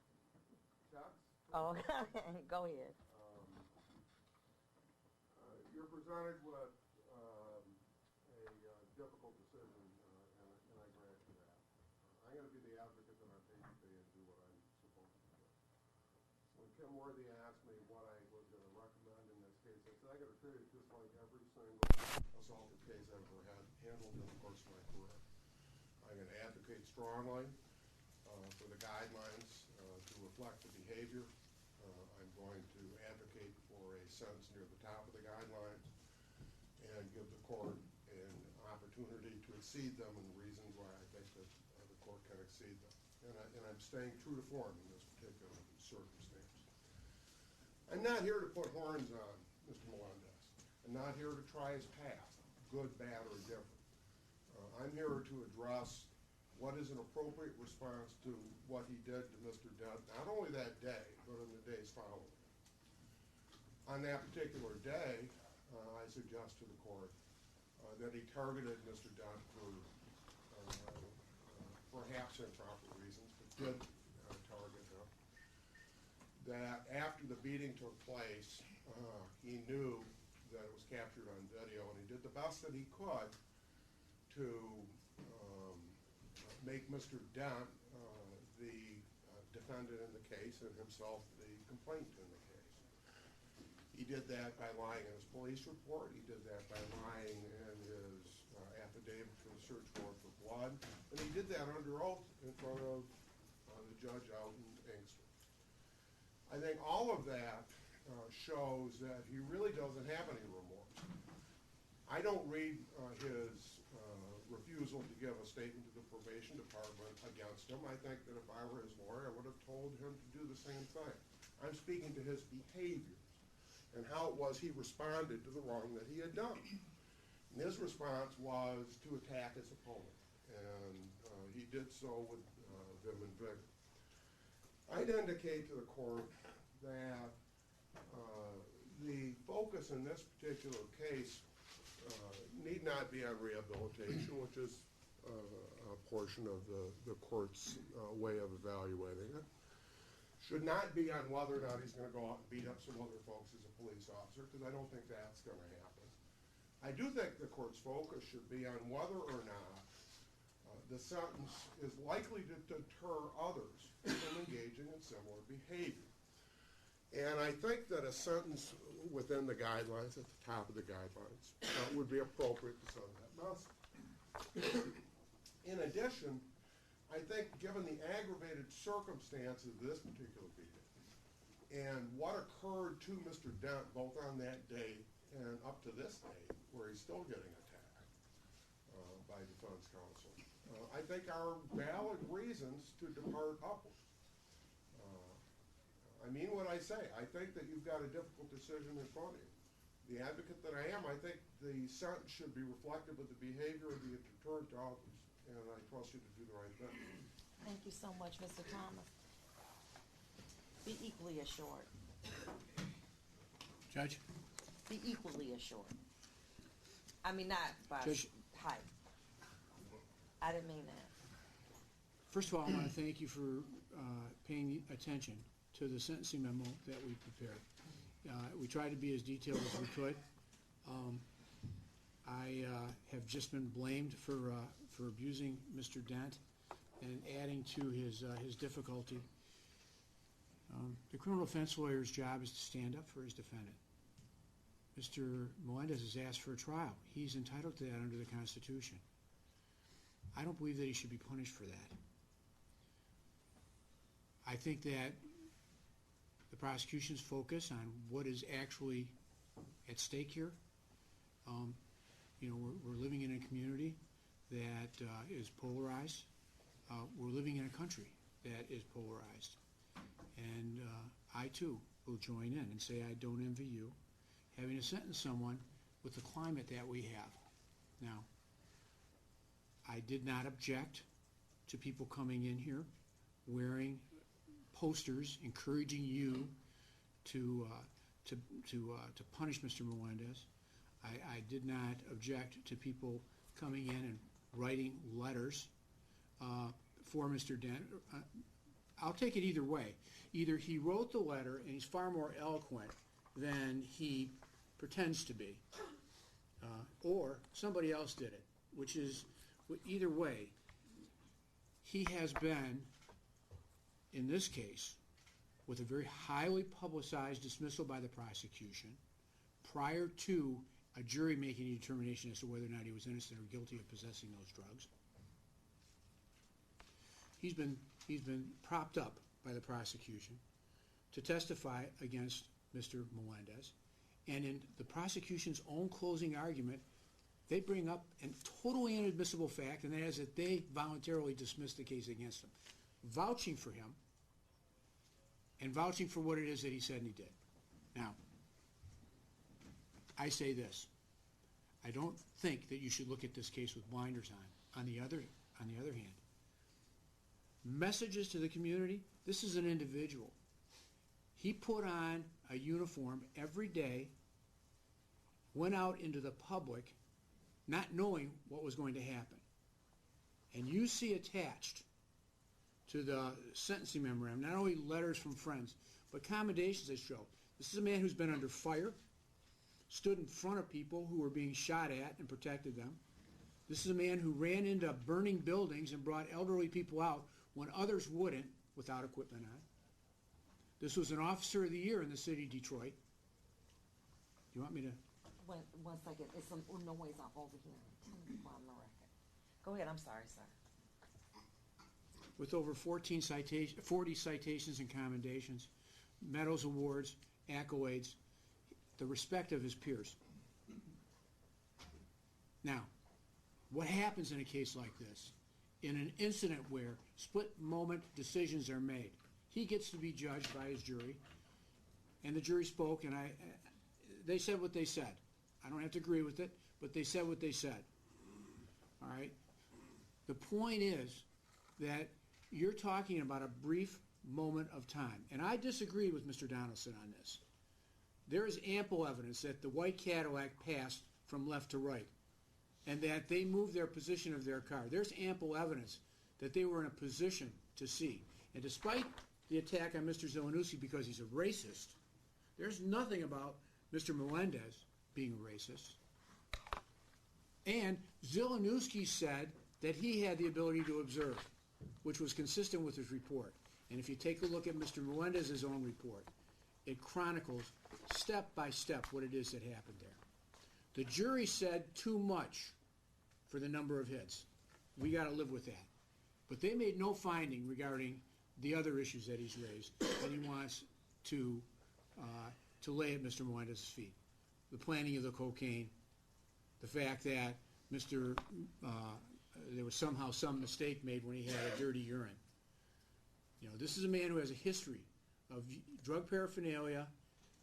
Chucks? Oh, go ahead. You're presented with a difficult decision, and I grant you that. I'm going to be the advocate that I'm paid to be and do what I'm supposed to do. When Kim Worthy asked me what I was going to recommend in this case, I said I'm going to treat it just like every single assaulted case I've ever handled in the course of my career. I'm going to advocate strongly for the guidelines to reflect the behavior. I'm going to advocate for a sentence near the top of the guidelines and give the court an opportunity to exceed them and the reasons why I think that the court can exceed them. And I'm staying true to form in this particular circumstance. I'm not here to put horns on Mr. Melendez. I'm not here to try his path, good, bad, or indifferent. I'm here to address what is an appropriate response to what he did to Mr. Dent, not only that day, but in the days following. On that particular day, I suggest to the court that he targeted Mr. Dent for perhaps improper reasons, but did target him. That after the beating took place, he knew that it was captured on video, and he did the best that he could to make Mr. Dent the defendant in the case and himself the complainant in the case. He did that by lying in his police report. He did that by lying in his affidavit for the search warrant for blood. And he did that under oath in front of the judge out in Inkster. I think all of that shows that he really doesn't have any remorse. I don't read his refusal to give a statement to the probation department against him. I think that if I were his lawyer, I would have told him to do the same thing. I'm speaking to his behaviors and how it was he responded to the wrong that he had done. And his response was to attack his opponent, and he did so with vim and vigor. I'd indicate to the court that the focus in this particular case need not be on rehabilitation, which is a portion of the court's way of evaluating it. Should not be on whether or not he's going to go out and beat up some other folks as a police officer, because I don't think that's going to happen. I do think the court's focus should be on whether or not the sentence is likely to deter others from engaging in similar behavior. And I think that a sentence within the guidelines, at the top of the guidelines, would be appropriate to send that message. In addition, I think given the aggravated circumstances of this particular beating and what occurred to Mr. Dent both on that day and up to this day, where he's still getting attacked by defense counsel, I think are valid reasons to depart upward. I mean what I say. I think that you've got a difficult decision in front of you. The advocate that I am, I think the sentence should be reflective of the behavior and be a deterrent to others, and I trust you to do the right thing. Thank you so much, Mr. Thomas. Be equally assured. Judge? Be equally assured. I mean, not by Judge- height. I didn't mean that. First of all, I want to thank you for paying attention to the sentencing memo that we prepared. We tried to be as detailed as we could. I have just been blamed for abusing Mr. Dent. and adding to his difficulty. The criminal defense lawyer's job is to stand up for his defendant. Mr. Melendez has asked for a trial. He's entitled to that under the Constitution. I don't believe that he should be punished for that. I think that the prosecution's focus on what is actually at stake here. We're living in a community that is polarized. We're living in a country that is polarized. And I, too, will join in and say I don't envy you having to sentence someone with the climate that we have. Now, I did not object to people coming in here wearing posters encouraging you to punish Mr. Melendez. I did not object to people coming in and writing letters for Mr. Dent. I'll take it either way. Either he wrote the letter and he's far more eloquent than he pretends to be, or somebody else did it, which is, either way, he has been, in this case, with a very highly publicized dismissal by the prosecution prior to a jury making a determination as to whether or not he was innocent or guilty of possessing those drugs. He's been propped up by the prosecution to testify against Mr. Melendez, and in the prosecution's own closing argument, they bring up a totally inadmissible fact, and that is that they voluntarily dismissed the case against him, vouching for him and vouching for what it is that he said and he did. Now, I say this. I don't think that you should look at this case with blinders on. On the other hand, messages to the community, this is an individual. He put on a uniform every day, went out into the public, not knowing what was going to happen. And you see attached to the sentencing memorandum not only letters from friends, but commendations that show this is a man who's been under fire, stood in front of people who were being shot at and protected them. This is a man who ran into burning buildings and brought elderly people out when others wouldn't without equipment on. This was an officer of the year in the city of Detroit. Do you want me to? One second. It's some noise off over here. Tell me before I'm on the record. Go ahead. I'm sorry, sir. With over 40 citations and commendations, medals, awards, accolades, the respect of his peers. Now, what happens in a case like this? In an incident where split-moment decisions are made, he gets to be judged by his jury, and the jury spoke, and they said what they said. I don't have to agree with it, but they said what they said. All right? The point is that you're talking about a brief moment of time, and I disagree with Mr. Donaldson on this. There is ample evidence that the white Cadillac passed from left to right, and that they moved their position of their car. There's ample evidence that they were in a position to see. And despite the attack on Mr. Zielinski because he's a racist, there's nothing about Mr. Melendez being a racist. And Zielinski said that he had the ability to observe, which was consistent with his report. And if you take a look at Mr. Melendez's own report, it chronicles step by step what it is that happened there. The jury said too much for the number of hits. We got to live with that. But they made no finding regarding the other issues that he's raised that he wants to lay at Mr. Melendez's feet. The planting of the cocaine, the fact that there was somehow some mistake made when he had a dirty urine. You know, this is a man who has a history of drug paraphernalia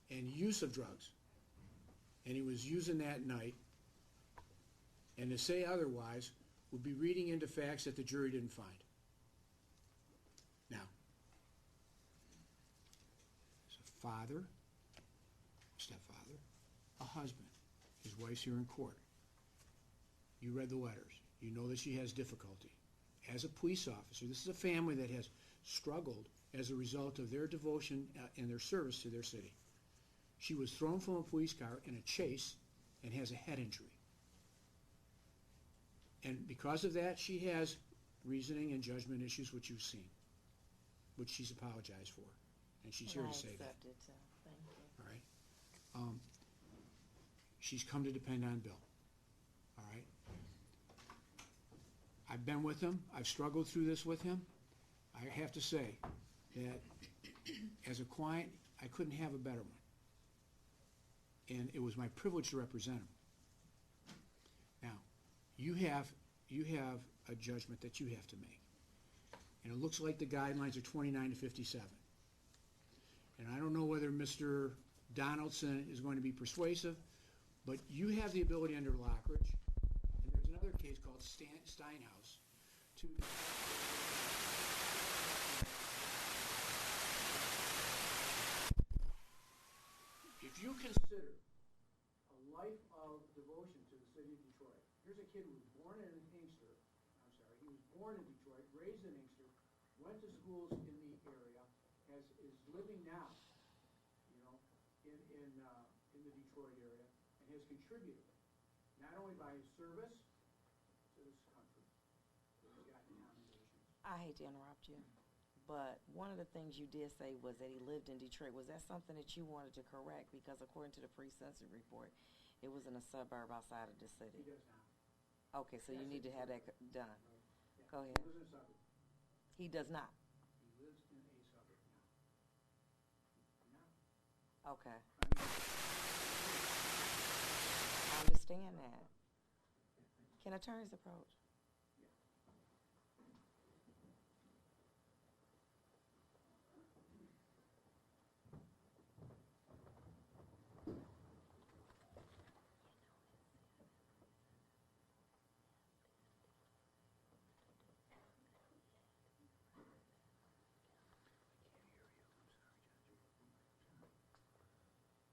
and use of drugs. And he was using that night. And to say otherwise would be reading into facts that the jury didn't find. Now, as a father, stepfather, a husband, his wife's here in court. You read the letters. You know that she has difficulty. As a police officer, this is a family that has struggled as a result of their devotion and their service to their city. She was thrown from a police car in a chase and has a head injury. And because of that, she has reasoning and judgment issues which you've seen, which she's apologized for, and she's here And to say I that. accept it, too. Thank you. All right? She's come to depend on Bill. All right? I've been with him. I've struggled through this with him. I have to say that as a client, I couldn't have a better one. And it was my privilege to represent him. Now, you have a judgment that you have to make. And it looks like the guidelines are 29 to 57. And I don't know whether Mr. Donaldson is going to be persuasive, but you have the ability under Lockridge, and there's another case called Steinhaus, to if you consider a life of devotion to the city of Detroit, here's a kid who was born in Inkster, he was born in Detroit, raised in Inkster, went to schools in the area, is living now, in the Detroit area, and has contributed, not only by his service to this country, but he's gotten commendations. I hate to interrupt you, but one of the things you did say was that he lived in Detroit. Was that something that you wanted to correct? Because according to the pre-census report, it was in a suburb outside of the city. He does not. Okay, so you need to have that done. Yeah. Go ahead. He lives in a suburb. He does not. He lives in a suburb now. Okay. I mean, I understand that. Can attorneys approach?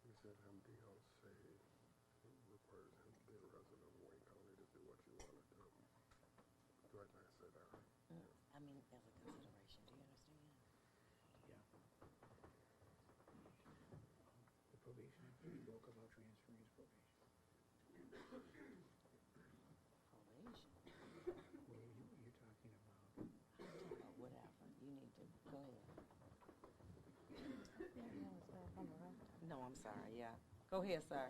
You said MDLC requires him to be a resident of Wayne County to do what you want to do. Do I not say that right? I mean, as a consideration, do you understand? yeah. The probation, he spoke about transferring his probation. Probation. What are you talking about? Whatever. You need to go ahead. No, I'm sorry. Yeah. Go ahead, sir.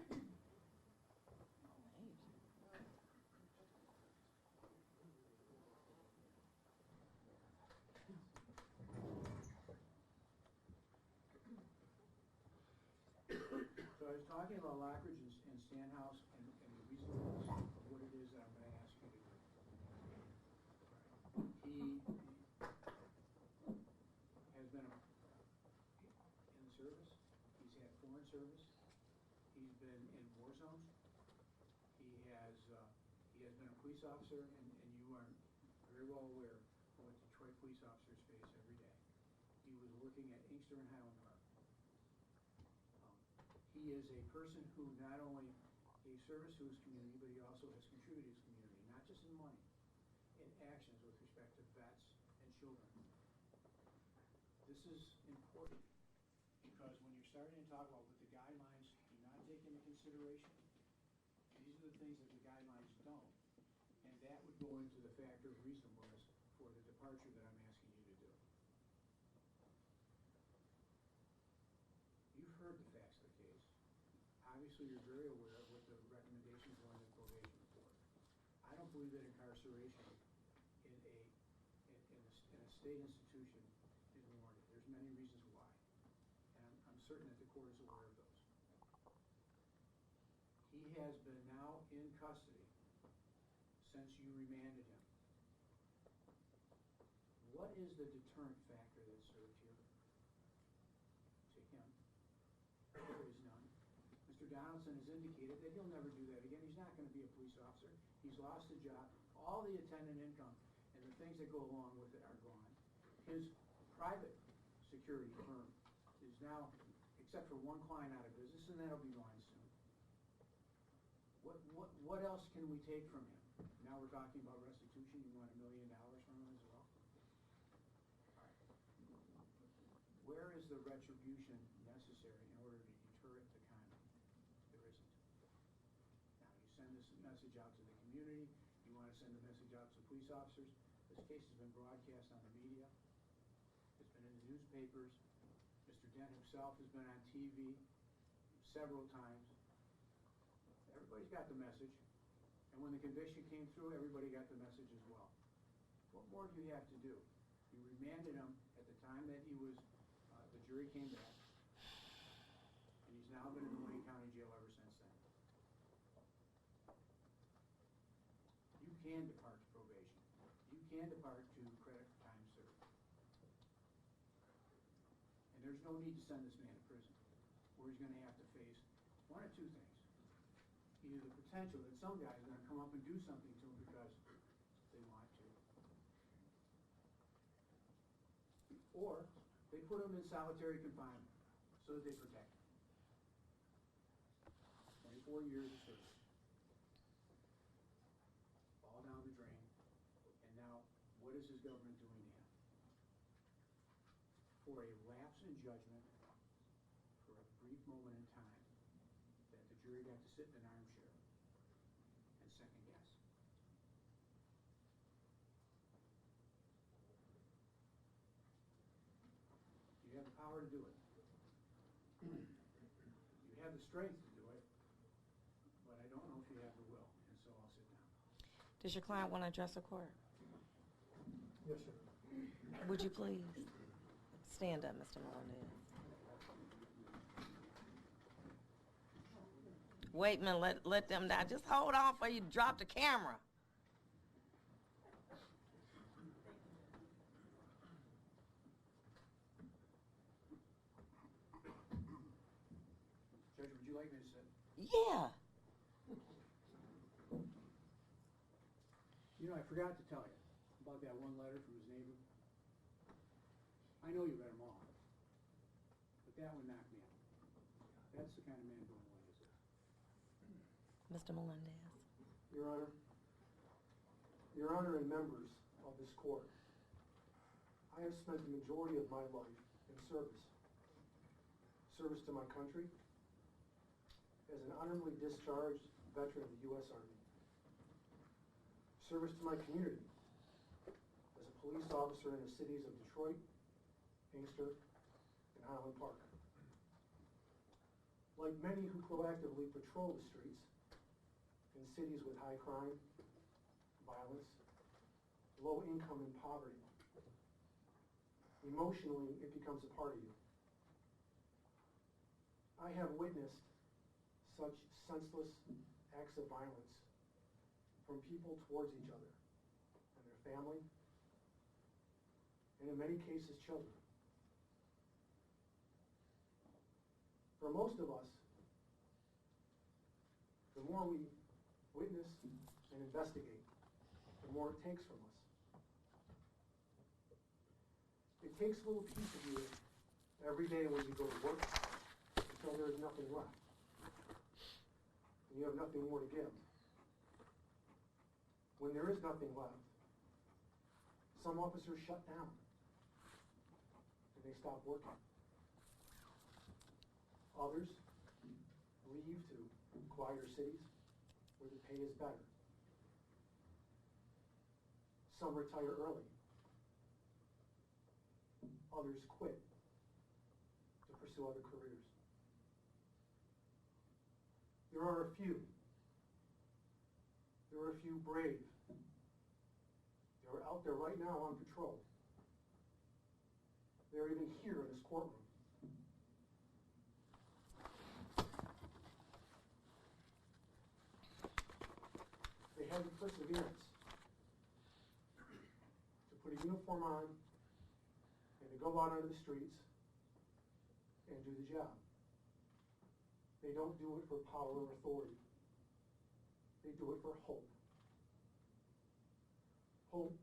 So I was talking about Lockridge and Stanhouse and the reasonableness of what it is that I'm going to ask you to do. He has been in the service. He's had foreign service. He's been in war zones. He has been a police officer, and you are very well aware of what Detroit police officers face every day. He was working at Inkster and Highland Park. He is a person who not only gave service to his community, but he also has contributed to his community, not just in money, in actions with respect to vets and children. This is important because when you're starting to talk about what the guidelines do not take into consideration, these are the things that the guidelines don't. And that would go into the factor of reasonableness for the departure that I'm asking you to do. You've heard the facts of the case. Obviously, you're very aware of what the recommendations were in the probation report. I don't believe that incarceration in a state institution is warranted. There's many reasons why. And I'm certain that the court is aware of those. He has been now in custody since you remanded him. What is the deterrent factor that served here to him? There is none. Mr. Donaldson has indicated that he'll never do that again. He's not going to be a police officer. He's lost a job. All the attendant income and the things that go along with it are gone. His private security firm is now, except for one client, out of business, and that'll be gone soon. What else can we take from him? Now we're talking about restitution. You want $1 million from him as well? All right. Where is the retribution necessary in order to deter it to conduct? There isn't. Now, you send this message out to the community. You want to send a message out to police officers. This case has been broadcast on the media. It's been in the newspapers. Mr. Dent himself has been on TV several times. Everybody's got the message. And when the conviction came through, everybody got the message as well. What more do you have to do? You remanded him at the time that he was, the jury came back. And he's now been in the Wayne County Jail ever since then. You can depart to probation. You can depart to credit for time served. And there's no need to send this man to prison, where he's going to have to face one of two things. Either the potential that some guys are going to come up and do something to him because they want to. Or they put him in solitary confinement so that they protect him. 24 years of service. All down the drain. And now, what is his government doing to him? For a lapse in judgment, for a brief moment in time, that the jury got to sit in an armchair and second guess. You have the power to do it. You have the strength to do it, but I don't know if you have the will, and so I'll sit down. Does your client want to address the court? Yes, sir. Would you please stand up, Mr. Melendez? Wait a minute, let them down. Just hold on before you drop the camera. Judge, would you like me to sit? Yeah. You know, I forgot to tell you about that one letter from his neighbor. I know you read them all, but that one knocked me out. That's the kind of man Bill Melendez is. Mr. Melendez. Your Honor and members of this court, I have spent the majority of my life in service. Service to my country as an honorably discharged veteran of the U.S. Army. Service to my community as a police officer in the cities of Detroit, Inkster, and Highland Park. Like many who proactively patrol the streets in cities with high crime, violence, low income, and poverty, emotionally it becomes a part of you. I have witnessed such senseless acts of violence from people towards each other and their family, and in many cases children. For most of us, the more we witness and investigate, the more it takes from us. It takes a little piece of you every day when you go to work until there is nothing left. And you have nothing more to give. When there is nothing left, some officers shut down and they stop working. Others leave to quieter cities where the pay is better. Some retire early. Others quit to pursue other careers. There are a few. There are a few brave. They are out there right now on patrol. They're even here in this courtroom. They have the perseverance to put a uniform on and to go out onto the streets and do the job. They don't do it for power or authority. They do it for hope. Hope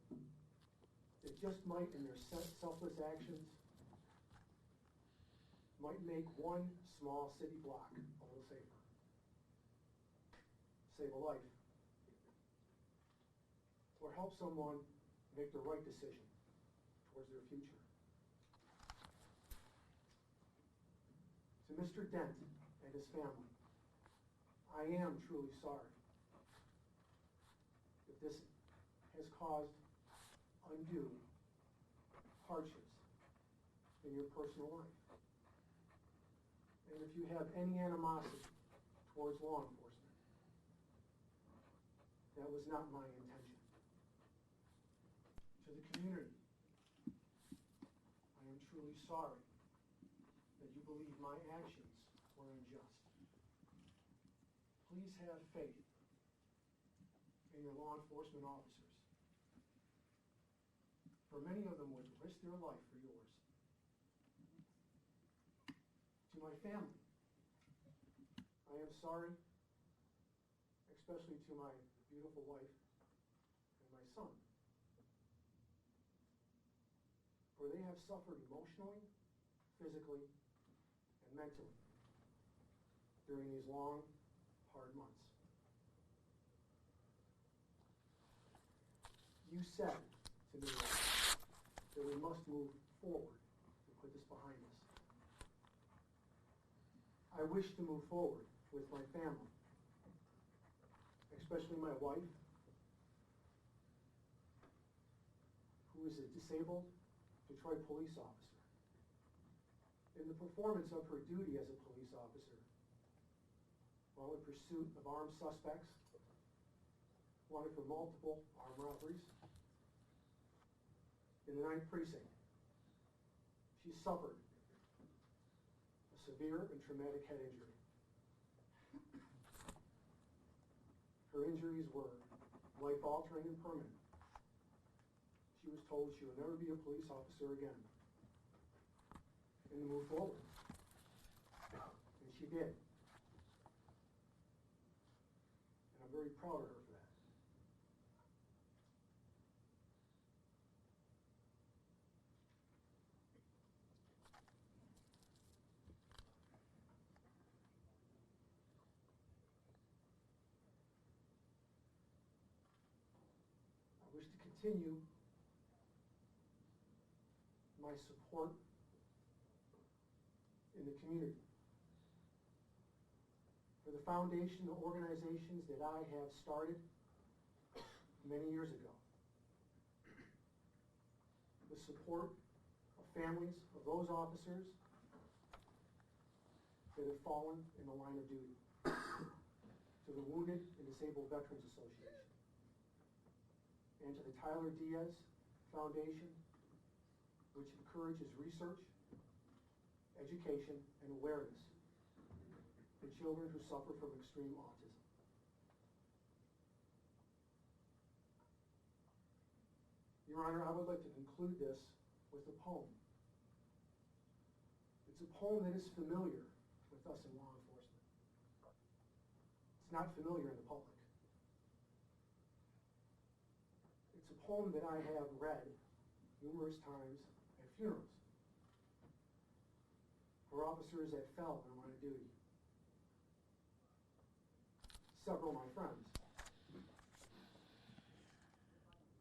that just might, in their selfless actions, might make one small city block a little safer. Save a life. Or help someone make the right decision towards their future. To Mr. Dent and his family, I am truly sorry that this has caused undue hardships in your personal life. And if you have any animosity towards law enforcement, that was not my intention. To the community, I am truly sorry that you believe my actions were unjust. Please have faith in your law enforcement officers. For many of them would risk their life for yours. To my family, I am sorry, especially to my beautiful wife and my son, for they have suffered emotionally, physically, and mentally during these long, hard months. You said to me that we must move forward and put this behind us. I wish to move forward with my family, especially my wife, who is a disabled Detroit police officer. In the performance of her duty as a police officer, while in pursuit of armed suspects, wanted for multiple armed robberies, in the 9th Precinct, she suffered a severe and traumatic head injury. Her injuries were life-altering and permanent. She was told she would never be a police officer again and to move forward. And she did. And I'm very proud of her for that. I wish to continue my support in the community for the foundation of organizations that I have started many years ago. The support of families of those officers that have fallen in the line of duty, to the Wounded and Disabled Veterans Association, and to the Tyler Diaz Foundation, which encourages research, education, and awareness for children who suffer from extreme autism. Your Honor, I would like to conclude this with a poem. It's a poem that is familiar with us in law enforcement. It's not familiar in the public. It's a poem that I have read numerous times at funerals for officers that fell in the line of duty. Several of my friends.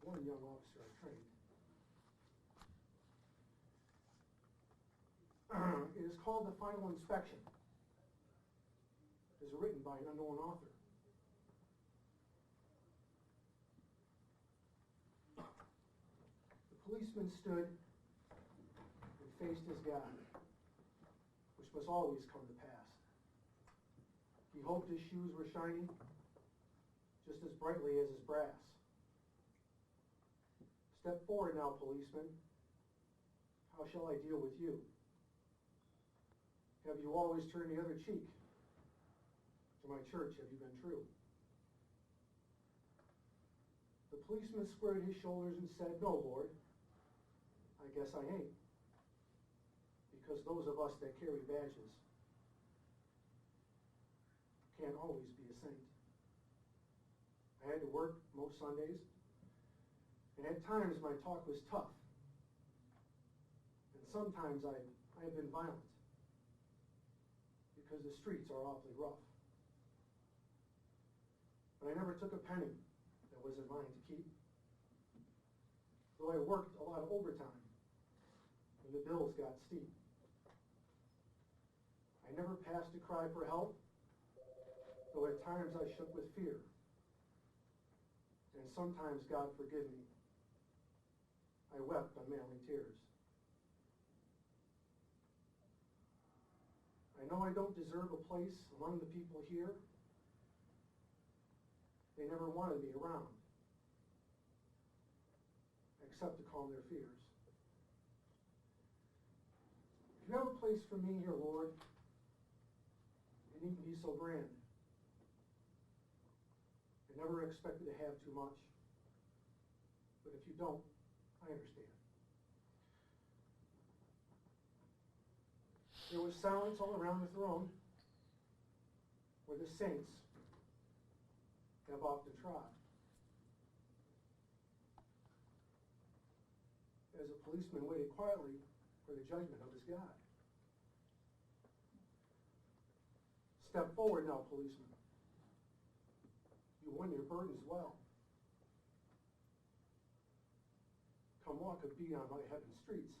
One young officer I trained. It is called The Final Inspection. It is written by an unknown author. The policeman stood and faced his God, which must always come to pass. He hoped his shoes were shining just as brightly as his brass. Step forward now, policeman. How shall I deal with you? Have you always turned the other cheek? To my church have you been true? The policeman squared his shoulders and said, no, Lord, I guess I ain't. Because those of us that carry badges can't always be a saint. I had to work most Sundays, and at times my talk was tough. And sometimes I have been violent because the streets are awfully rough. But I never took a penny that wasn't mine to keep. Though I worked a lot of overtime when the bills got steep. I never passed a cry for help, though at times I shook with fear. And sometimes, God forgive me, I wept unmanly tears. I know I don't deserve a place among the people here. They never wanted me around, except to calm their fears. If you have a place for me here, Lord, it needn't be so grand. I never expected to have too much, but if you don't, I understand. There was silence all around the throne, where the saints have often trod. As a policeman waited quietly for the judgment of his God. Step forward now, policeman. You won your burdens well. Come walk a beat on my heaven streets.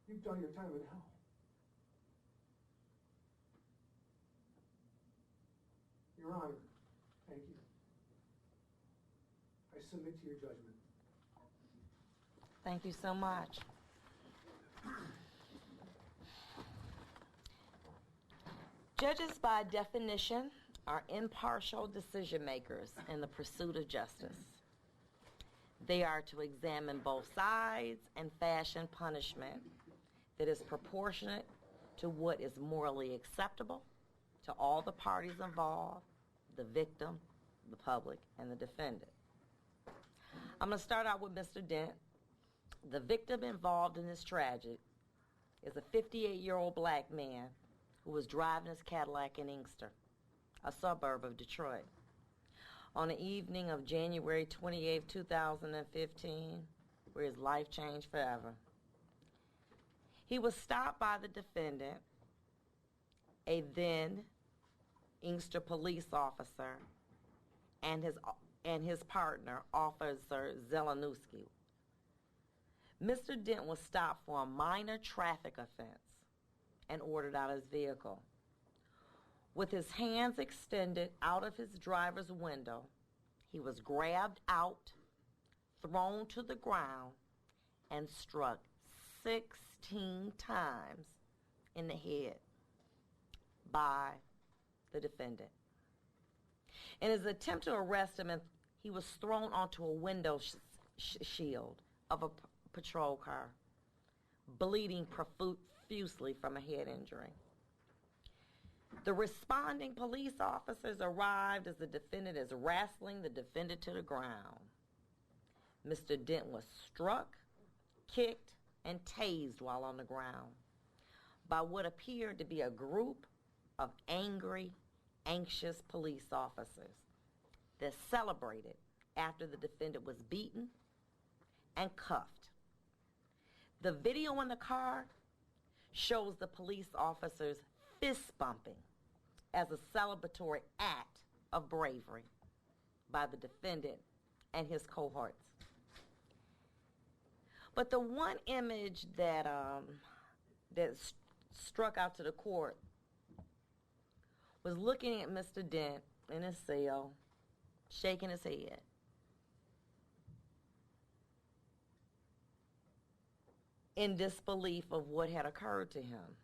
You've done your time in hell. Your Honor, thank you. I submit to your judgment. Thank you so much. Judges, by definition, are impartial decision makers in the pursuit of justice. They are to examine both sides and fashion punishment that is proportionate to what is morally acceptable to all the parties involved, the victim, the public, and the defendant. I'm going to start out with Mr. Dent. The victim involved in this tragedy is a 58-year-old black man who was driving his Cadillac in Inkster, a suburb of Detroit. On the evening of January 28, 2015, where his life changed forever. He was stopped by the defendant, a then Inkster police officer, and his partner, Officer Zelenowski. Mr. Dent was stopped for a minor traffic offense and ordered out of his vehicle. With his hands extended out of his driver's window, he was grabbed out, thrown to the ground, and struck 16 times in the head by the defendant. In his attempt to arrest him, he was thrown onto a window shield of a patrol car, bleeding profusely from a head injury. The responding police officers arrived as the defendant is wrestling the defendant to the ground. Mr. Dent was struck, kicked, and tased while on the ground by what appeared to be a group of angry, anxious police officers that celebrated after the defendant was beaten and cuffed. The video in the car shows the police officers fist bumping as a celebratory act of bravery by the defendant and his cohorts. But the one image that struck out to the court was looking at Mr. Dent in his cell, shaking his head. In disbelief of what had occurred to him.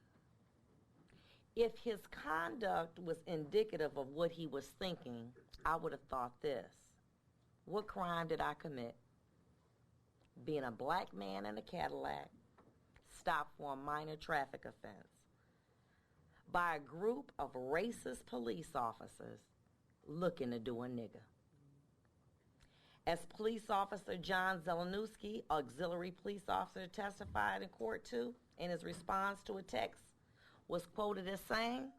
If his conduct was indicative of what he was thinking, I would have thought this: what crime did I commit? Being a black man in a Cadillac, stopped for a minor traffic offense by a group of racist police officers looking to do a nigger. As Police Officer John Zelenowski, auxiliary police officer, testified in court too, in his response to a text, was quoted as saying,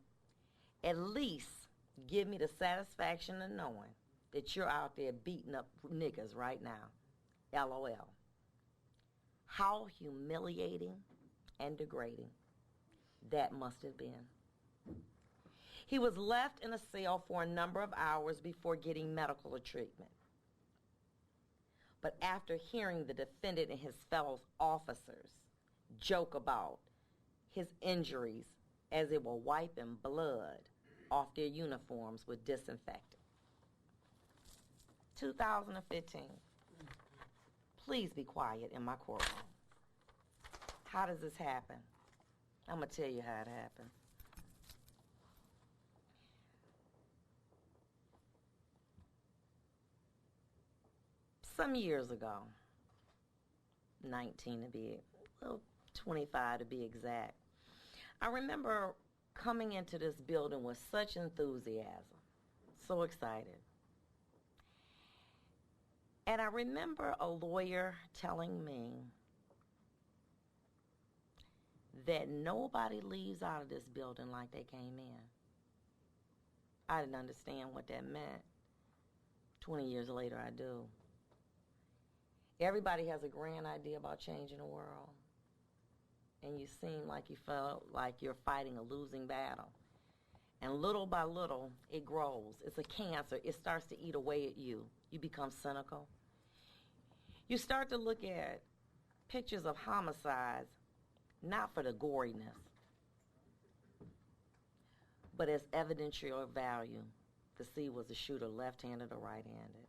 "At least give me the satisfaction of knowing that you're out there beating up niggas right now. LOL. How humiliating and degrading that must have been." He was left in a cell for a number of hours before getting medical treatment. But after hearing the defendant and his fellow officers joke about his injuries as they were wiping blood off their uniforms with disinfectant. 2015. Please be quiet in my courtroom. How does this happen? I'm going to tell you how it happened. Some years ago, 19 to be, well, 25 to be exact, I remember coming into this building with such enthusiasm, so excited. And I remember a lawyer telling me that nobody leaves out of this building like they came in. I didn't understand what that meant. 20 years later, I do. Everybody has a grand idea about changing the world. And you seem like you felt like you're fighting a losing battle. And little by little, it grows. It's a cancer. It starts to eat away at you. You become cynical. You start to look at pictures of homicides, not for the goriness, but as evidentiary value to see was the shooter left-handed or right-handed.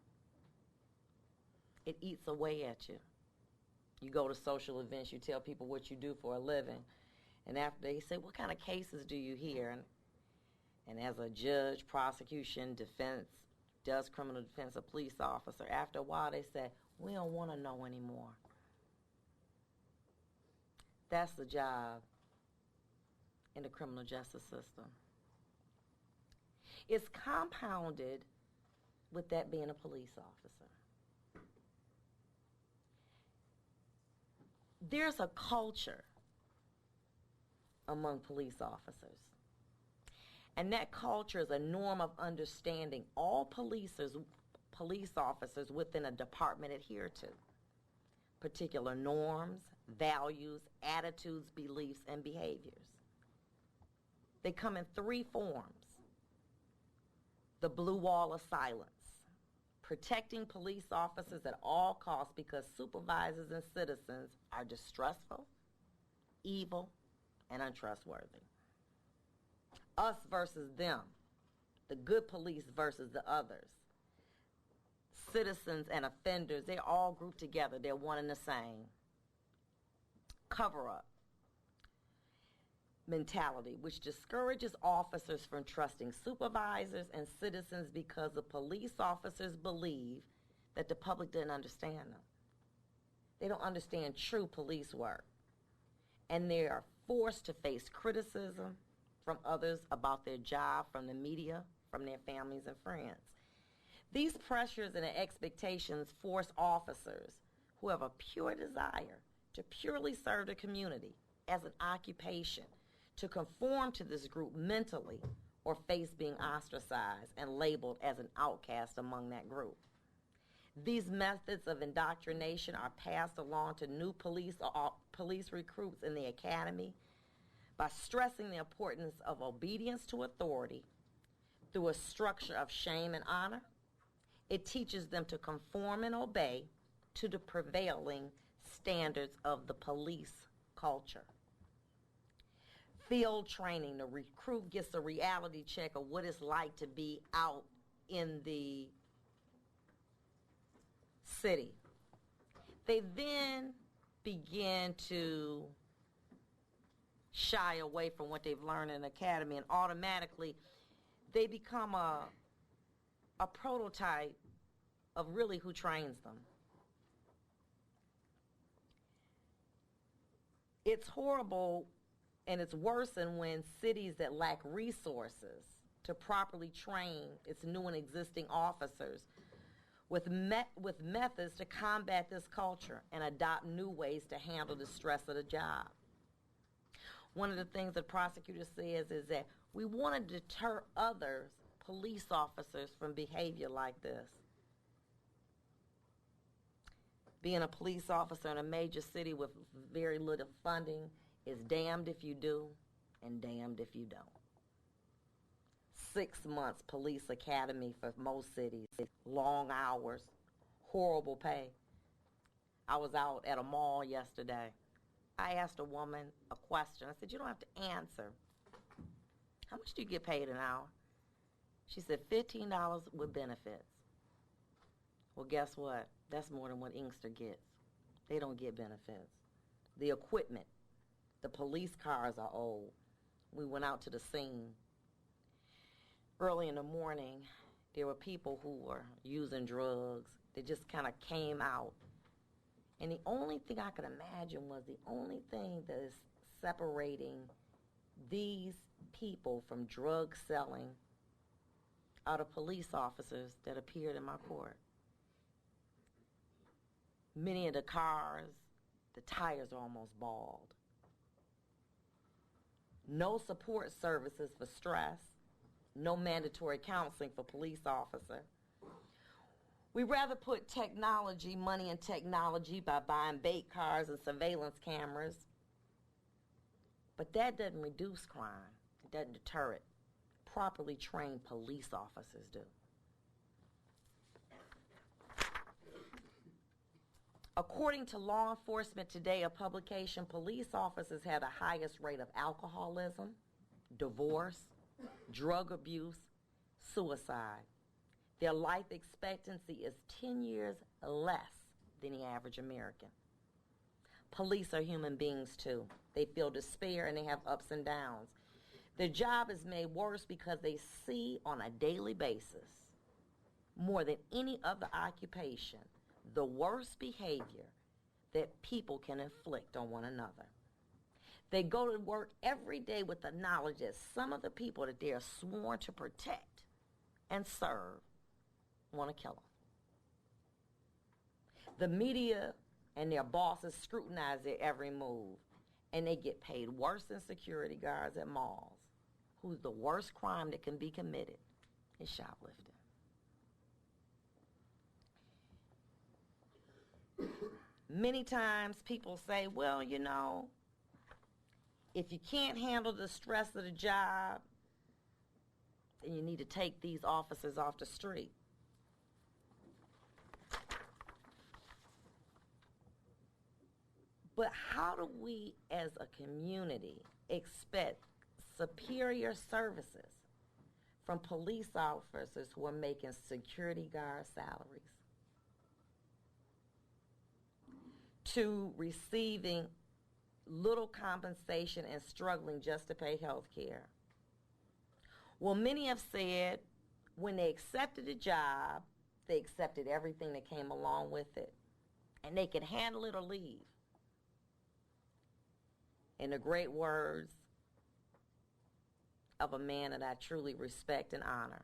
It eats away at you. You go to social events, you tell people what you do for a living, and after they say, what kind of cases do you hear? And as a judge, prosecution, defense, does criminal defense, a police officer, after a while they say, we don't want to know anymore. That's the job in the criminal justice system. It's compounded with that being a police officer. There's a culture among police officers. And that culture is a norm of understanding all police officers within a department adhere to. Particular norms, values, attitudes, beliefs, and behaviors. They come in three forms. The blue wall of silence. Protecting police officers at all costs because supervisors and citizens are distrustful, evil, and untrustworthy. Us versus them. The good police versus the others. Citizens and offenders, they're all grouped together. They're one and the same. Cover-up mentality, which discourages officers from trusting supervisors and citizens because the police officers believe that the public didn't understand them. They don't understand true police work. And they are forced to face criticism from others about their job, from the media, from their families and friends. These pressures and expectations force officers who have a pure desire to purely serve the community as an occupation to conform to this group mentally or face being ostracized and labeled as an outcast among that group. These methods of indoctrination are passed along to new police recruits in the academy by stressing the importance of obedience to authority through a structure of shame and honor. It teaches them to conform and obey to the prevailing standards of the police culture. Field training, the recruit gets a reality check of what it's like to be out in the city. They then begin to shy away from what they've learned in the academy, and automatically they become a prototype of really who trains them. It's horrible, and it's worse than when cities that lack resources to properly train its new and existing officers with methods to combat this culture and adopt new ways to handle the stress of the job. One of the things the prosecutor says is that we want to deter others, police officers, from behavior like this. Being a police officer in a major city with very little funding is damned if you do and damned if you don't. 6 months police academy for most cities, long hours, horrible pay. I was out at a mall yesterday. I asked a woman a question. I said, you don't have to answer. How much do you get paid an hour? She said, $15 with benefits. Well, guess what? That's more than what Inkster gets. They don't get benefits. The equipment, the police cars are old. We went out to the scene. Early in the morning, there were people who were using drugs. They just kind of came out. And the only thing I could imagine was the only thing that is separating these people from drug selling are the police officers that appeared in my court. Many of the cars, the tires are almost bald. No support services for stress. No mandatory counseling for police officer. We rather put technology, money in technology by buying bait cars and surveillance cameras. But that doesn't reduce crime. It doesn't deter it. Properly trained police officers do. According to Law Enforcement Today, a publication, police officers have the highest rate of alcoholism, divorce, drug abuse, suicide. Their life expectancy is 10 years less than the average American. Police are human beings too. They feel despair and they have ups and downs. Their job is made worse because they see on a daily basis, more than any other occupation, the worst behavior that people can inflict on one another. They go to work every day with the knowledge that some of the people that they are sworn to protect and serve want to kill them. The media and their bosses scrutinize their every move, and they get paid worse than security guards at malls, whose the worst crime that can be committed is shoplifting. Many times people say, well, you know, if you can't handle the stress of the job, then you need to take these officers off the street. But how do we as a community expect superior services from police officers who are making security guard salaries to receiving little compensation and struggling just to pay health care? Well, many have said when they accepted a job, they accepted everything that came along with it, and they could handle it or leave. In the great words of a man that I truly respect and honor,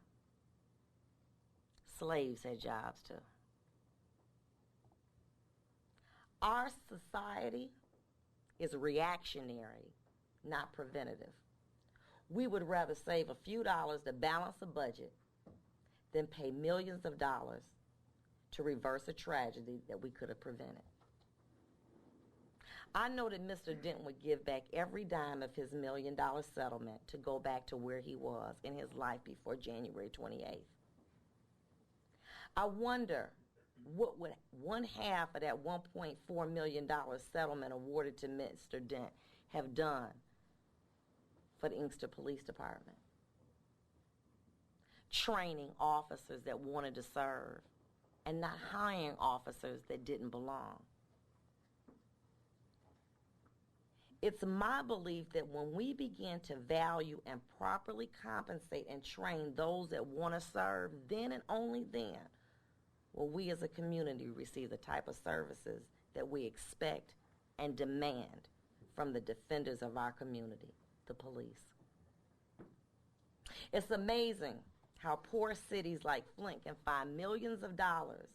slaves had jobs too. Our society is reactionary, not preventative. We would rather save a few dollars to balance a budget than pay millions of dollars to reverse a tragedy that we could have prevented. I know that Mr. Dent would give back every dime of his $1 million settlement to go back to where he was in his life before January 28th. I wonder what would one half of that $1.4 million settlement awarded to Mr. Dent have done for the Inkster Police Department? Training officers that wanted to serve and not hiring officers that didn't belong. It's my belief that when we begin to value and properly compensate and train those that want to serve, then and only then will we as a community receive the type of services that we expect and demand from the defenders of our community, the police. It's amazing how poor cities like Flint can find millions of dollars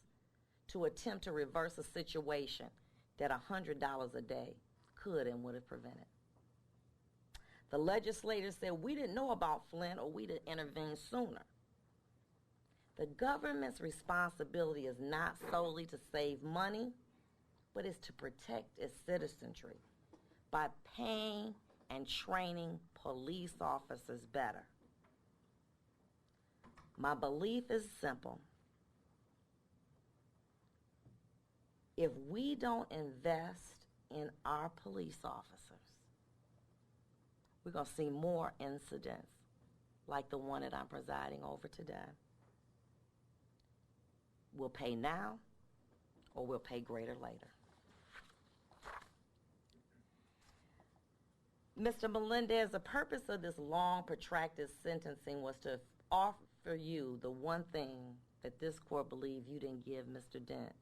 to attempt to reverse a situation that $100 a day could and would have prevented. The legislators said we didn't know about Flint or we'd have intervened sooner. The government's responsibility is not solely to save money, but is to protect its citizenry by paying and training police officers better. My belief is simple. If we don't invest in our police officers, we're going to see more incidents like the one that I'm presiding over today. We'll pay now or we'll pay greater later. Mr. Melendez, the purpose of this long, protracted sentencing was to offer you the one thing that this court believed you didn't give Mr. Dent: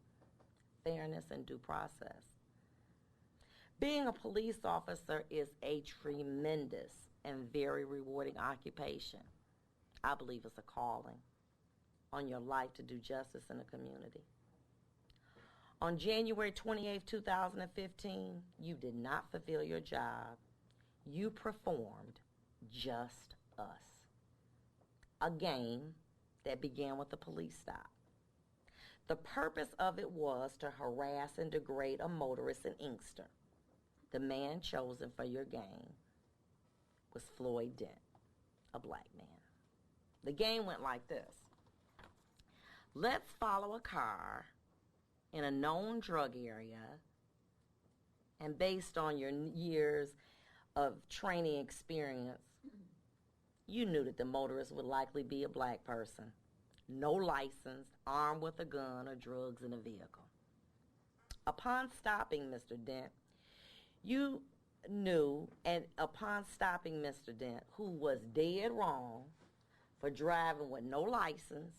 fairness and due process. Being a police officer is a tremendous and very rewarding occupation. I believe it's a calling on your life to do justice in the community. On January 28, 2015, you did not fulfill your job. You performed Just Us, a game that began with a police stop. The purpose of it was to harass and degrade a motorist in Inkster. The man chosen for your game was Floyd Dent, a black man. The game went like this. Let's follow a car in a known drug area, and based on your years of training experience, you knew that the motorist would likely be a black person, no license, armed with a gun or drugs in a vehicle. Upon stopping Mr. Dent, you knew, and upon stopping Mr. Dent, who was dead wrong for driving with no license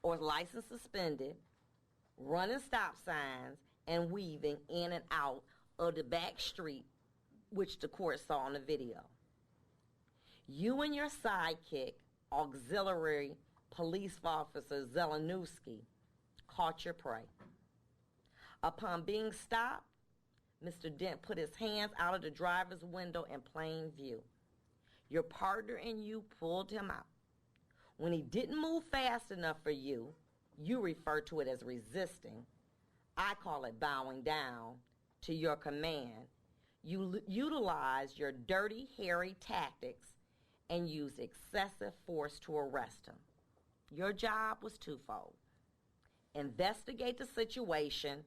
or license suspended, running stop signs, and weaving in and out of the back street, which the court saw in the video. You and your sidekick, auxiliary police officer Zelenowski, caught your prey. Upon being stopped, Mr. Dent put his hands out of the driver's window in plain view. Your partner and you pulled him out. When he didn't move fast enough for you, you refer to it as resisting. I call it bowing down to your command. You utilized your dirty, hairy tactics and used excessive force to arrest him. Your job was twofold: investigate the situation,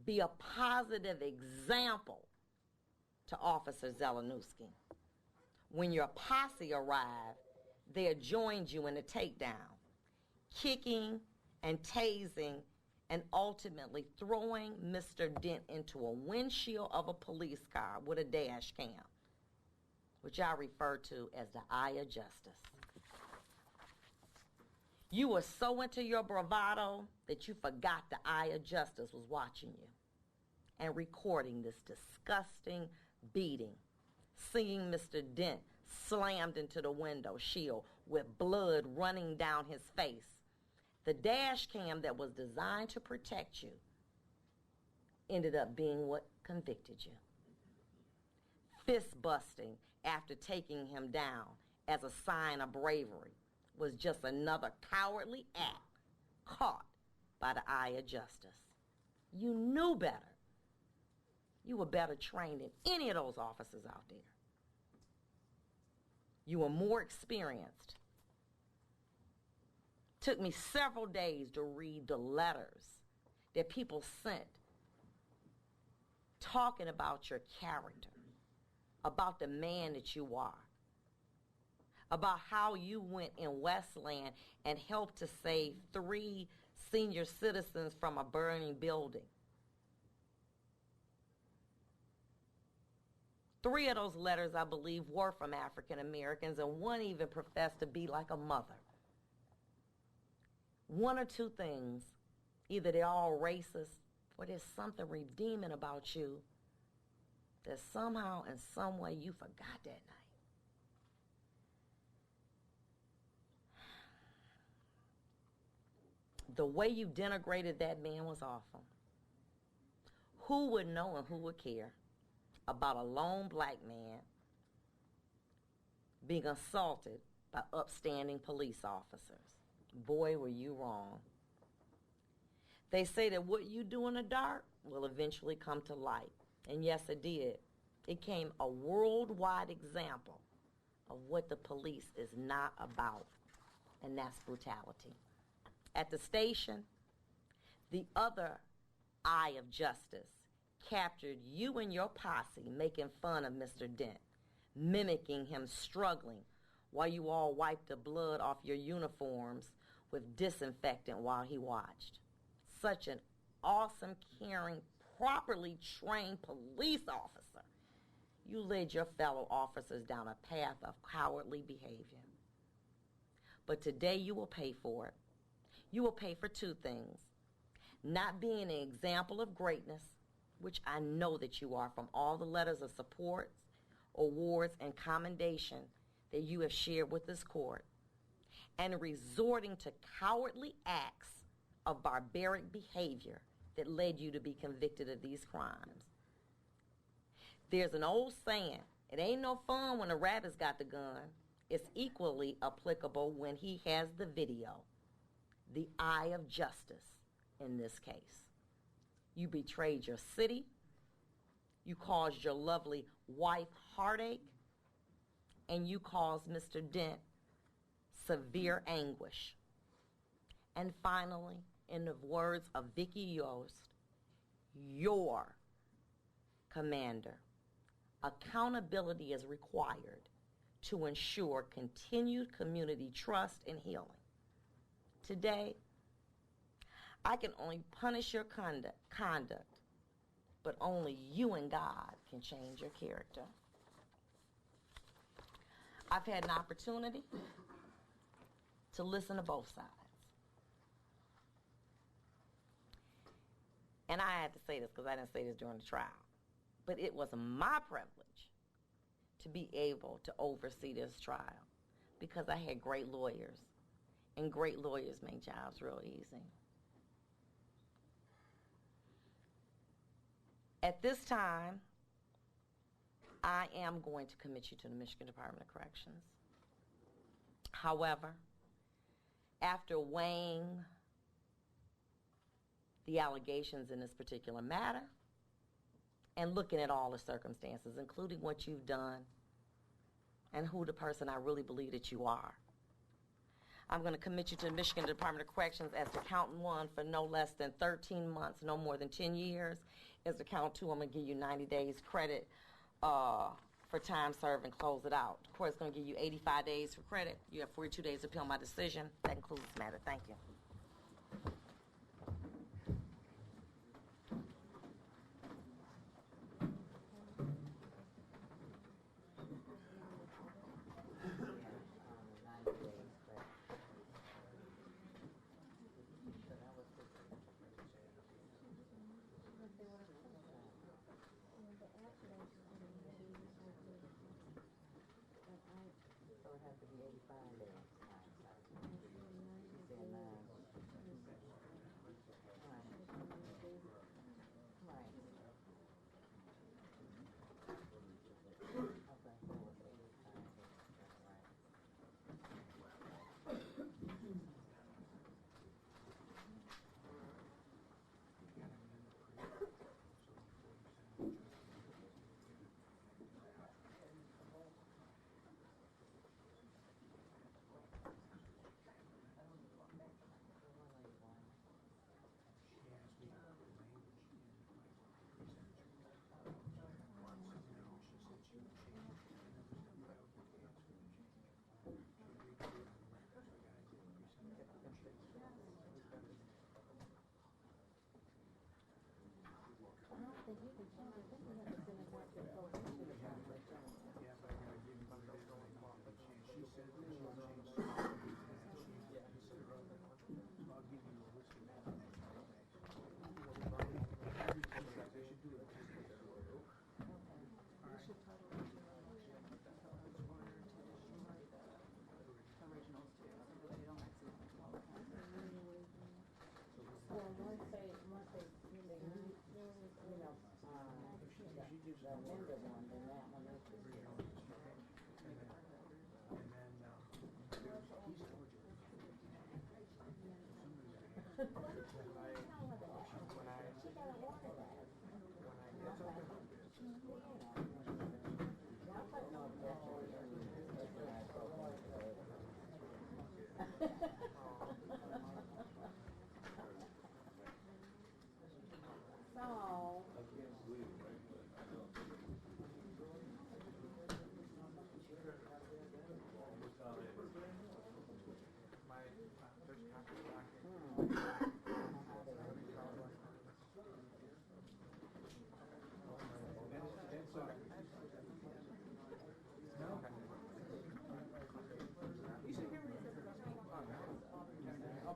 be a positive example to Officer Zelenowski. When your posse arrived, they joined you in the takedown, kicking and tasing and ultimately throwing Mr. Dent into a windshield of a police car with a dash cam, which I refer to as the eye of justice. You were so into your bravado that you forgot the eye of justice was watching you and recording this disgusting beating, seeing Mr. Dent slammed into the window shield with blood running down his face. The dash cam that was designed to protect you ended up being what convicted you. Fist busting after taking him down as a sign of bravery was just another cowardly act caught by the eye of justice. You knew better. You were better trained than any of those officers out there. You were more experienced. Took me several days to read the letters that people sent talking about your character, about the man that you are, about how you went in Westland and helped to save 3 senior citizens from a burning building. 3 of those letters, I believe, were from African Americans, and 1 even professed to be like a mother. 1 or 2 things: either they're all racist or there's something redeeming about you that somehow in some way you forgot that night. The way you denigrated that man was awful. Who would know and who would care about a lone black man being assaulted by upstanding police officers? Boy, were you wrong. They say that what you do in the dark will eventually come to light. And yes, it did. It became a worldwide example of what the police is not about, and that's brutality. At the station, the other eye of justice captured you and your posse making fun of Mr. Dent, mimicking him struggling while you all wiped the blood off your uniforms with disinfectant while he watched. Such an awesome, caring, properly trained police officer. you led your fellow officers down a path of cowardly behavior. But today you will pay for it. You will pay for two things. Not being an example of greatness, which I know that you are from all the letters of support, awards, and commendation that you have shared with this court, and resorting to cowardly acts of barbaric behavior that led you to be convicted of these crimes. There's an old saying, it ain't no fun when a rabbit's got the gun. It's equally applicable when he has the video. The eye of justice in this case. You betrayed your city. You caused your lovely wife heartache. And you caused Mr. Dent severe anguish. And finally, in the words of Vicki Yost, your commander, accountability is required to ensure continued community trust and healing. Today, I can only punish your conduct, but only you and God can change your character. I've had an opportunity to listen to both sides. And I had to say this because I didn't say this during the trial. But it was my privilege to be able to oversee this trial because I had great lawyers. And great lawyers make jobs real easy. At this time, I am going to commit you to the Michigan Department of Corrections. However, after weighing the allegations in this particular matter and looking at all the circumstances, including what you've done and who the person I really believe that you are, I'm going to commit you to the Michigan Department of Corrections as to count one for no less than 13 months, no more than 10 years. As to count two, I'm going to give you 90 days credit for time served and close it out. The court's going to give you 85 days for credit. You have 42 days to appeal my decision. That concludes this matter. Thank you.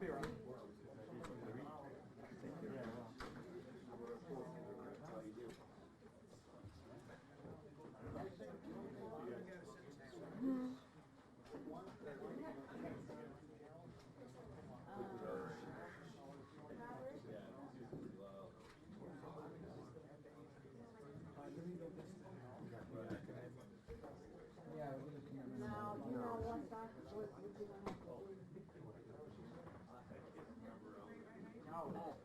here. Now, you know what, Doc, what you gonna have to do? No.